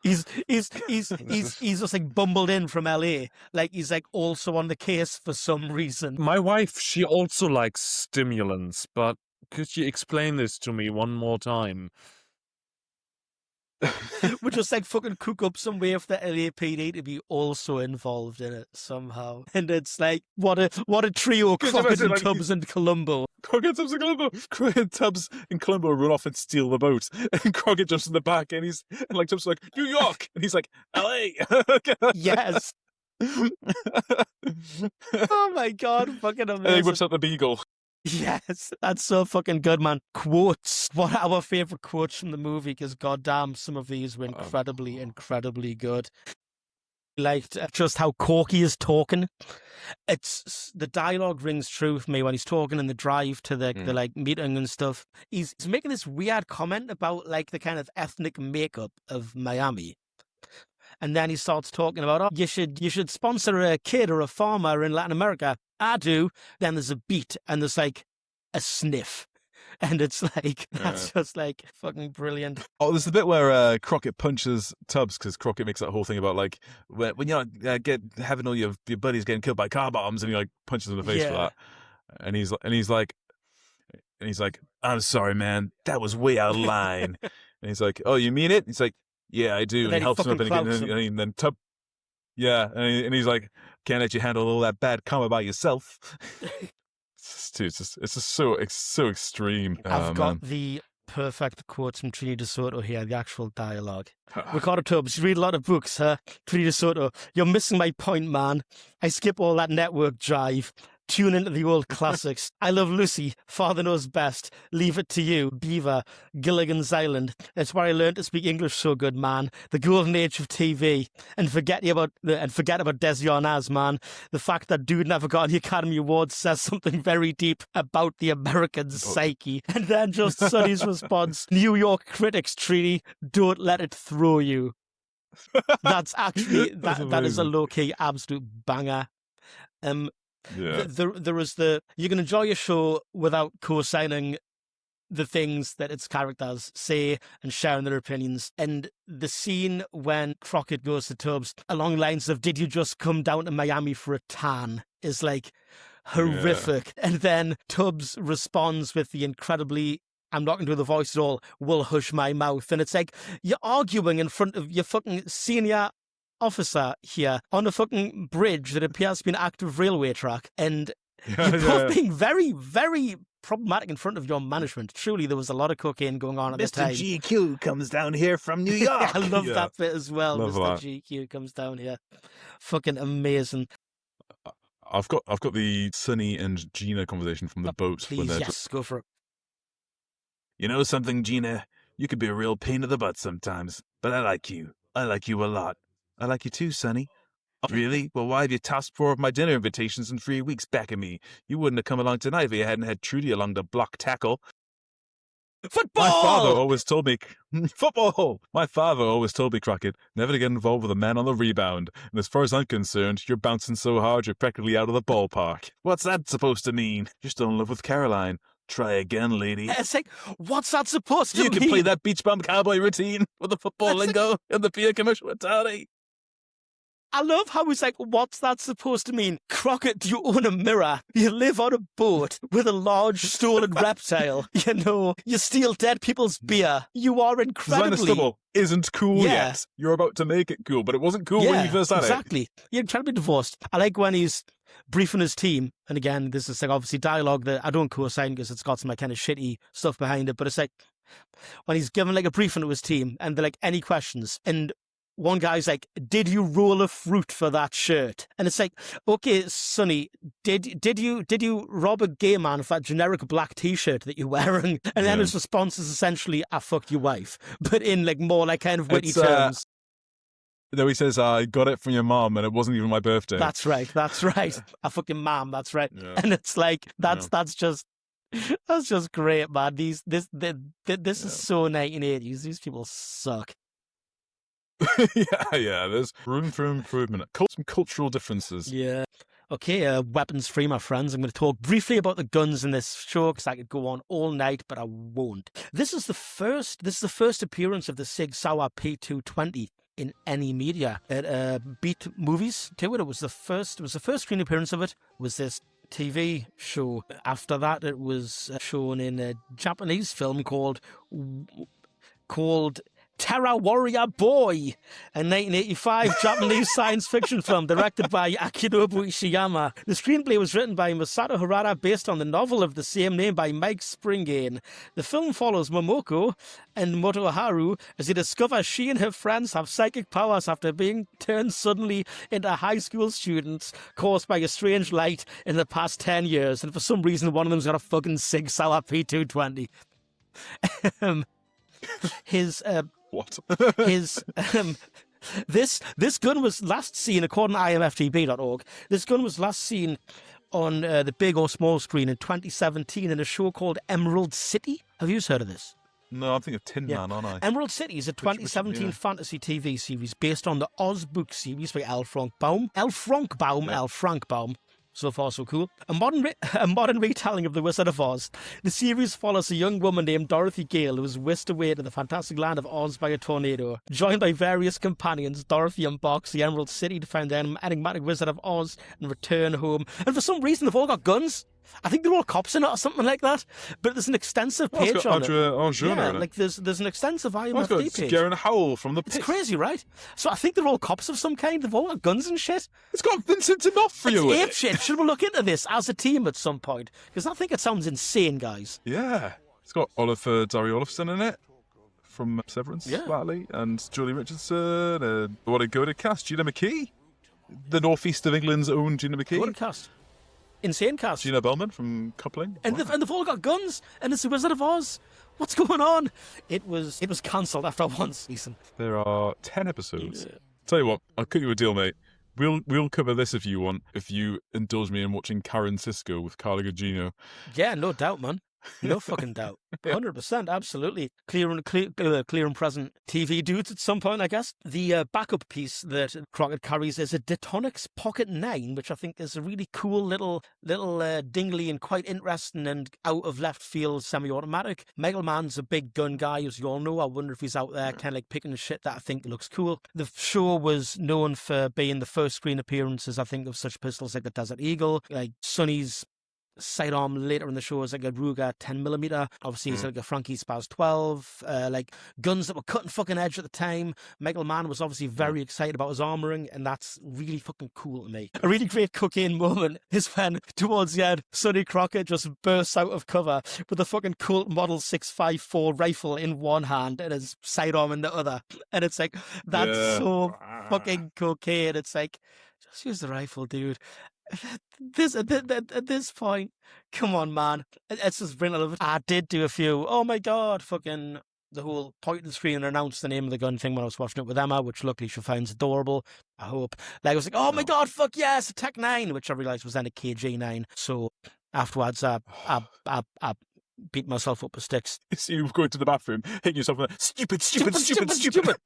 [SPEAKER 6] He's just like bumbled in from LA. Like he's like also on the case for some reason.
[SPEAKER 5] My wife, she also likes stimulants, but could you explain this to me one more time?
[SPEAKER 6] We just like fucking cook up some way for the LAPD to be also involved in it somehow. And it's like, what a trio, Crockett and Tubbs and Columbo.
[SPEAKER 4] Crockett, Tubbs and Columbo. Crockett, Tubbs and Columbo run off and steal the boat. And Crockett jumps in the back and like Tubbs is like, New York! And he's like, LA!
[SPEAKER 6] Yes. Oh my God, fucking amazing.
[SPEAKER 4] And he whips out the beagle.
[SPEAKER 6] Yes, that's so fucking good, man. Quotes. What are our favourite quotes from the movie? Because goddamn, some of these were incredibly good. Liked just how Corky is talking. It's the dialogue rings true for me when he's talking in the drive to the like meeting and stuff. He's making this weird comment about like the kind of ethnic makeup of Miami. And then he starts talking about, oh, you should sponsor a kid or a farmer in Latin America. I do. Then there's a beat and there's like a sniff. And it's like, that's just like fucking brilliant.
[SPEAKER 4] Oh, there's the bit where Crockett punches Tubbs because Crockett makes that whole thing about like, when you're having all your buddies getting killed by car bombs, and he like punches him in the face for that. And he's like, I'm sorry, man. That was way out of line. And he's like, oh, you mean it? He's like, yeah, I do. And he helps him up and then Tubbs. Yeah, and he's like, can't let you handle all that bad karma by yourself. It's just so extreme.
[SPEAKER 6] I've got the perfect quotes from Trini DeSoto here, the actual dialogue. Ricardo Tubbs, you read a lot of books, huh? Trini DeSoto, you're missing my point, man. I skip all that network jive. Tune into the old classics. I Love Lucy, Father Knows Best, Leave It to You, Beaver, Gilligan's Island. That's where I learned to speak English so good, man. The golden age of TV. And forget about Desi Arnaz, man. The fact that dude never got the Academy Award says something very deep about the American psyche. And then just Sonny's response, New York critics, Trini, don't let it throw you. That's actually, that is a low-key absolute banger.
[SPEAKER 4] Yeah.
[SPEAKER 6] There was the you can enjoy your show without co-signing the things that its characters say and sharing their opinions. And the scene when Crockett goes to Tubbs along lines of, did you just come down to Miami for a tan, is like horrific. Yeah. And then Tubbs responds with the incredibly, I'm not going to do the voice at all, will hush my mouth. And it's like, you're arguing in front of your fucking senior officer here on a fucking bridge that appears to be an active railway track. And you're both being very, very problematic in front of your management. Truly, there was a lot of cocaine going on at the time.
[SPEAKER 13] Mr. GQ comes down here from New York.
[SPEAKER 6] I love that bit as well.
[SPEAKER 4] Love
[SPEAKER 6] Mr.
[SPEAKER 4] that.
[SPEAKER 6] GQ comes down here. Fucking amazing.
[SPEAKER 4] I've got the Sonny and Gina conversation from the boat.
[SPEAKER 6] Please, yes, go for it.
[SPEAKER 13] You know something, Gina? You could be a real pain in the butt sometimes, but I like you. I like you a lot. I like you too, Sonny. Really? Well, why have you tossed 4 of my dinner invitations in 3 weeks back at me? You wouldn't have come along tonight if you hadn't had Trudy along to block tackle.
[SPEAKER 6] Football!
[SPEAKER 4] My father always told me, football! My father always told me, Crockett, never to get involved with a man on the rebound. And as far as I'm concerned, you're bouncing so hard you're practically out of the ballpark. What's that supposed to mean? You're still in love with Caroline. Try again, lady.
[SPEAKER 6] It's like, what's that supposed to mean?
[SPEAKER 4] You can play that beach bum cowboy routine with the football lingo and the beer commercial with Tony.
[SPEAKER 6] I love how he's like, what's that supposed to mean? Crockett, do you own a mirror? You live on a boat with a large stolen reptile. You know, you steal dead people's beer. You are incredibly...
[SPEAKER 4] Designer stubble isn't cool yet. You're about to make it cool, but it wasn't cool when you first had
[SPEAKER 6] exactly. You're incredibly divorced. I like when he's briefing his team, and again, this is like obviously dialogue that I don't co-sign because it's got some like kind of shitty stuff behind it, but it's like when he's given like a briefing to his team and they're like, any questions? And one guy's like, did you roll a fruit for that shirt? And it's like, okay, Sonny, did you rob a gay man for that generic black t-shirt that you're wearing? And then his response is essentially, I fucked your wife, but in like more like kind of witty terms.
[SPEAKER 4] No, he says, I got it from your mom and it wasn't even my birthday.
[SPEAKER 6] That's right. I fucking mom, that's right. Yeah. And it's like, that's just great, man. This is so 1980s. These people suck.
[SPEAKER 4] yeah, there's room for improvement. Some cultural differences.
[SPEAKER 6] Yeah. Okay, weapons free, my friends. I'm going to talk briefly about the guns in this show because I could go on all night, but I won't. This is the first appearance of the Sig Sauer P220 in any media at Beat Movies too. It was the first screen appearance of it. Was this TV show? After that, it was shown in a Japanese film called Terror Warrior Boy, a 1985 Japanese science fiction film directed by Akinobu Ishiyama. The screenplay was written by Masato Harada based on the novel of the same name by Mike Springane. The film follows Momoko and Motoharu as they discover she and her friends have psychic powers after being turned suddenly into high school students caused by a strange light in the past 10 years. And for some reason, one of them's got a fucking Sig Sauer P220. This gun was last seen, according to imftb.org, this gun was last seen on the big or small screen in 2017 in a show called Emerald City. Have you heard of this?
[SPEAKER 4] No, I'm thinking of Tin Man, aren't I?
[SPEAKER 6] Emerald City is a 2017 fantasy TV series based on the Oz book series by L. Frank Baum. So far, so cool. A modern retelling of The Wizard of Oz. The series follows a young woman named Dorothy Gale who is whisked away to the fantastic land of Oz by a tornado. Joined by various companions, Dorothy embarks the Emerald City to find the enigmatic Wizard of Oz and return home. And for some reason, they've all got guns. I think they're all cops in it or something like that. But there's an extensive page on it. Yeah, like there's an extensive IMFD page.
[SPEAKER 4] Garen Howell from the pit.
[SPEAKER 6] It's crazy, right? So I think they're all cops of some kind. They've all got guns and shit.
[SPEAKER 4] It's got Vincent D'Onofrio in it.
[SPEAKER 6] It's ape shit. Should we look into this as a team at some point? Because I think it sounds insane, guys.
[SPEAKER 4] Yeah. It's got Oliver Dari Olofsson in it from Severance, Valley, and Julie Richardson, and what a good cast. Gina McKee, the northeast of England's own Gina McKee.
[SPEAKER 6] What a cast. Insane cast.
[SPEAKER 4] Gina Bellman from Coupling.
[SPEAKER 6] And they've all got guns, and it's the Wizard of Oz. What's going on? It was cancelled after one season.
[SPEAKER 4] There are 10 episodes. Yeah. Tell you what, I'll cut you a deal, mate. We'll cover this if you want, if you indulge me in watching Karen Sisko with Carla Gugino.
[SPEAKER 6] Yeah, no doubt, man. No fucking doubt. 100%, absolutely. Clear and present TV dudes at some point, I guess. The backup piece that Crockett carries is a Detonics Pocket 9, which I think is a really cool little dingly and quite interesting and out of left field semi-automatic. Michael Mann's a big gun guy, as you all know. I wonder if he's out there kind of like picking the shit that I think looks cool. The show was known for being the first screen appearances, I think, of such pistols like the Desert Eagle, like Sonny's sidearm later in the show is like a Ruger 10mm. Obviously, it's like a Frankie Spaz 12. Like guns that were cutting fucking edge at the time. Michael Mann was obviously very excited about his armoring, and that's really fucking cool to me. A really great cocaine moment is when, towards the end, Sonny Crockett just bursts out of cover with a fucking Colt Model 654 rifle in one hand and his sidearm in the other. And it's like, that's so fucking cocaine. It's like, just use the rifle, dude. At this point, come on, man. It's just brilliant. I did do a few, oh my God, fucking the whole point of the screen and announce the name of the gun thing when I was watching it with Emma, which luckily she finds adorable. I hope. Like, I was like, oh my God, fuck yes, a Tech 9, which I realised was then a KJ9. So afterwards, I beat myself up with sticks.
[SPEAKER 4] So you go into the bathroom, hitting yourself with stupid.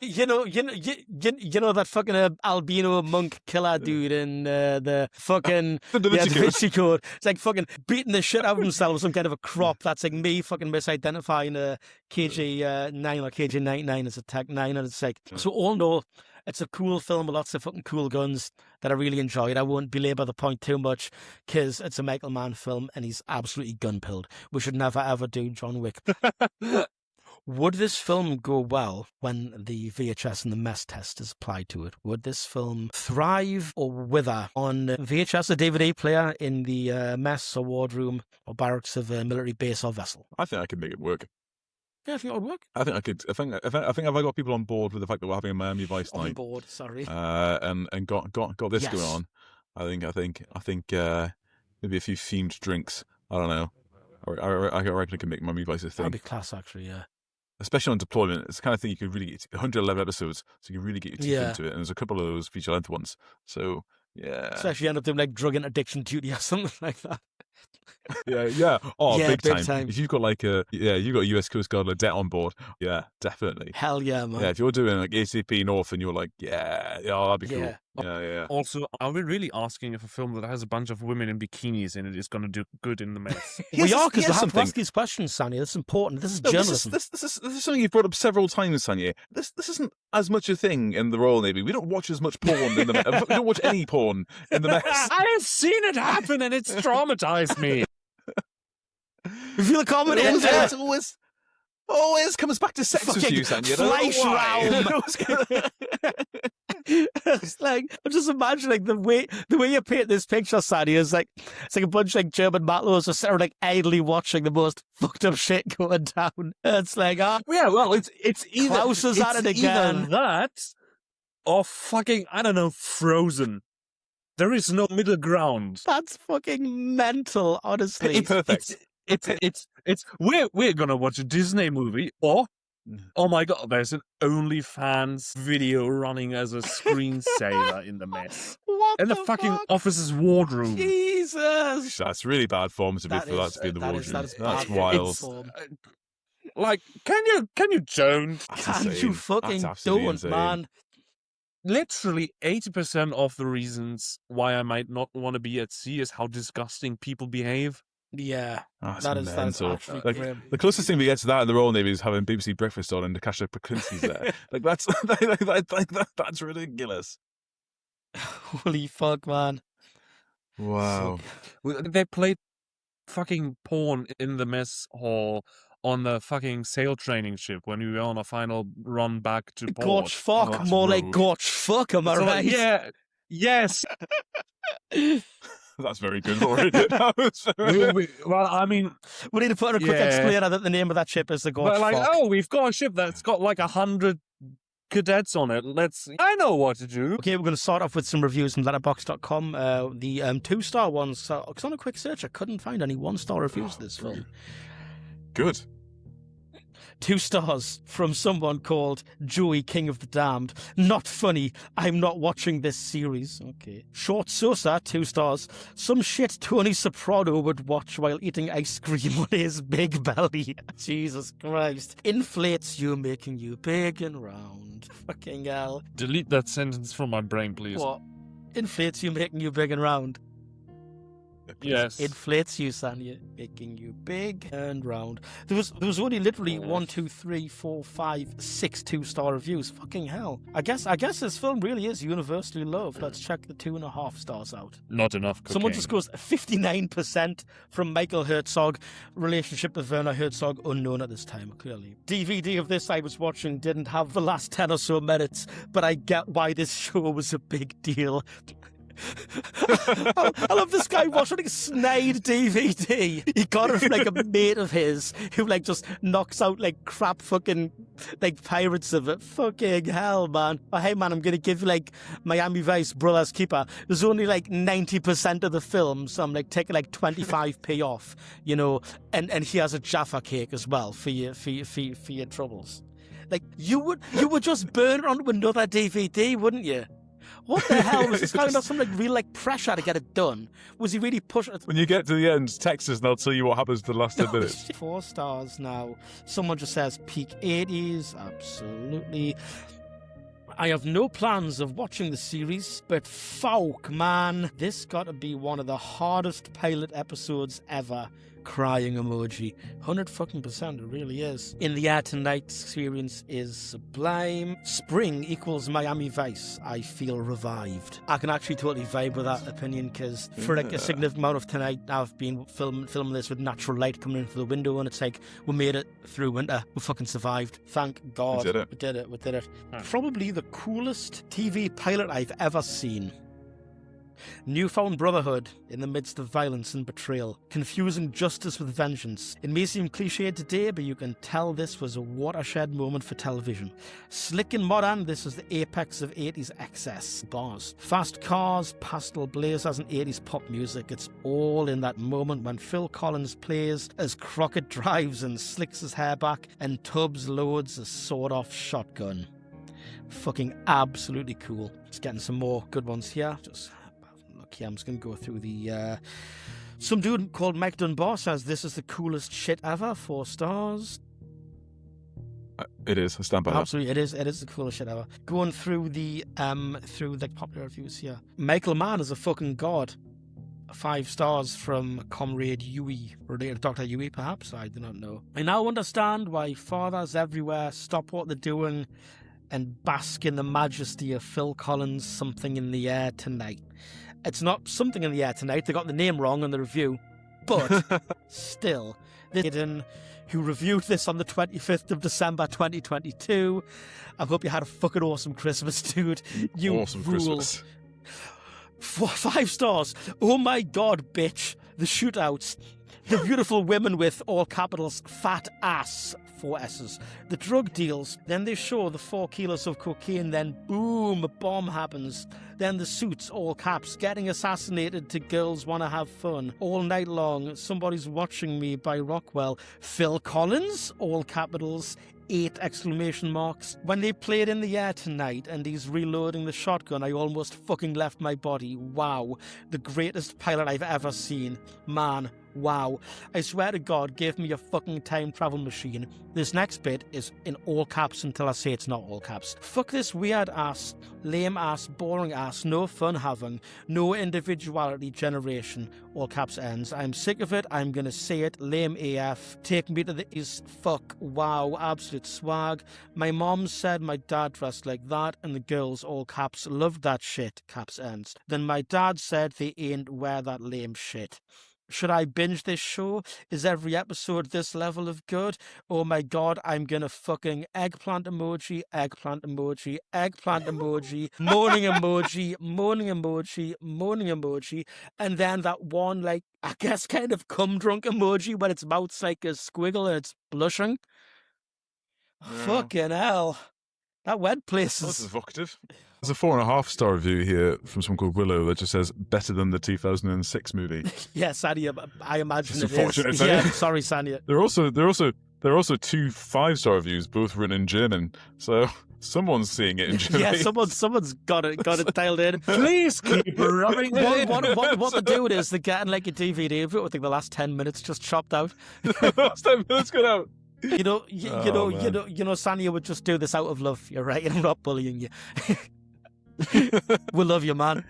[SPEAKER 6] You know that fucking albino monk killer dude in the fucking Da Vinci Code. It's like fucking beating the shit out of himself with some kind of a crop. That's like me fucking misidentifying a KJ9 or KJ99 as a Tech 9, and it's like, so all in all, it's a cool film with lots of fucking cool guns that I really enjoyed. I won't belabor the point too much because it's a Michael Mann film and he's absolutely gun-pilled. We should never ever do John Wick. Would this film go well when the VHS and the mess test is applied to it? Would this film thrive or wither on VHS or DVD player in the mess or wardroom or barracks of a military base or vessel?
[SPEAKER 4] I think I could make it work.
[SPEAKER 6] Yeah, I think it would work.
[SPEAKER 4] I think I could. I think if I got people on board with the fact that we're having a Miami Vice night,
[SPEAKER 6] on board, sorry,
[SPEAKER 4] and got this going on, I think maybe a few themed drinks. I don't know. I reckon I can make Miami Vice a thing.
[SPEAKER 6] That'd be class, actually. Yeah.
[SPEAKER 4] Especially on deployment, it's the kind of thing you could really get. 111 episodes, so you can really get your teeth into it. And there's a couple of those feature-length ones. So yeah.
[SPEAKER 6] So actually end up doing like drug interdiction duty or something like that.
[SPEAKER 4] Yeah. Oh,
[SPEAKER 6] yeah,
[SPEAKER 4] big time. If you've got like you've got a US Coast Guard debt on board. Yeah, definitely.
[SPEAKER 6] Hell yeah, man.
[SPEAKER 4] Yeah, if you're doing like ACP North and you're like, that'd be cool. Yeah.
[SPEAKER 5] Also, are we really asking if a film that has a bunch of women in bikinis in it is going to do good in the mess?
[SPEAKER 6] We are, because we have to ask these questions, Sanya. That's important. This is journalism.
[SPEAKER 4] This is something you've brought up several times, Sanya. This isn't as much a thing in the Royal Navy. We don't watch as much porn in the we don't watch any porn in the mess.
[SPEAKER 5] I have seen it happen and it's traumatized me.
[SPEAKER 6] You feel a comedy?
[SPEAKER 4] It always comes back to sex with you, Sanya.
[SPEAKER 6] Fleisch realm. It's like, I'm just imagining the way you paint this picture, Sanya, is like it's like a bunch of like German matlos just sort of like idly watching the most fucked up shit going down. It's like,
[SPEAKER 5] it's either
[SPEAKER 6] Klaus is at it again.
[SPEAKER 5] Either that or fucking, I don't know, Frozen. There is no middle ground.
[SPEAKER 6] That's fucking mental, honestly.
[SPEAKER 4] Perfect.
[SPEAKER 5] It's we're gonna watch a Disney movie, or oh my God, there's an OnlyFans video running as a screensaver in the mess.
[SPEAKER 6] What
[SPEAKER 5] in the fucking office's wardroom.
[SPEAKER 6] Jesus,
[SPEAKER 4] that's really bad form to be for that to be in the wardroom. That's wild.
[SPEAKER 5] Like, can you don't?
[SPEAKER 6] Can you fucking don't, man?
[SPEAKER 5] Literally 80% of the reasons why I might not want to be at sea is how disgusting people behave.
[SPEAKER 6] Yeah,
[SPEAKER 4] that is
[SPEAKER 6] actually
[SPEAKER 4] like,
[SPEAKER 6] grim.
[SPEAKER 4] The closest thing we get to that in the Royal Navy is having BBC Breakfast on and Natasha Paklinski's there. Like that's ridiculous.
[SPEAKER 6] Holy fuck, man!
[SPEAKER 4] Wow.
[SPEAKER 5] They played fucking porn in the mess hall on the fucking sail training ship when we were on a final run back to port.
[SPEAKER 6] Gorge fuck, more like gorge fuck, am I right?
[SPEAKER 5] Yeah, yes.
[SPEAKER 4] That's very good for it.
[SPEAKER 5] Well, I mean,
[SPEAKER 6] we need to put in a quick explainer that the name of that ship is the Gorge Fuck.
[SPEAKER 5] We've got a ship that's got like 100 cadets on it. I know what to do.
[SPEAKER 6] Okay, we're going to start off with some reviews from letterboxd.com. The 2-star ones, because on a quick search, I couldn't find any 1-star reviews of this film.
[SPEAKER 4] Good.
[SPEAKER 6] 2 stars from someone called Joey King of the Damned. Not funny. I'm not watching this series. Okay. Short Sosa, 2 stars. Some shit Tony Soprano would watch while eating ice cream on his big belly. Jesus Christ. Inflates you, making you big and round. Fucking hell.
[SPEAKER 5] Delete that sentence from my brain, please.
[SPEAKER 6] What? Inflates you, making you big and round.
[SPEAKER 5] Yes.
[SPEAKER 6] Inflates you, Sanya, making you big and round. There was only literally 1, 2, 3, 4, 5, 6 2-star reviews. Fucking hell. I guess this film really is universally loved. Let's check the 2.5 stars out.
[SPEAKER 5] Not enough cocaine.
[SPEAKER 6] Someone just goes 59% from Michael Herzog. Relationship with Werner Herzog unknown at this time, clearly. DVD of this I was watching didn't have the last 10 or so minutes, but I get why this show was a big deal. I love this guy watching a snide DVD. He got it from like a mate of his who like just knocks out like crap fucking like pirates of it. Fucking hell, man. Oh, hey man, I'm gonna give you like Miami Vice Brothers Keeper. There's only like 90% of the film, so I'm like taking like 25p off, you know, and he has a Jaffa cake as well for your troubles. Like you would just burn it onto another DVD, wouldn't you? What the hell was this guy under some like real like pressure to get it done? Was he really pushing it?
[SPEAKER 4] When you get to the end, text us and I'll tell you what happens to the last 10 minutes.
[SPEAKER 6] 4 stars now. Someone just says peak 80s. Absolutely. I have no plans of watching the series, but fuck, man. This got to be one of the hardest pilot episodes ever. Crying emoji. 100%, it really is. In the Air Tonight experience is sublime. Spring equals Miami Vice. I feel revived. I can actually totally vibe with that opinion because for like a significant amount of tonight, I've been filming this with natural light coming in through the window, and it's like we made it through winter. We fucking survived. Thank God.
[SPEAKER 4] We did it.
[SPEAKER 6] We did it. Probably the coolest TV pilot I've ever seen. Newfound brotherhood in the midst of violence and betrayal, confusing justice with vengeance. It may seem cliched today, but you can tell this was a watershed moment for television. Slick and modern, this is the apex of 80s excess. Bars. Fast cars, pastel blazers and 80s pop music. It's all in that moment when Phil Collins plays as Crockett drives and slicks his hair back and Tubbs loads a sawed-off shotgun. Fucking absolutely cool. Just getting some more good ones here. Okay, I'm just going to go through the... Some dude called Mike Dunbar says this is the coolest shit ever. 4 stars.
[SPEAKER 4] It is. I stand by that.
[SPEAKER 6] Absolutely, it is. It is the coolest shit ever. Going through the popular reviews here. Michael Mann is a fucking god. 5 stars from Comrade Yui. Related to Dr. Yui, perhaps? I do not know. I now understand why fathers everywhere stop what they're doing and bask in the majesty of Phil Collins' Something in the Air Tonight. It's not Something in the Air Tonight. They got the name wrong on the review. But still, this kid who reviewed this on the 25th of December 2022. I hope you had a fucking awesome Christmas, dude. You
[SPEAKER 4] awesome
[SPEAKER 6] rule.
[SPEAKER 4] Christmas.
[SPEAKER 6] 5 stars. Oh my God, bitch. The shootouts. The beautiful women with, all capitals, fat ass, 4 S's. The drug deals. Then they show the 4 kilos of cocaine. Then boom, a bomb happens. Then the suits, all caps, getting assassinated to Girls Wanna Have Fun. All night long, Somebody's Watching Me by Rockwell. Phil Collins, all capitals, 8 exclamation marks. When they played In the Air Tonight and he's reloading the shotgun, I almost fucking left my body. Wow. The greatest pilot I've ever seen. Man, wow. I swear to God, give me a fucking time travel machine. This next bit is in all caps until I say it's not all caps. Fuck this weird ass, lame ass, boring ass, no fun having, no individuality generation. All caps ends. I'm sick of it. I'm gonna say it. Lame AF. Take me to the east. Fuck. Wow. Absolute swag. My mom said my dad dressed like that, and the girls, all caps, loved that shit. Caps ends. Then my dad said they ain't wear that lame shit. Should I binge this show? Is every episode this level of good? Oh my God, I'm gonna fucking eggplant emoji, eggplant emoji, eggplant emoji, moaning emoji, moaning emoji, moaning emoji, and then that one, like, I guess kind of cum drunk emoji when its mouth's like a squiggle and it's blushing. Yeah. Fucking hell. That wet place is...
[SPEAKER 4] That's evocative. There's a 4.5-star review here from someone called Willow that just says better than the 2006 movie.
[SPEAKER 6] Yeah, Sanya, I imagine
[SPEAKER 4] it's
[SPEAKER 6] it
[SPEAKER 4] unfortunate,
[SPEAKER 6] is. Yeah, sorry, Sanya.
[SPEAKER 4] They're also There are also 2 5-star reviews, both written in German. So someone's seeing it in Germany.
[SPEAKER 6] Yeah, someone's got it dialed in.
[SPEAKER 5] Please keep rubbing it.
[SPEAKER 6] What they're doing is they're getting like a DVD of it. I think the last 10 minutes just chopped out.
[SPEAKER 4] Last 10 minutes got out.
[SPEAKER 6] You know, Sanya would just do this out of love. You're right. I'm not bullying you. We love you, man.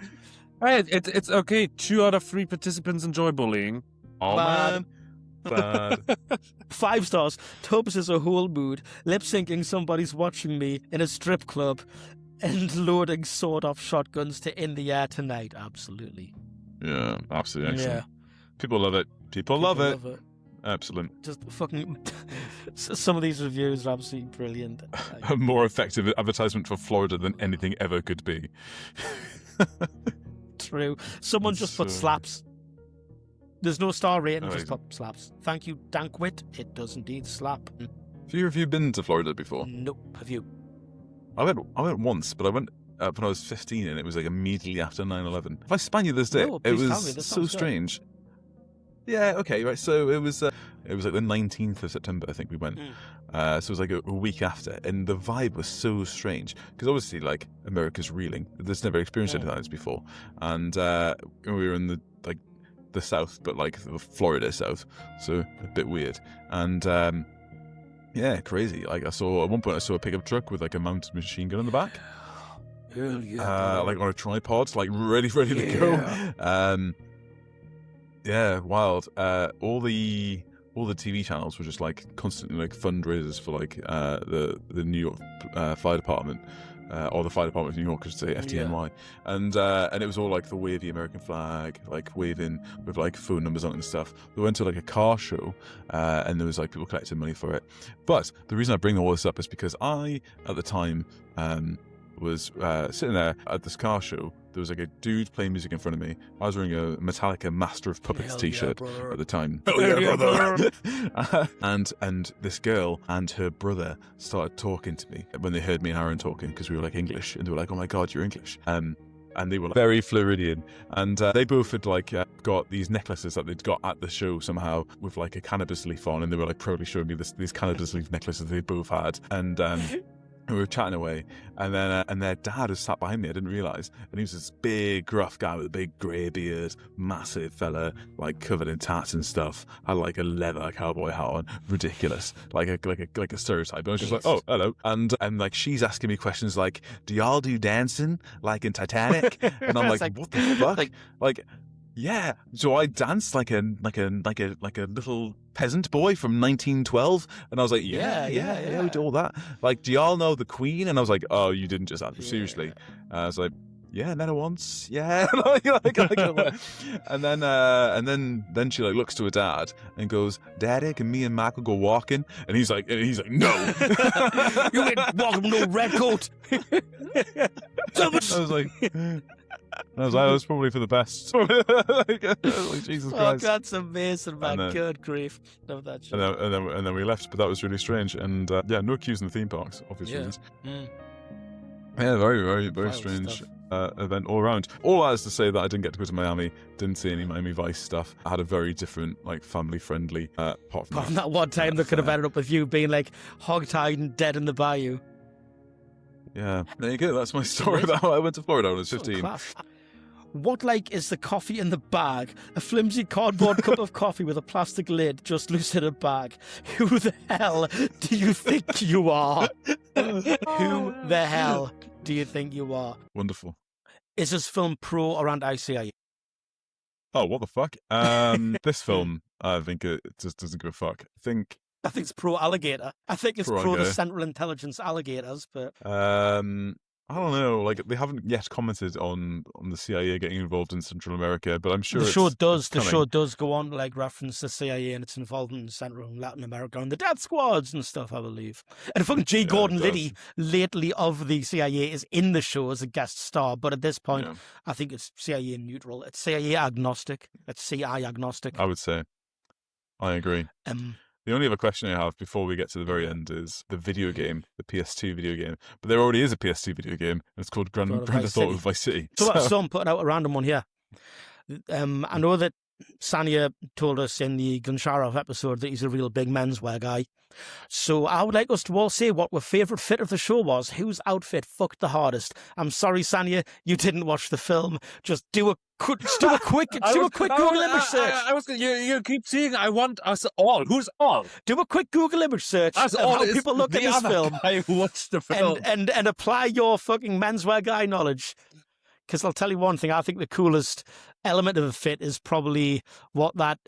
[SPEAKER 5] Right, it's okay. 2 out of 3 participants enjoy bullying.
[SPEAKER 4] Oh, man. Bad.
[SPEAKER 6] 5 stars. Tubbs is a whole mood. Lip syncing somebody's watching me in a strip club and loading sawed-off shotguns to In the Air Tonight. Absolutely.
[SPEAKER 4] Yeah, absolutely. Excellent.
[SPEAKER 6] Yeah.
[SPEAKER 4] People love it. People love it. Excellent.
[SPEAKER 6] Just fucking... Some of these reviews are absolutely brilliant.
[SPEAKER 4] A more effective advertisement for Florida than anything ever could be.
[SPEAKER 6] True. Someone just put slaps. There's no star rating, just put slaps. Thank you, Dankwit. It does indeed slap.
[SPEAKER 4] Have you been to Florida before?
[SPEAKER 6] Nope. Have you?
[SPEAKER 4] I went once, but I went when I was 15, and it was like immediately after 9/11. If I span you this day,
[SPEAKER 6] No,
[SPEAKER 4] it
[SPEAKER 6] please
[SPEAKER 4] was
[SPEAKER 6] tell me. This
[SPEAKER 4] so
[SPEAKER 6] sounds good.
[SPEAKER 4] strange. Yeah, okay, right. So it was like the 19th of September, I think we went. So it was like a week after, and the vibe was so strange because obviously, like, America's reeling. There's never experienced anything like this before, and we were in the South, but like the Florida South, so a bit weird. And yeah, crazy. Like at one point I saw a pickup truck with like a mounted machine gun in the back.
[SPEAKER 6] Hell yeah.
[SPEAKER 4] Like on a tripod, like ready to go. Yeah, wild. All the TV channels were just like constantly like fundraisers for like the New York Fire Department. Or the Fire Department of New York, I should say, FDNY. And it was all like the wavy American flag, like waving with like phone numbers on it and stuff. We went to like a car show, and there was like people collecting money for it. But the reason I bring all this up is because I, at the time, was sitting there at this car show. There was like a dude playing music in front of me. I was wearing a Metallica Master of Puppets t-shirt at the time.
[SPEAKER 6] Hell yeah, brother.
[SPEAKER 4] and this girl and her brother started talking to me when they heard me and Aaron talking, because we were like English, and they were like, "Oh my God, you're English." And they were like, very Floridian, and they both had like got these necklaces that they'd got at the show somehow with like a cannabis leaf on, and they were like proudly showing me these cannabis leaf necklaces they both had, and we were chatting away, and then and their dad was sat behind me. I didn't realise, and he was this big, gruff guy with a big grey beard, massive fella, like covered in tats and stuff. Had like a leather cowboy hat on, ridiculous, like a stereotype. And I was just like, "Oh, hello," and like she's asking me questions like, "Do y'all do dancing like in Titanic?" And I'm like, "What the fuck?" Like, yeah. So I danced like a little peasant boy from 1912, and I was like, yeah, we do all that. Like, do y'all know the Queen? And I was like, oh, you didn't just answer seriously. I was like, yeah, met her once, yeah. and then she like looks to her dad and goes, "Daddy, can me and Michael go walking?" And he's like, no.
[SPEAKER 6] You ain't walking no red coat.
[SPEAKER 4] I was like, that was probably for the best. Like, Jesus Christ.
[SPEAKER 6] Oh, that's amazing, man. Good grief. Love that shit.
[SPEAKER 4] And then we left, but that was really strange. And yeah, no queues in the theme parks, obviously. Yeah, very, very, very strange event all around. All that is to say that I didn't get to go to Miami, didn't see any Miami Vice stuff. I had a very different, like, family-friendly, apart from
[SPEAKER 6] that one time that could have ended up with you being, like, hog-tied and dead in the bayou.
[SPEAKER 4] Yeah, there you go. That's my story about how I went to Florida when I was 15.
[SPEAKER 6] What like is the coffee in the bag? A flimsy cardboard cup of coffee with a plastic lid just loose in a bag. Who the hell do you think you are? Who the hell do you think you are?
[SPEAKER 4] Wonderful.
[SPEAKER 6] Is this film pro or anti-CIA?
[SPEAKER 4] Oh, what the fuck? This film, I think it just doesn't give a fuck. I think
[SPEAKER 6] it's pro-alligator. I think it's pro the Central Intelligence alligators, but...
[SPEAKER 4] I don't know. Like, they haven't yet commented on the CIA getting involved in Central America, but I'm sure
[SPEAKER 6] the show does. The show does go on to, like, reference the CIA and its involvement in Central and Latin America and the death squads and stuff, I believe. And fucking G. Gordon Liddy, lately of the CIA, is in the show as a guest star, but at this point, I think it's CIA neutral. It's CIA agnostic. It's CI agnostic.
[SPEAKER 4] I would say. I agree. The only other question I have before we get to the very end is the video game, the PS2 video game. But there already is a PS2 video game, and it's called Grand Theft Auto Vice City.
[SPEAKER 6] So I'm putting out a random one here. I know that Sanya told us in the Gunsharov episode that he's a real big menswear guy. So I would like us to all say what our favourite fit of the show was. Whose outfit fucked the hardest? I'm sorry, Sanya, you didn't watch the film. Just do a quick Google image search.
[SPEAKER 5] You keep saying I want us all. Who's all?
[SPEAKER 6] Do a quick Google image search
[SPEAKER 5] Us
[SPEAKER 6] of
[SPEAKER 5] all
[SPEAKER 6] how
[SPEAKER 5] is
[SPEAKER 6] people look at
[SPEAKER 5] the
[SPEAKER 6] this
[SPEAKER 5] other
[SPEAKER 6] film.
[SPEAKER 5] guy who watched the film.
[SPEAKER 6] And apply your fucking menswear guy knowledge. Because I'll tell you one thing, I think the coolest element of the fit is probably what that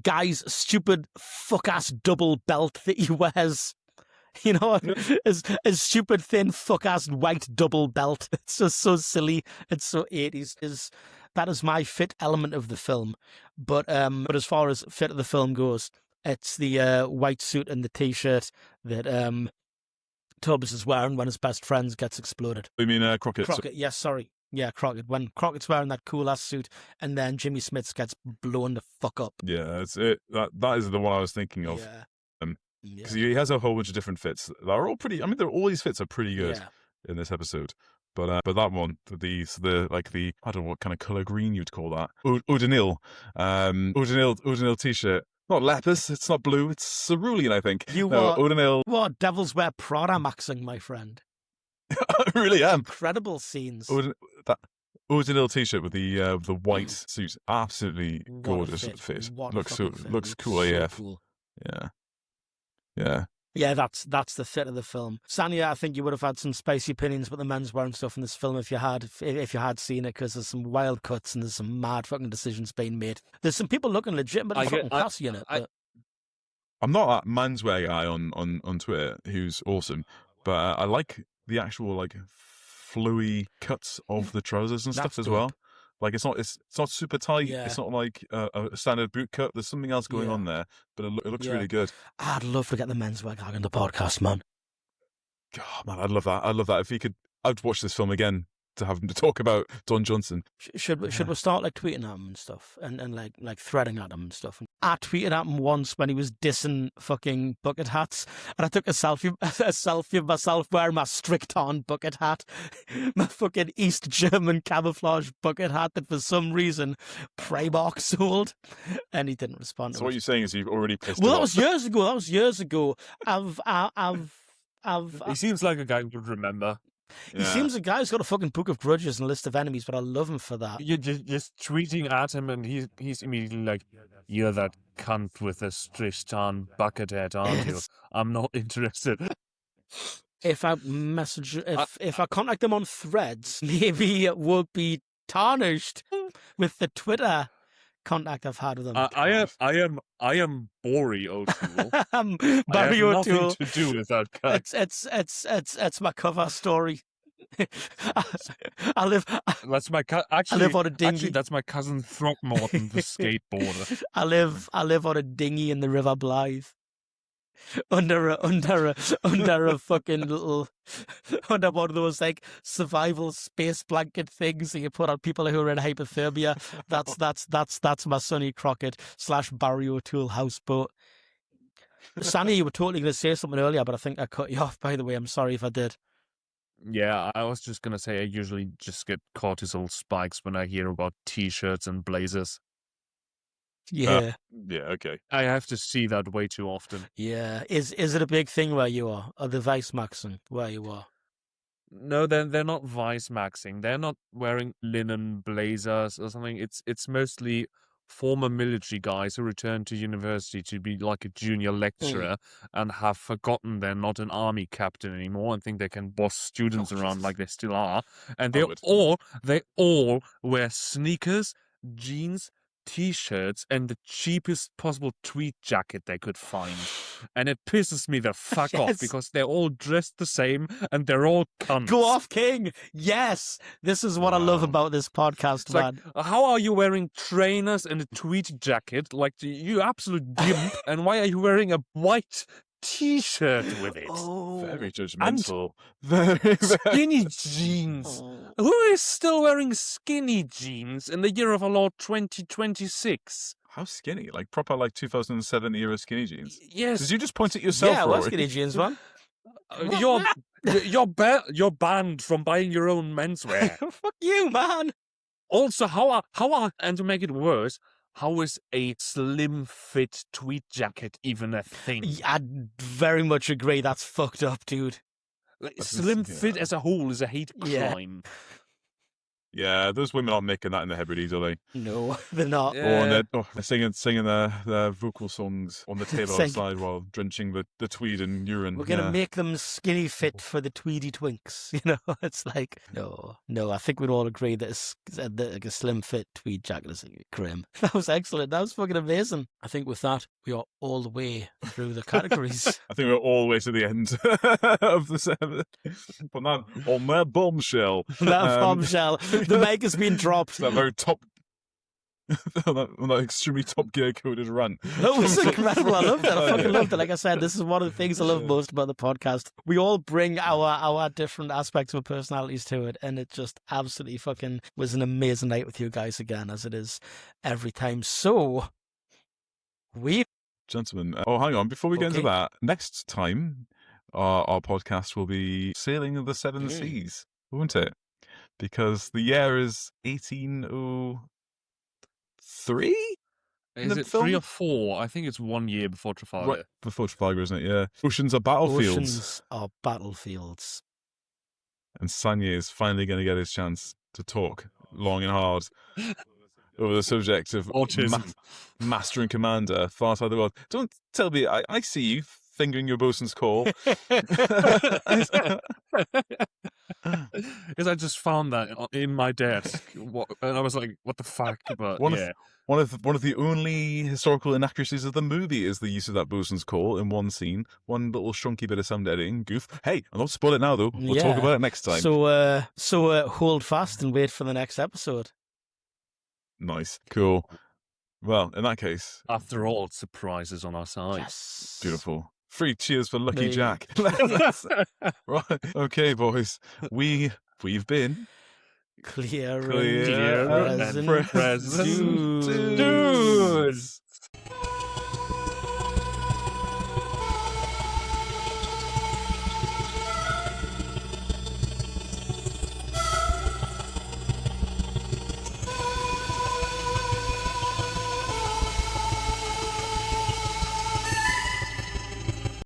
[SPEAKER 6] guy's stupid fuck-ass double belt that he wears. You know, his stupid, thin, fuck-ass white double belt. It's just so silly. It's so 80s. That is my fit element of the film. But as far as fit of the film goes, it's the white suit and the T-shirt that Tubbs is wearing when his best friend gets exploded.
[SPEAKER 4] You mean Crockett?
[SPEAKER 6] Crockett, yes, sorry. Yeah, Crockett. When Crockett's wearing that cool-ass suit and then Jimmy Smits gets blown the fuck up.
[SPEAKER 4] Yeah, that's it. That is the one I was thinking of.
[SPEAKER 6] Yeah.
[SPEAKER 4] Because he has a whole bunch of different fits that are all pretty. I mean, all these fits are pretty good in this episode. But that one, the I don't know what kind of color green you'd call that. O'Donnell T-shirt. Not lapis. It's not blue. It's cerulean, I think. O'Donnell.
[SPEAKER 6] What Devils Wear Prada maxing, my friend.
[SPEAKER 4] I really am.
[SPEAKER 6] Incredible scenes.
[SPEAKER 4] That O'Donnell T-shirt with the white suit, absolutely gorgeous fit. Looks cool AF.
[SPEAKER 6] Cool.
[SPEAKER 4] Yeah.
[SPEAKER 6] Yeah, that's the fit of the film. Sanya, I think you would have had some spicy opinions about the menswear and stuff in this film if you had seen it, because there's some wild cuts and there's some mad fucking decisions being made. There's some people looking legitimately fucking classy in it.
[SPEAKER 4] I'm not a menswear guy on Twitter who's awesome, but I like the actual flowy cuts of the trousers and stuff as well. Like it's not super tight.
[SPEAKER 6] Yeah.
[SPEAKER 4] It's not like a standard boot cut. There's something else going on there, but it looks really good.
[SPEAKER 6] I'd love to get the menswear guy on the podcast, man.
[SPEAKER 4] God, man, I'd love that. If he could, I'd watch this film again to have him to talk about Don Johnson.
[SPEAKER 6] Should we start tweeting at him and stuff, and like threading at him and stuff? I tweeted at him once when he was dissing fucking bucket hats, and I took a selfie of myself wearing my strict-on bucket hat, my fucking East German camouflage bucket hat that for some reason Primark sold, and he didn't respond.
[SPEAKER 4] So what you're saying is you've already pissed
[SPEAKER 6] him
[SPEAKER 4] off.
[SPEAKER 6] That was years ago.
[SPEAKER 5] He seems like a guy who would remember.
[SPEAKER 6] He seems a guy who's got a fucking book of grudges and a list of enemies, but I love him for that.
[SPEAKER 5] You're just tweeting at him, and he's immediately like, "You're that cunt with a strict-on bucket hat, aren't you? I'm not interested."
[SPEAKER 6] If I if I contact him on Threads, maybe it would be tarnished with the Twitter contact I've had with him.
[SPEAKER 5] I am Bori O'Toole.
[SPEAKER 6] Barry
[SPEAKER 5] I have
[SPEAKER 6] O'Toole.
[SPEAKER 5] nothing to do with that guy.
[SPEAKER 6] It's my cover story. I live on a dinghy.
[SPEAKER 5] Actually, that's my cousin Throckmorton, the skateboarder.
[SPEAKER 6] I live on a dinghy in the River Blythe. Under a fucking little under one of those survival space blanket things that you put on people who are in hypothermia. That's my Sonny Crockett / Barry O'Toole houseboat. Sandy, you were totally going to say something earlier, but I think I cut you off. By the way, I'm sorry if I did.
[SPEAKER 5] Yeah, I was just gonna say I usually just get cortisol spikes when I hear about T-shirts and blazers.
[SPEAKER 6] Yeah.
[SPEAKER 4] Okay.
[SPEAKER 5] I have to see that way too often.
[SPEAKER 6] Yeah. Is it a big thing where you are? Or the Vice Maxing where you are?
[SPEAKER 5] No, they're not Vice Maxing. They're not wearing linen blazers or something. It's mostly former military guys who return to university to be like a junior lecturer and have forgotten they're not an army captain anymore and think they can boss students around like they still are. And they all wear sneakers, jeans, T-shirts, and the cheapest possible tweed jacket they could find. And it pisses me the fuck off because they're all dressed the same and they're all cunts.
[SPEAKER 6] Go off, King! Yes! This is what I love about this podcast, man.
[SPEAKER 5] Like, how are you wearing trainers and a tweed jacket? Like, you absolute gimp. And why are you wearing a white T-shirt with it?
[SPEAKER 4] Very judgmental.
[SPEAKER 5] Very skinny jeans. Who is still wearing skinny jeans in the year of our Lord 2026?
[SPEAKER 4] How skinny? Like proper 2007 era skinny jeans?
[SPEAKER 5] Yes.
[SPEAKER 4] Did you just point at yourself?
[SPEAKER 6] Yeah, well, skinny jeans, man.
[SPEAKER 5] You're banned from buying your own menswear.
[SPEAKER 6] Fuck you, man.
[SPEAKER 5] Also, and to make it worse, how is a slim fit tweed jacket even a thing?
[SPEAKER 6] I very much agree. That's fucked up, dude.
[SPEAKER 5] Like, slim fit as a whole is a hate
[SPEAKER 6] Yeah.
[SPEAKER 5] crime.
[SPEAKER 4] Yeah, those women aren't making that in the Hebrides, are they?
[SPEAKER 6] No, they're not.
[SPEAKER 4] Or they're singing their vocal songs on the table
[SPEAKER 6] Sing-
[SPEAKER 4] outside while drenching the tweed in urine.
[SPEAKER 6] We're gonna make them skinny fit for the Tweedy Twinks. You know, it's like no. I think we'd all agree that like a slim fit tweed jacket is grim. That was excellent. That was fucking amazing. I think with that we are all the way through the categories.
[SPEAKER 4] I think we're all the way to the end of the 7. But not on that bombshell.
[SPEAKER 6] That bombshell. The mic has been dropped.
[SPEAKER 4] That very top. on that extremely Top Gear coded rant.
[SPEAKER 6] That was incredible. I loved it. I fucking loved it. Like I said, this is one of the things I love most about the podcast. We all bring our different aspects of our personalities to it, and it just absolutely fucking was an amazing night with you guys again, as it is every time. So,
[SPEAKER 4] Gentlemen, hang on. Before we get into that, next time our podcast will be Sailing the Seven Seas, won't it? Because the year is 1803?
[SPEAKER 5] Is it 3 or 4? I think it's 1 year before Trafalgar.
[SPEAKER 4] Right, before Trafalgar, isn't it? Yeah. Oceans are battlefields.
[SPEAKER 6] Oceans are battlefields.
[SPEAKER 4] And Sanye is finally going to get his chance to talk long and hard over the subject of
[SPEAKER 5] autism.
[SPEAKER 4] Master and Commander, Far Side of the World. Don't tell me, I see you fingering your bosun's call.
[SPEAKER 5] Because I just found that in my desk, and I was like, "What the fuck?" But
[SPEAKER 4] one of the only historical inaccuracies of the movie is the use of that bosun's call in one scene. One little shunky bit of sound editing goof. Hey, I'll not spoil it now though. We'll talk about it next time.
[SPEAKER 6] So hold fast and wait for the next episode.
[SPEAKER 4] Nice, cool. Well, in that case,
[SPEAKER 5] after all, surprises on our side.
[SPEAKER 6] Yes,
[SPEAKER 4] beautiful. 3 cheers for Lucky Jack. Right. Okay, boys. We've been
[SPEAKER 6] clear
[SPEAKER 5] and present dudes.